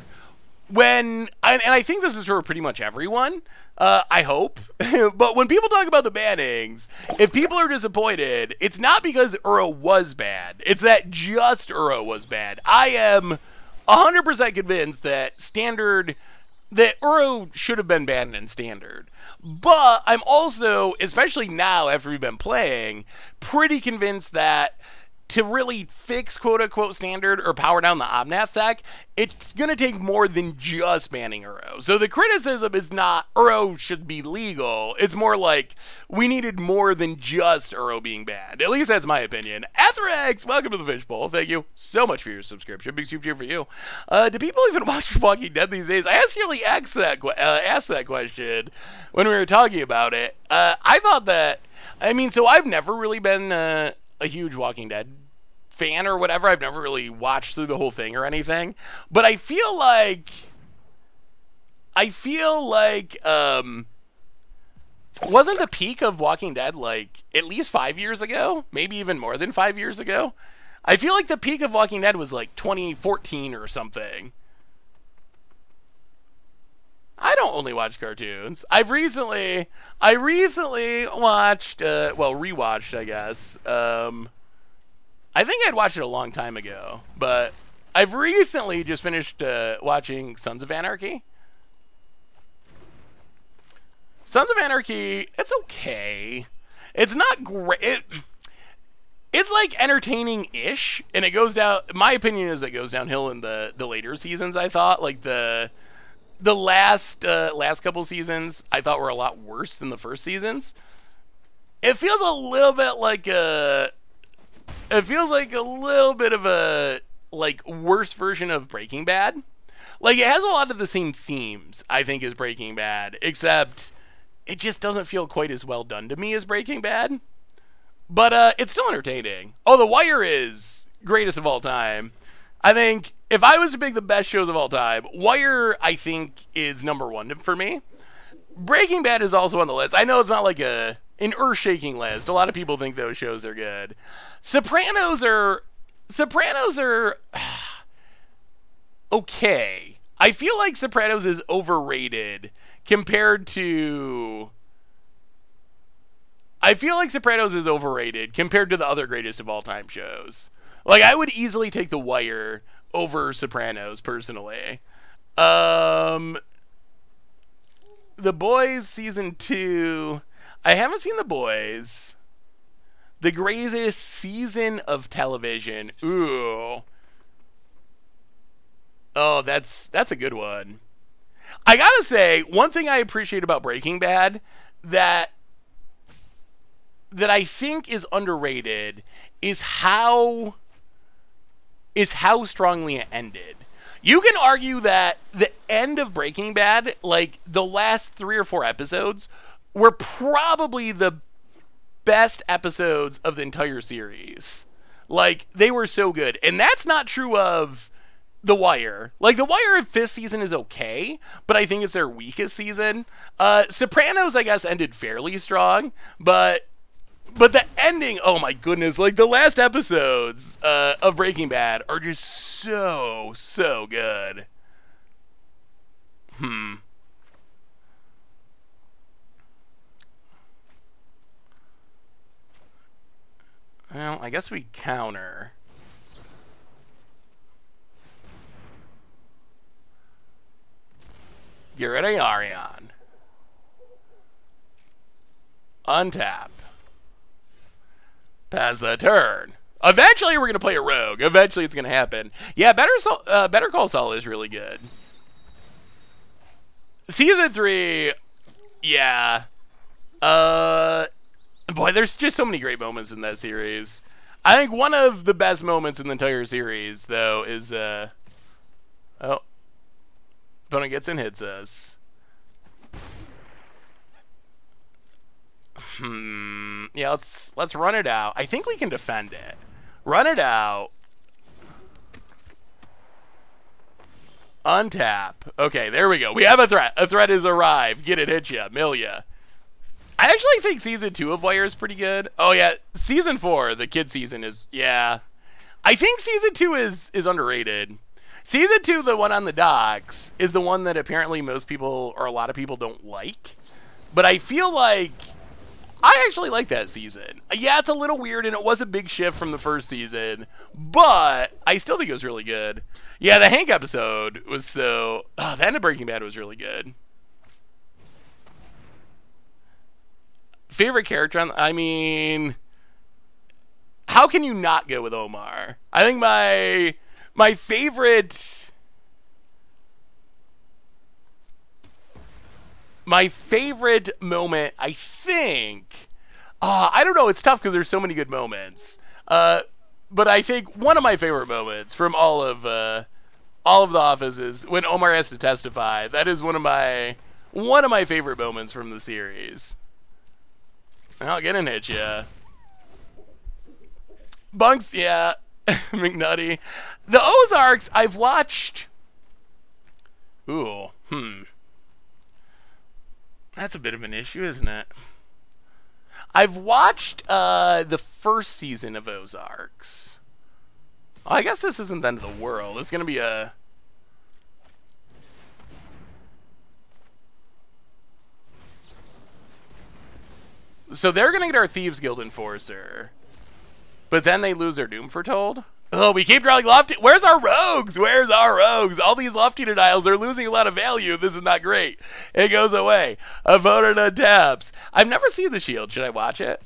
And I think this is for pretty much everyone, I hope. But when people talk about the bannings, if people are disappointed, it's not because Uro was bad. It's that just Uro was bad. I am 100% convinced that Uro should have been banned in Standard. But I'm also, especially now after we've been playing, pretty convinced that to really fix quote-unquote Standard or power down the Omnath deck, it's going to take more than just banning Uro. So the criticism is not Uro should be legal. It's more like we needed more than just Uro being banned. At least that's my opinion. Athrex, welcome to the Fishbowl. Thank you so much for your subscription. Big super cheer for you. Do people even watch Walking Dead these days? I actually asked that question when we were talking about it. I thought that, so I've never really been a huge Walking Dead fan or whatever. I've never really watched through the whole thing or anything, but I feel like wasn't the peak of Walking Dead like at least 5 years ago, maybe even more than 5 years ago? I feel like the peak of Walking Dead was like 2014 or something. I don't only watch cartoons. I recently watched, rewatched, I guess. I think I'd watched it a long time ago, but I've recently just finished watching Sons of Anarchy. Sons of Anarchy, it's okay. It's not great. It's like entertaining-ish, and it goes down. My opinion is it goes downhill in the later seasons. I thought like the last couple seasons I thought were a lot worse than the first seasons. It feels a little bit like a little bit of a worse version of Breaking Bad. Like it has a lot of the same themes I think as Breaking Bad, except it just doesn't feel quite as well done to me as Breaking Bad. But it's still entertaining. Oh, The Wire is greatest of all time. I think if I was to pick the best shows of all time, Wire, I think, is #1 for me. Breaking Bad is also on the list. I know it's not like an earth-shaking list. A lot of people think those shows are good. Sopranos are okay. I feel like Sopranos is overrated compared to the other greatest of all time shows. Like, I would easily take The Wire over Sopranos, personally. The Boys Season 2. I haven't seen The Boys. The greatest season of television. Ooh. Oh, that's a good one. I gotta say, one thing I appreciate about Breaking Bad that I think is underrated is how strongly it ended. You can argue that the end of Breaking Bad, like the last 3 or 4 episodes, were probably the best episodes of the entire series. Like, they were so good. And that's not true of The Wire. Like, The Wire 5th season is okay, but I think it's their weakest season. Sopranos, I guess, ended fairly strong, but the ending, oh my goodness, like the last episodes of Breaking Bad are just so good. Well, I guess we counter. Get rid of Yarion. Untap. Pass the turn. Eventually, we're going to play a rogue. Eventually, it's going to happen. Yeah, Better Call Saul is really good. Season 3, yeah. Boy, there's just so many great moments in that series. I think one of the best moments in the entire series, though, is oh, opponent gets in, hits us. Yeah, let's run it out. I think we can defend it. Run it out. Untap. Okay, there we go. We have a threat. A threat has arrived. Get it, hit ya, mill ya. I actually think Season 2 of Wire is pretty good. Oh, yeah. Season 4, the kid season, is... Yeah. I think Season 2 is underrated. Season 2, the one on the docks, is the one that apparently most people, or a lot of people, don't like. But I feel like... I actually like that season. Yeah, it's a little weird, and it was a big shift from the first season. But I still think it was really good. Yeah, the Hank episode was so... Oh, the end of Breaking Bad was really good. Favorite character on... I mean... How can you not go with Omar? I think my favorite... My favorite moment, I think... I don't know, it's tough because there's so many good moments. But I think one of my favorite moments from all of The Office is when Omar has to testify. That is one of my favorite moments from the series. I'll get in hit ya. Bunks, yeah. McNutty. The Ozarks, I've watched... Ooh, That's a bit of an issue, isn't it? I've watched the first season of Ozarks. I guess this isn't the end of the world. It's going to be a... So they're going to get our Thieves Guild Enforcer. But then they lose their Doom Foretold? Oh, we keep drawing Lofty. Where's our Rogues? Where's our Rogues? All these Lofty denials are losing a lot of value. This is not great. It goes away. Opponent untaps. I've never seen The Shield. Should I watch it?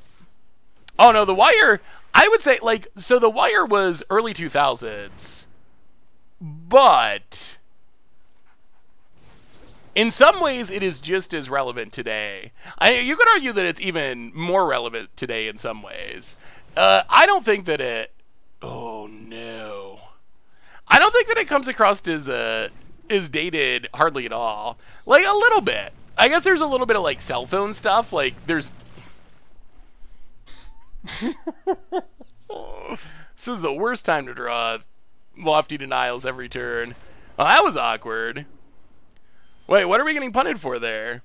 Oh, no, The Wire... I would say, like... So The Wire was early 2000s. But... in some ways, it is just as relevant today. You could argue that it's even more relevant today in some ways. I don't think that it... Oh, no. I don't think that it comes across as dated hardly at all. Like, a little bit. I guess there's a little bit of, like, cell phone stuff. Like, there's... This is the worst time to draw Lofty Denials every turn. Well, that was awkward. Wait, what are we getting punted for there?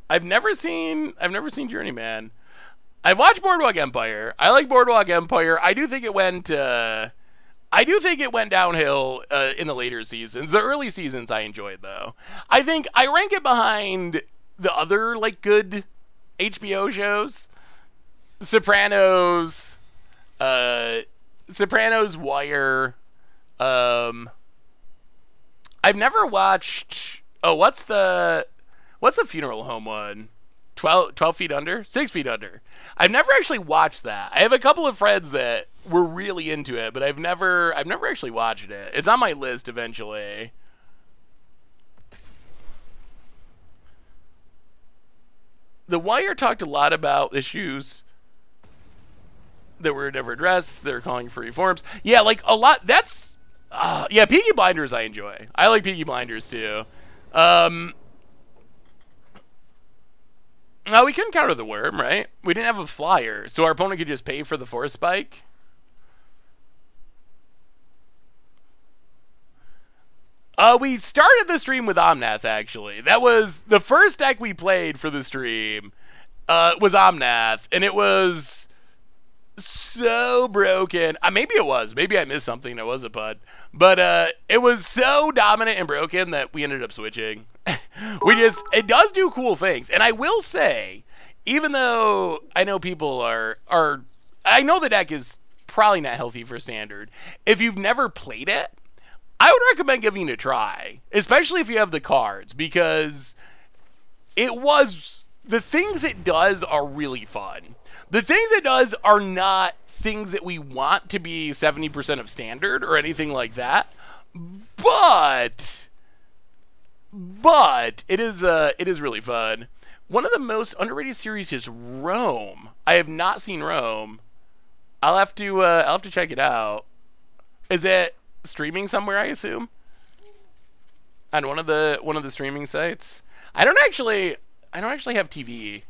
I've never seen Journeyman. I've watched Boardwalk Empire. I like Boardwalk Empire. I do think it went downhill in the later seasons. The early seasons I enjoyed though. I think I rank it behind the other like good HBO shows. Sopranos, Wire. I've never watched... Oh, what's the Funeral Home one? 12 feet under? 6 feet under. I've never actually watched that. I have a couple of friends that were really into it, but I've never actually watched it. It's on my list eventually. The Wire talked a lot about issues that were never addressed. They're calling for reforms. Yeah, like a lot. That's... yeah, Peaky Blinders I enjoy. I like Peaky Blinders too. No, we couldn't counter the Worm, right? We didn't have a flyer, so our opponent could just pay for the Force Spike. We started the stream with Omnath, actually. That was the first deck we played for the stream. Was Omnath, and it was so broken. Maybe it was. Maybe I missed something. It was a PUD. But it was so dominant and broken that we ended up switching. It does do cool things. And I will say, even though I know people I know the deck is probably not healthy for Standard. If you've never played it, I would recommend giving it a try. Especially if you have the cards. Because the things it does are really fun. The things it does are not things that we want to be 70% of Standard or anything like that. But it is really fun. One of the most underrated series is Rome. I have not seen Rome. I'll have to check it out. Is it streaming somewhere, I assume? On one of the streaming sites? I don't actually have TV.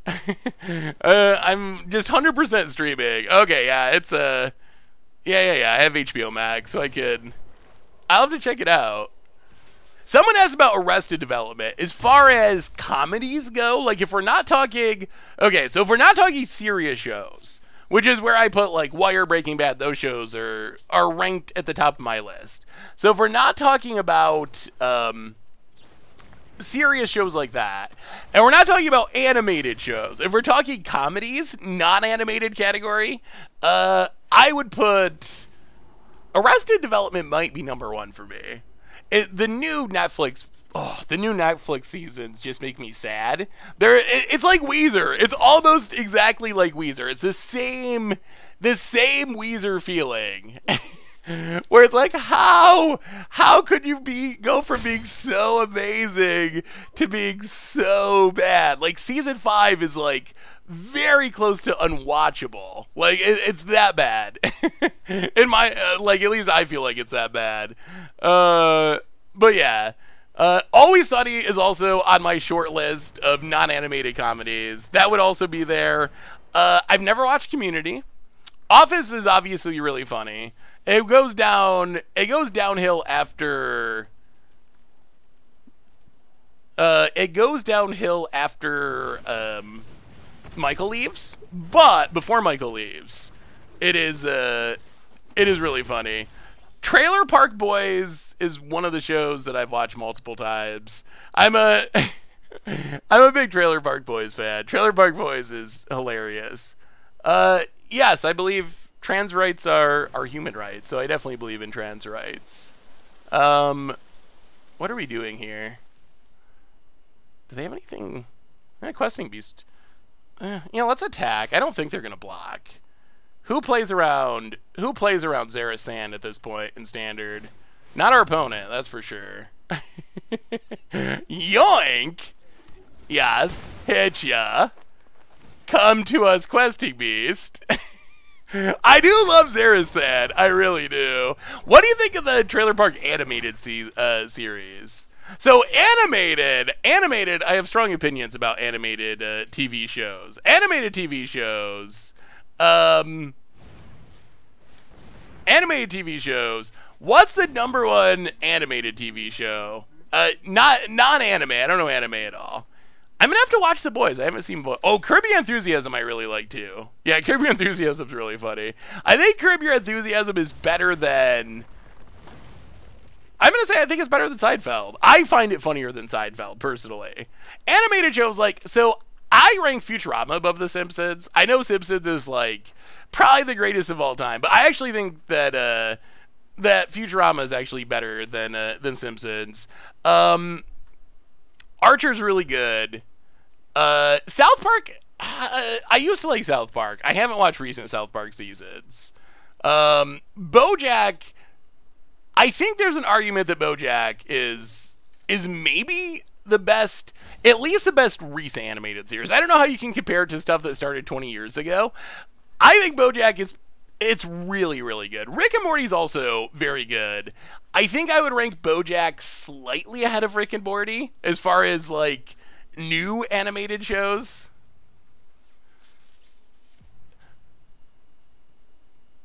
I'm just 100% streaming. Okay, yeah, it's yeah. I have HBO Max, so I'll have to check it out. Someone asked about Arrested Development. As far as comedies go, like if we're not talking, okay, so if we're not talking serious shows, which is where I put like Wire, Breaking Bad, those shows are ranked at the top of my list. So if we're not talking about serious shows like that, and we're not talking about animated shows, if we're talking comedies, non-animated category, I would put Arrested Development might be number one for me. The new Netflix seasons just make me sad. It's like Weezer. It's almost exactly like Weezer. It's the same Weezer feeling. Where it's like, how could you go from being so amazing to being so bad? Like season 5 is like very close to unwatchable. Like it's that bad. In my like at least I feel like it's that bad. But yeah. Always Sunny is also on my short list of non-animated comedies. That would also be there. I've never watched Community. Office is obviously really funny. It goes downhill after Michael leaves, but before Michael leaves, it is really funny. Trailer Park Boys is one of the shows that I've watched multiple times. I'm a big Trailer Park Boys fan. Trailer Park Boys is hilarious. Yes, I believe trans rights are human rights, so I definitely believe in trans rights. What are we doing here? Do they have anything? Questing Beast. Let's attack. I don't think they're gonna block. Who plays around Zara Sand at this point in Standard? Not our opponent, that's for sure. Yoink! Yes, hit ya. Come to us, Questing Beast. I do love Zara Sand. I really do. What do you think of the Trailer Park animated series? So animated, I have strong opinions about animated TV shows. Animated TV shows. What's the number one animated TV show? Non-anime. I don't know anime at all. I'm gonna have to watch The Boys. I haven't seen Boys. Oh, Curb Your Enthusiasm I really like too. Yeah, Curb Your Enthusiasm's really funny. I think Curb Your Enthusiasm is better than... I'm gonna say I think it's better than Seinfeld. I find it funnier than Seinfeld, personally. Animated shows so I rank Futurama above The Simpsons. I know Simpsons is like probably the greatest of all time, but I actually think that that Futurama is actually better than Simpsons. Archer's really good. South Park, I used to like South Park. I haven't watched recent South Park seasons. BoJack, I think there's an argument that BoJack is maybe the best, at least the best recent animated series. I don't know how you can compare it to stuff that started 20 years ago. I think BoJack it's really, really good. Rick and Morty's also very good. I think I would rank BoJack slightly ahead of Rick and Morty as far as like new animated shows.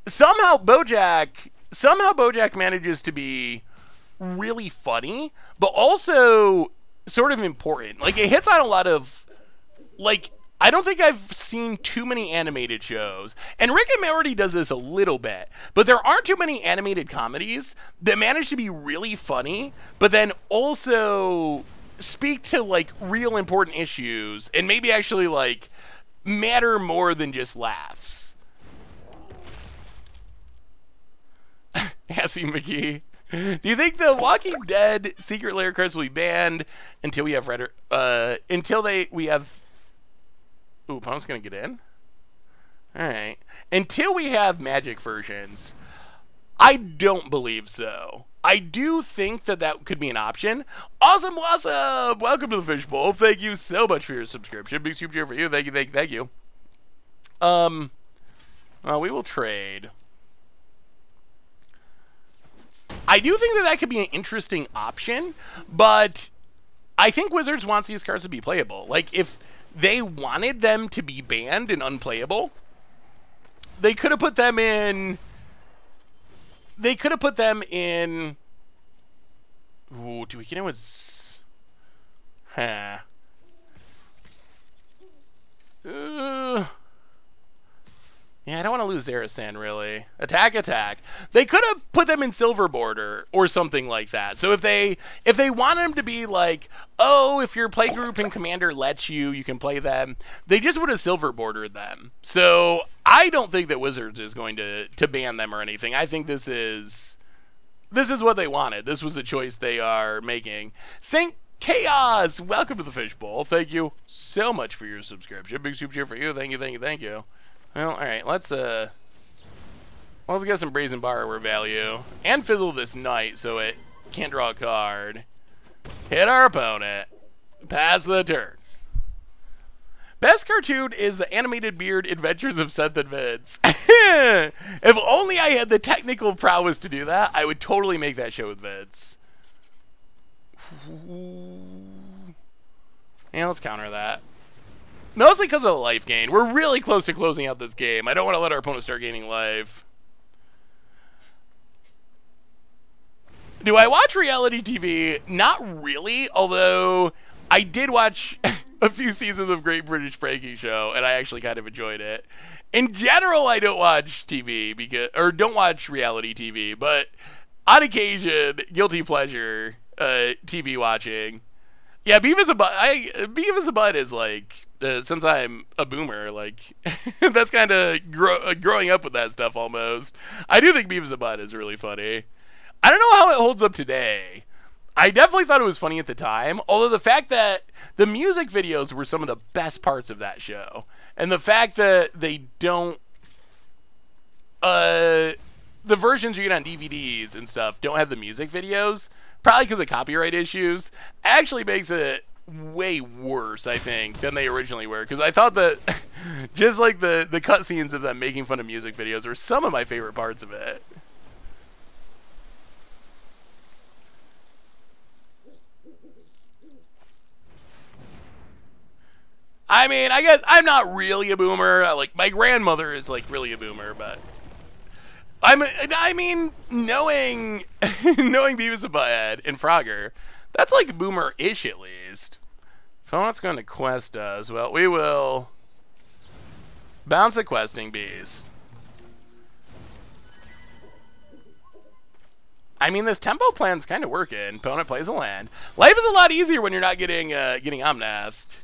Somehow BoJack manages to be really funny, but also sort of important. Like it hits on a lot of like, I don't think I've seen too many animated shows, and Rick and Morty does this a little bit, but there aren't too many animated comedies that manage to be really funny, but then also speak to like real important issues and maybe actually like matter more than just laughs. Cassie McGee. Do you think the Walking Dead Secret Lair cards will be banned until we have we have... Ooh, opponent's gonna get in? Alright. Until we have Magic versions, I don't believe so. I do think that that could be an option. Awesome, welcome to the Fishbowl. Thank you so much for your subscription. Big super cheer for you. Thank you, thank you, thank you. We will trade. I do think that that could be an interesting option, but I think Wizards wants these cards to be playable. Like, if they wanted them to be banned and unplayable, they could have put them in... Ooh, do we get in with... Huh. Yeah, I don't want to lose Zarasan, really. Attack, attack. They could have put them in Silver Border or something like that. So if they want them to be like, oh, if your playgroup and commander lets you, you can play them, they just would have Silver Bordered them. So I don't think that Wizards is going to ban them or anything. I think this is what they wanted. This was a choice they are making. Saint Chaos, welcome to the Fishbowl. Thank you so much for your subscription. Big super cheer for you. Thank you, thank you, thank you. Well, alright, let's get some Brazen Borrower value. And fizzle this Knight so it can't draw a card. Hit our opponent. Pass the turn. Best cartoon is the Animated Beard Adventures of Seth and Vince. If only I had the technical prowess to do that, I would totally make that show with Vince. Yeah, let's counter that. Mostly because of the life gain. We're really close to closing out this game. I don't want to let our opponent start gaining life. Do I watch reality TV? Not really, although I did watch a few seasons of Great British Baking Show, and I actually kind of enjoyed it. In general, I don't watch TV, don't watch reality TV, but on occasion, guilty pleasure TV watching. Yeah, Beavis and Butt is like... since I'm a boomer, like, that's kind of growing up with that stuff almost. I do think Beavis and Butt is really funny. I don't know how it holds up today. I definitely thought it was funny at the time, although the fact that the music videos were some of the best parts of that show, and the fact that they don't... the versions you get on DVDs and stuff don't have the music videos, probably because of copyright issues, actually makes it way worse, I think, than they originally were, because I thought that just like the cutscenes of them making fun of music videos were some of my favorite parts of it. I mean, I guess I'm not really a boomer. Like, my grandmother is like really a boomer, but I mean, knowing Beavis and Butthead and Frogger, that's like boomer-ish at least. Opponent's going to quest us. Well, we will bounce the questing beast. I mean, this tempo plan's kind of working. Opponent plays a land. Life is a lot easier when you're not getting Omnath.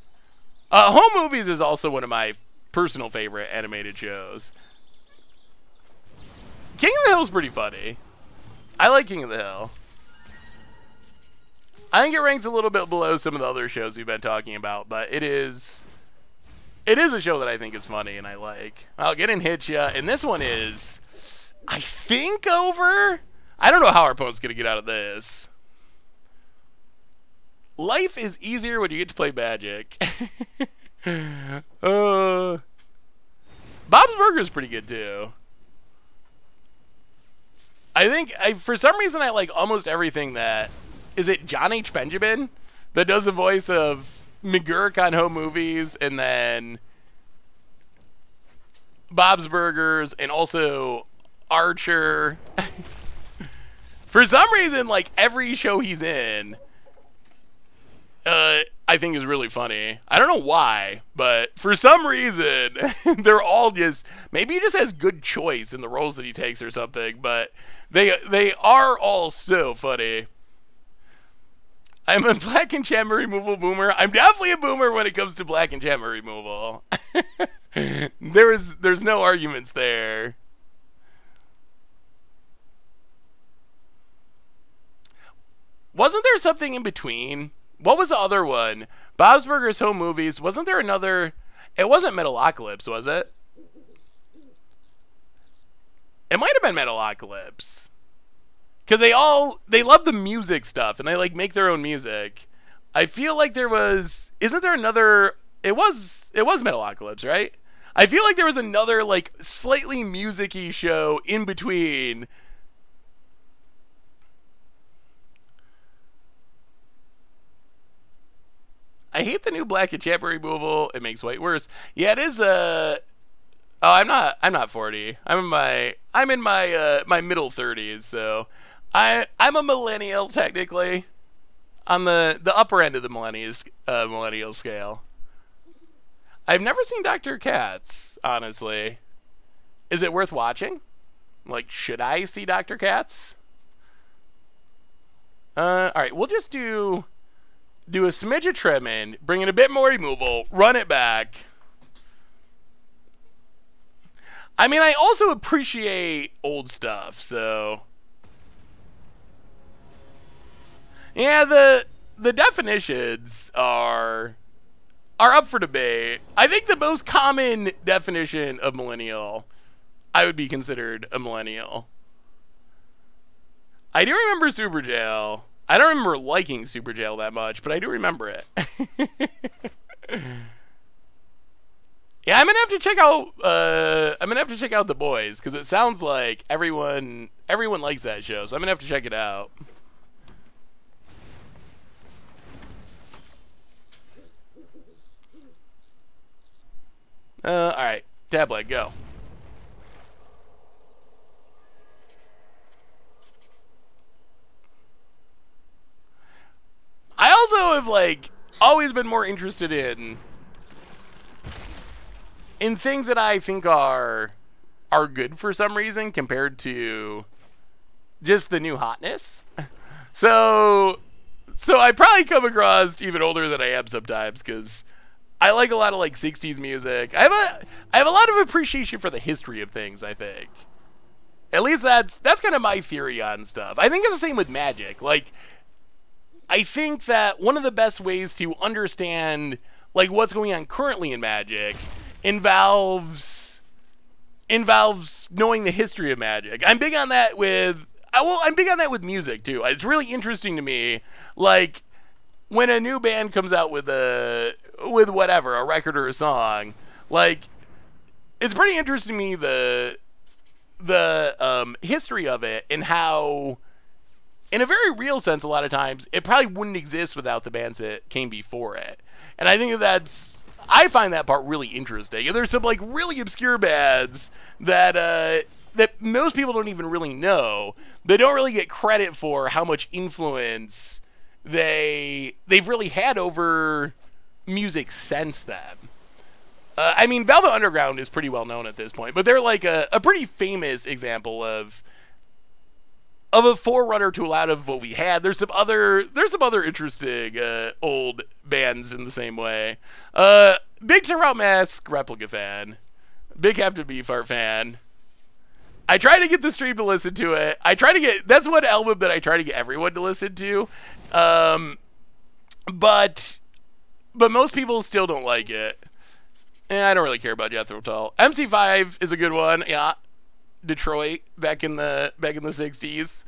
Home Movies is also one of my personal favorite animated shows. King of the Hill is pretty funny. I like King of the Hill. I think it ranks a little bit below some of the other shows we've been talking about, but it is a show that I think is funny and I like. I'll get in Hitcha, and this one is, I think, over. I don't know how our opponent's going to get out of this. Life is easier when you get to play Magic. Bob's Burger is pretty good, too. I think, for some reason, I like almost everything that... Is it John H. Benjamin that does the voice of McGurk on Home Movies, and then Bob's Burgers, and also Archer? For some reason, like, every show he's in, I think is really funny. I don't know why, but for some reason, they're all just... Maybe he just has good choice in the roles that he takes or something, but they are all so funny. I'm a black enchantment removal boomer. I'm definitely a boomer when it comes to black enchantment removal. There's no arguments there. Wasn't there something in between? What was the other one? Bob's Burgers, Home Movies. Wasn't there another? It wasn't Metalocalypse, was it? It might have been Metalocalypse. because they love the music stuff and they like make their own music. I feel like isn't there another? It was Metalocalypse, right? I feel like there was another like slightly music-y show in between. I hate the new black enchantment removal. It makes white worse. Yeah, it is a. Oh, I'm not 40. I'm in my middle 30s, so I'm a millennial technically, on the upper end of the millennial scale. I've never seen Dr. Katz, honestly. Is it worth watching? Like, should I see Dr. Katz? All right, we'll just do a smidge of trim in, bring in a bit more removal, run it back. I mean, I also appreciate old stuff, so yeah, the definitions are up for debate. I think the most common definition of millennial, I would be considered a millennial. I do remember Super Jail. I don't remember liking Super Jail that much, but I do remember it. Yeah, I'm gonna have to check out The Boys, because it sounds like everyone likes that show, so I'm gonna have to check it out. All right, tablet, go. I also have like always been more interested in things that I think are good for some reason compared to just the new hotness. So I probably come across even older than I am sometimes, because I like a lot of like 60s music. I have a lot of appreciation for the history of things, I think. At least that's kind of my theory on stuff. I think it's the same with Magic. Like, I think that one of the best ways to understand like what's going on currently in Magic involves knowing the history of Magic. I'm big on that with music too. It's really interesting to me, like when a new band comes out with whatever, a record or a song, like it's pretty interesting to me the history of it, and how in a very real sense a lot of times it probably wouldn't exist without the bands that came before it. And I think I find that part really interesting. And there's some like really obscure bands that most people don't even really know. They don't really get credit for how much influence they've really had over music since then. I mean, Velvet Underground is pretty well known at this point, but they're like a pretty famous example of a forerunner to a lot of what we had. There's some other interesting old bands in the same way. Big Turnout Mask replica fan. Big Captain Beefheart fan. I try to get the stream to listen to it. That's one album that I try to get everyone to listen to. But most people still don't like it. And I don't really care about Jethro Tull. MC5 is a good one. Yeah. Detroit back in the 60s.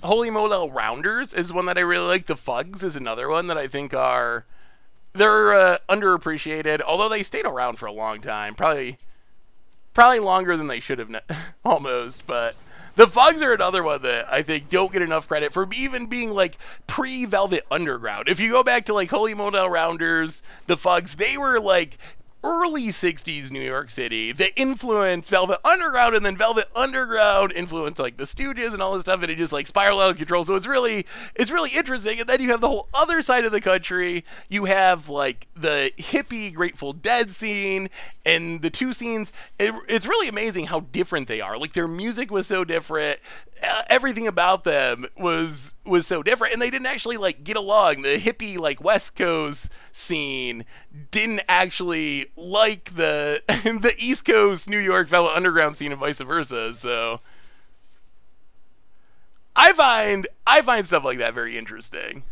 Holy Model Rounders is one that I really like. The Fugs is another one that I think they're underappreciated, although they stayed around for a long time, probably longer than they should have almost. But the Fugs are another one that I think don't get enough credit for even being like pre-Velvet Underground. If you go back to like Holy Model Rounders, the Fugs, they were like early 60s New York City that influenced Velvet Underground, and then Velvet Underground influenced like the Stooges and all this stuff, and it just like spiraled out of control. So it's really interesting. And then you have the whole other side of the country. You have like the hippie Grateful Dead scene, and the two scenes, it's really amazing how different they are. Like their music was so different. Everything about them was so different, and they didn't actually like get along. The hippie like West Coast scene didn't actually like the East Coast New York Velvet Underground scene, and vice versa. So I find stuff like that very interesting.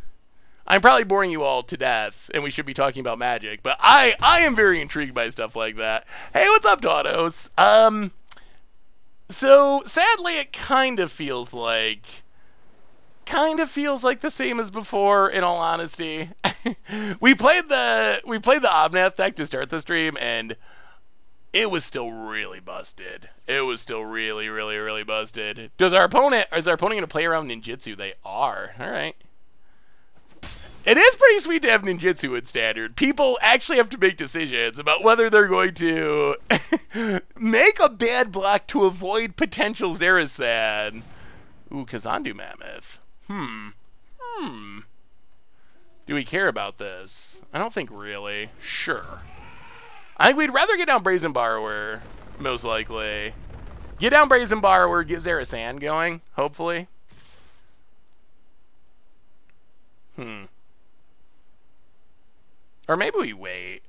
I'm probably boring you all to death, and we should be talking about Magic, but I am very intrigued by stuff like that. Hey, what's up, Dautos? So sadly, it kind of feels like the same as before. In all honesty, we played the Omnath deck to start the stream, and it was still really busted. It was still really, really, really busted. Is our opponent gonna play around ninjutsu? They are. All right. It is pretty sweet to have ninjutsu in standard. People actually have to make decisions about whether they're going to make a bad block to avoid potential Zarazan. Ooh, Kazandu Mammoth. Do we care about this? I don't think really. Sure. I think we'd rather get down Brazen Borrower, most likely. Get down Brazen Borrower, get Zarazan going, hopefully. Or maybe we wait.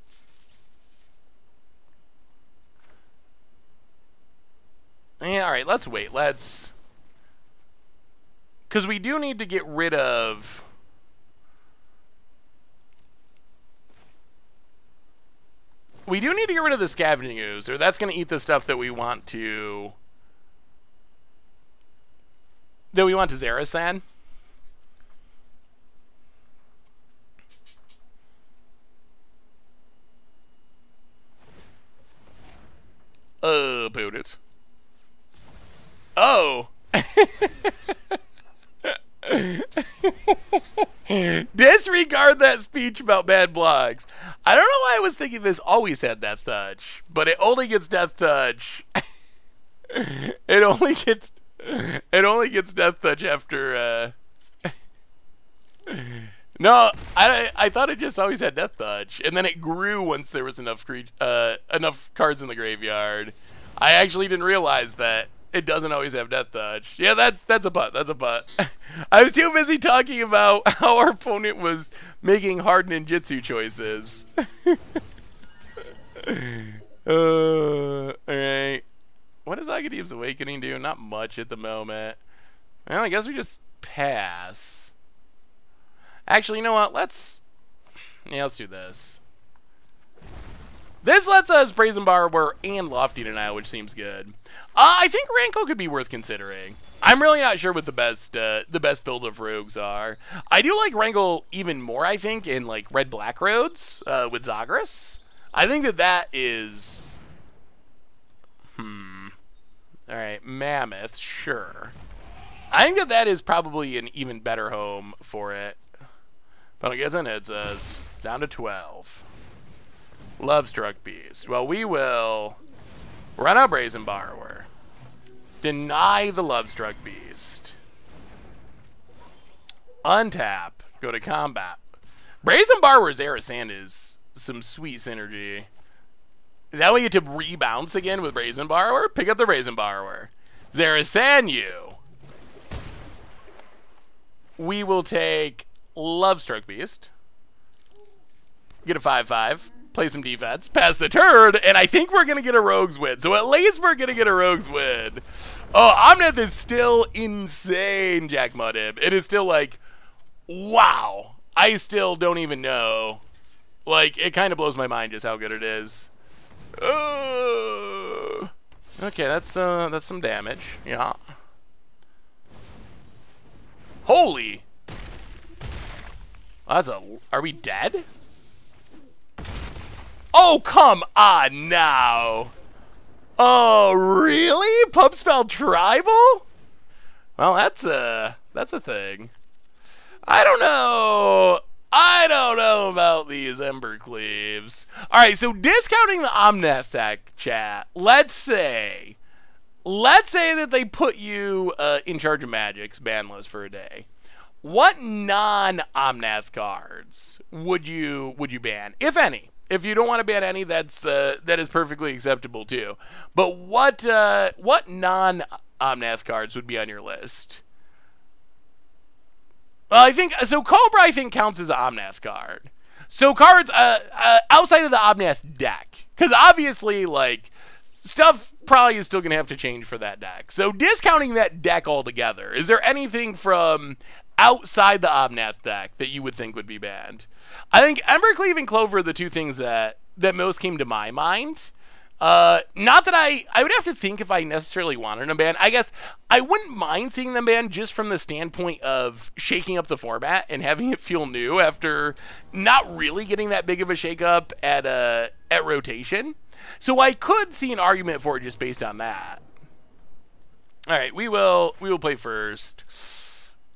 Yeah, alright, let's wait. Let's... Because we do need to get rid of... We do need to get rid of the Scavenging Ooze, or that's going to eat the stuff that we want to... Zarazan. Boot it. Oh! Disregard that speech about bad blocks. I don't know why I was thinking this always had Death Touch, but it only gets Death Touch. It only gets Death Touch after, No, I thought it just always had Death Touch, and then it grew once there was enough cards in the graveyard. I actually didn't realize that it doesn't always have Death Touch. Yeah, that's a putt. That's a putt. I was too busy talking about how our opponent was making hard ninjutsu choices. Alright. What does Aghanim Awakening do? Not much at the moment. Well, I guess we just pass. Actually, you know what? Let's do this. This lets us Brazen Borrower and Lofty Denial, which seems good. I think Rankle could be worth considering. I'm really not sure what the best build of rogues are. I do like Rankle even more, I think, in like red-black roads with Zagras. I think that is... Alright, Mammoth, sure. I think that is probably an even better home for it. But it gets in, it says, down to 12. Lovestruck Beast. Well, we will run out Brazen Borrower. Deny the Lovestruck Beast. Untap. Go to combat. Brazen Borrower Zarazan is some sweet synergy. Now we get to rebounce again with Brazen Borrower. Pick up the Brazen Borrower. Zarazan you. We will take Lovestruck Beast. Get a 5/5. Play some defense, pass the turn, and I think we're going to get a Rogue's win. So at least we're going to get a Rogue's win. Oh, Omnath is still insane, Jack Muddib. It is still like, wow. I still don't even know. Like, it kind of blows my mind just how good it is. Okay, that's some damage. Yeah. Holy. Are we dead? Oh, come on now. Oh, really? Pump Spell Tribal? Well, that's a thing. I don't know about these Embercleaves. All right, so discounting the Omnath deck, chat. Let's say that they put you in charge of Magic's ban list for a day. What non-Omnath cards would you ban, if any? If you don't want to ban any, that is perfectly acceptable too. But what non-Omnath cards would be on your list? Well, I think so. Cobra, I think, counts as an Omnath card. So cards outside of the Omnath deck, because obviously, like, stuff probably is still gonna have to change for that deck. So discounting that deck altogether, is there anything from outside the Omnath deck that you would think would be banned? I think Embercleave and Clover are the two things that most came to my mind. Not that I would have to think if I necessarily wanted them banned. I guess I wouldn't mind seeing them banned just from the standpoint of shaking up the format and having it feel new after not really getting that big of a shakeup at rotation. So I could see an argument for it just based on that. All right, we will play first.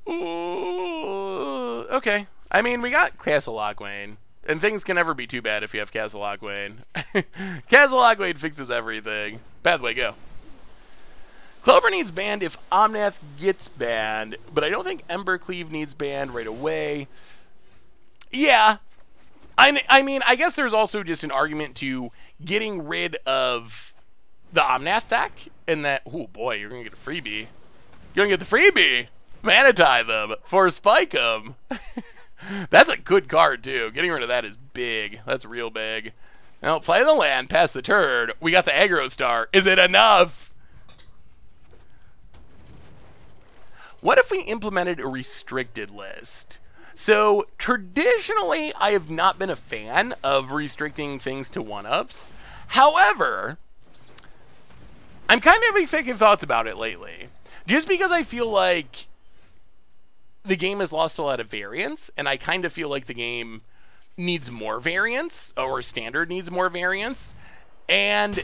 Ooh, okay. I mean, we got Castle Lockwayne. And things can never be too bad if you have Castle Lockwayne. Castle Lockwayne fixes everything. Pathway, go. Clover needs banned if Omnath gets banned, but I don't think Embercleave needs banned right away. Yeah. I mean, I guess there's also just an argument to getting rid of the Omnath deck, and that, oh boy, you're going to get a freebie. You're going to get the freebie. Mana tie them. For Spike them. That's a good card, too. Getting rid of that is big. That's real big. Now, play the land, pass the turn. We got the aggro star. Is it enough? What if we implemented a restricted list? So, traditionally, I have not been a fan of restricting things to one-ups. However, I'm kind of having second thoughts about it lately. Just because I feel like the game has lost a lot of variance, and I kind of feel like the game needs more variance, or Standard needs more variance, and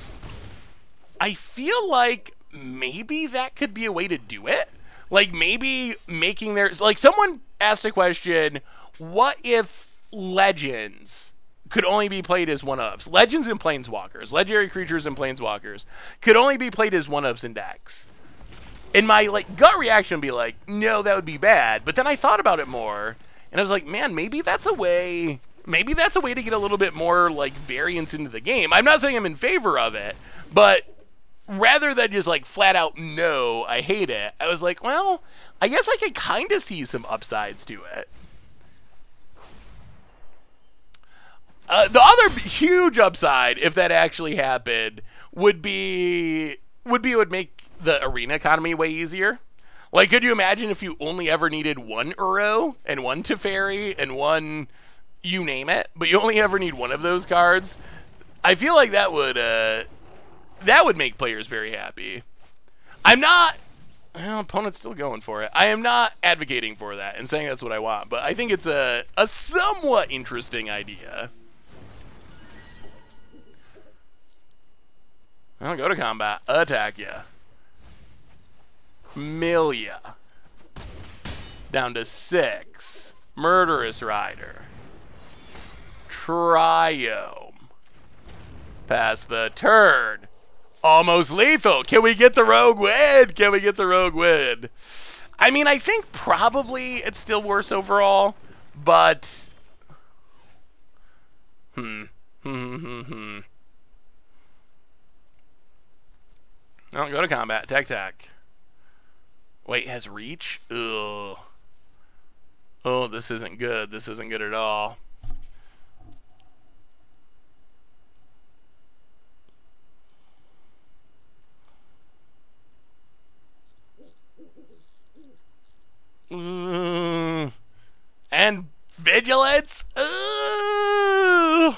I feel like maybe that could be a way to do it. Like, maybe making their... Like, someone asked a question, what if Legends could only be played as one-ofs? Legends and Planeswalkers, legendary creatures and Planeswalkers, could only be played as one-ofs in decks. And my gut reaction would be like, no, that would be bad. But then I thought about it more, and I was like, man, maybe that's a way. Maybe that's a way to get a little bit more variance into the game. I'm not saying I'm in favor of it, but rather than just flat out no, I hate it. I was like, well, I guess I could kind of see some upsides to it. The other huge upside, if that actually happened, would be it would make the arena economy way easier. Like, could you imagine if you only ever needed one Uro and one Teferi and one you name it, but you only ever need one of those cards? I feel like that would make players very happy. I'm not... Well, opponent's still going for it. I am not advocating for that and saying that's what I want, but I think it's a somewhat interesting idea. I'll go to combat. Attack ya. Milia. Down to 6. Murderous Rider. Triome. Pass the turn. Almost lethal. Can we get the rogue win? Can we get the rogue win? I mean, I think probably it's still worse overall, but... Oh, go to combat. Tac. Wait, has reach? Ugh. Oh, this isn't good. This isn't good at all. And vigilance? Ugh.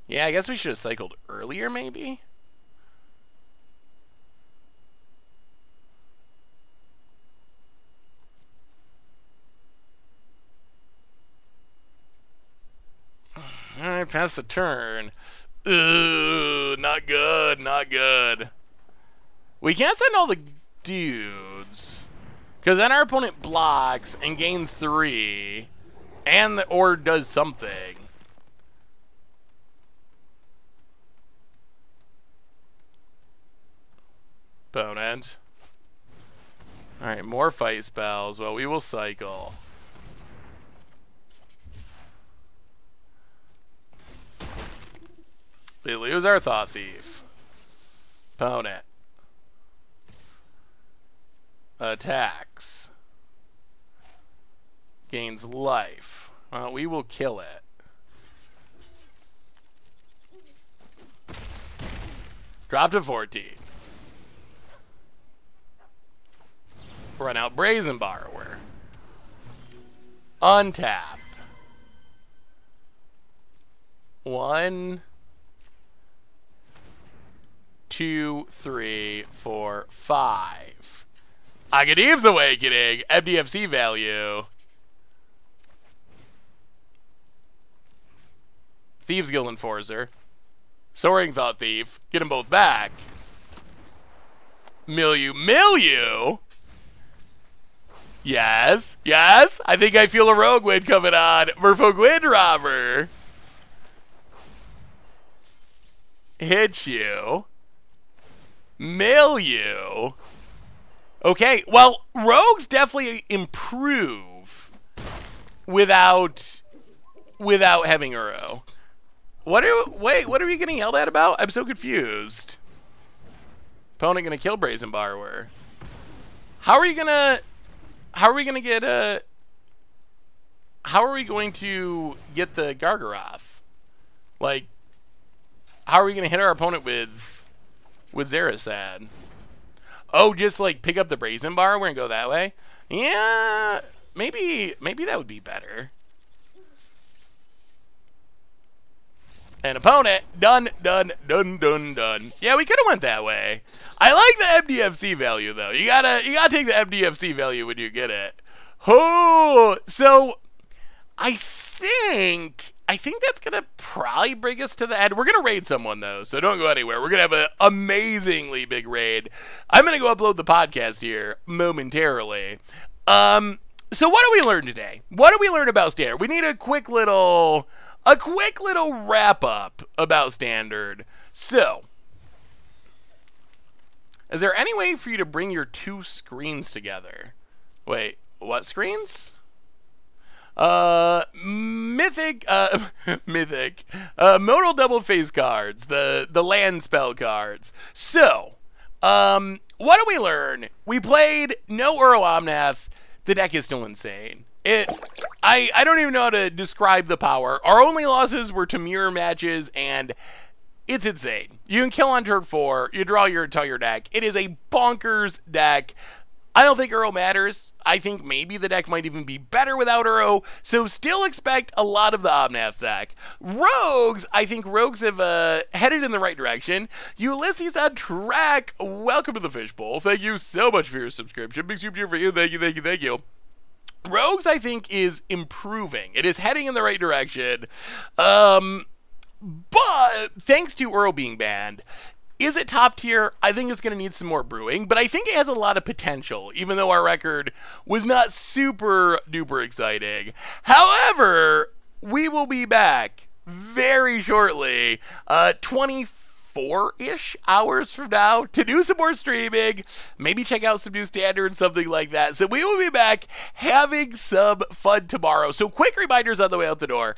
Yeah, I guess we should have cycled earlier, maybe? Alright, pass the turn. Ooh, not good, not good. We can't send all the dudes, because then our opponent blocks and gains 3, and or does something. Opponent. Alright, more fight spells. Well, we will cycle. We lose our Thought Thief. Opponent. Attacks. Gains life. Well, we will kill it. Drop to 14. Run out Brazen Borrower. Untap. 1, 2, 3, 4, 5. Aghanim's Awakening. MDFC value. Thieves Guild Enforcer. Soaring Thought Thief. Get them both back. Milieu. Yes. I think I feel a rogue win coming on. Merfolk Wind Robber. Hit you. Milieu. Okay, well, rogues definitely improve without having Uro. What are we getting yelled at about? I'm so confused. Opponent gonna kill Brazen Borrower. How are we going to get the Gargaroth? Like, how are we gonna hit our opponent with Zarazad? Oh, just like pick up the Brazen Borrower and go that way? Yeah, maybe that would be better. And opponent, done. Yeah, we could have went that way. I like the MDFC value though. You gotta take the MDFC value when you get it. Oh, so I think that's gonna probably bring us to the end. We're gonna raid someone though, so don't go anywhere. We're gonna have an amazingly big raid. I'm gonna go upload the podcast here momentarily. So what do we learn today? What do we learn about Standard? We need a quick little wrap up about Standard. So, is there any way for you to bring your two screens together? Wait, what screens? Mythic, modal double face cards, the land spell cards. So, what do we learn? We played no Uro Omnath. The deck is still insane. I don't even know how to describe the power. Our only losses were to mirror matches, and it's insane. You can kill on turn 4. You draw your entire deck. It is a bonkers deck. I don't think Uro matters. I think maybe the deck might even be better without Uro, so still expect a lot of the Omnath deck. Rogues, I think rogues have headed in the right direction. Ulysses on track, welcome to the Fishbowl. Thank you so much for your subscription. Big super cheer for you. Thank you. Rogues, I think, is improving. It is heading in the right direction. But thanks to Uro being banned, is it top tier? I think it's going to need some more brewing, but I think it has a lot of potential, even though our record was not super duper exciting. However, we will be back very shortly, 24-ish hours from now, to do some more streaming, maybe check out some new standards, something like that. So we will be back having some fun tomorrow. So quick reminders on the way out the door.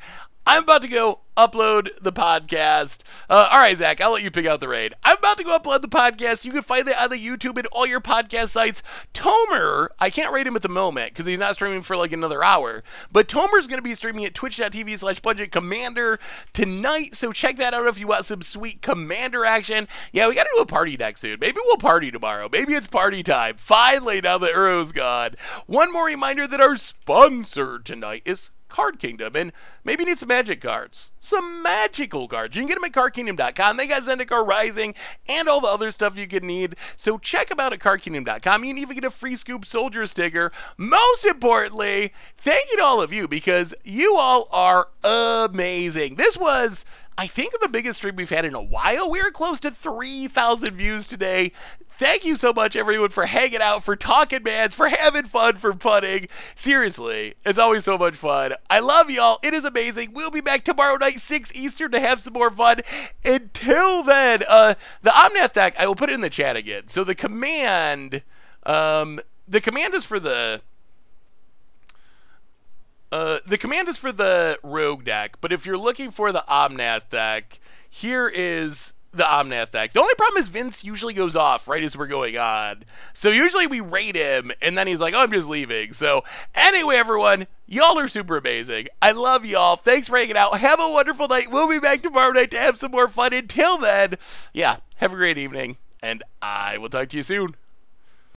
I'm about to go upload the podcast. All right, Zach, I'll let you pick out the raid. I'm about to go upload the podcast. You can find it on the YouTube and all your podcast sites. Tomer, I can't rate him at the moment because he's not streaming for like another hour, but Tomer's going to be streaming at twitch.tv/budgetcommander tonight, so check that out if you want some sweet Commander action. Yeah, we got to do a party deck soon. Maybe we'll party tomorrow. Maybe it's party time. Finally, now that Uro's gone. One more reminder that our sponsor tonight is Card Kingdom, and maybe you need some magic cards, some magical cards. You can get them at cardkingdom.com. They got Zendikar Rising and all the other stuff you can need, so check them out at cardkingdom.com. You can even get a free Scoop Soldier sticker. Most importantly, thank you to all of you, because you all are amazing. This was, I think, the biggest stream we've had in a while. We were close to 3,000 views today. Thank you so much, everyone, for hanging out, for talking bands, for having fun, for punting. Seriously, it's always so much fun. I love y'all. It is amazing. We'll be back tomorrow night, 6 Eastern, to have some more fun. Until then, the Omnath deck, I will put it in the chat again. So the command is for the rogue deck, but if you're looking for the Omnath deck, here is the Omnath deck. The only problem is Vince usually goes off right as we're going on. So usually we raid him, and then he's like, oh, I'm just leaving. So anyway, everyone, y'all are super amazing. I love y'all. Thanks for hanging out. Have a wonderful night. We'll be back tomorrow night to have some more fun. Until then, yeah, have a great evening, and I will talk to you soon.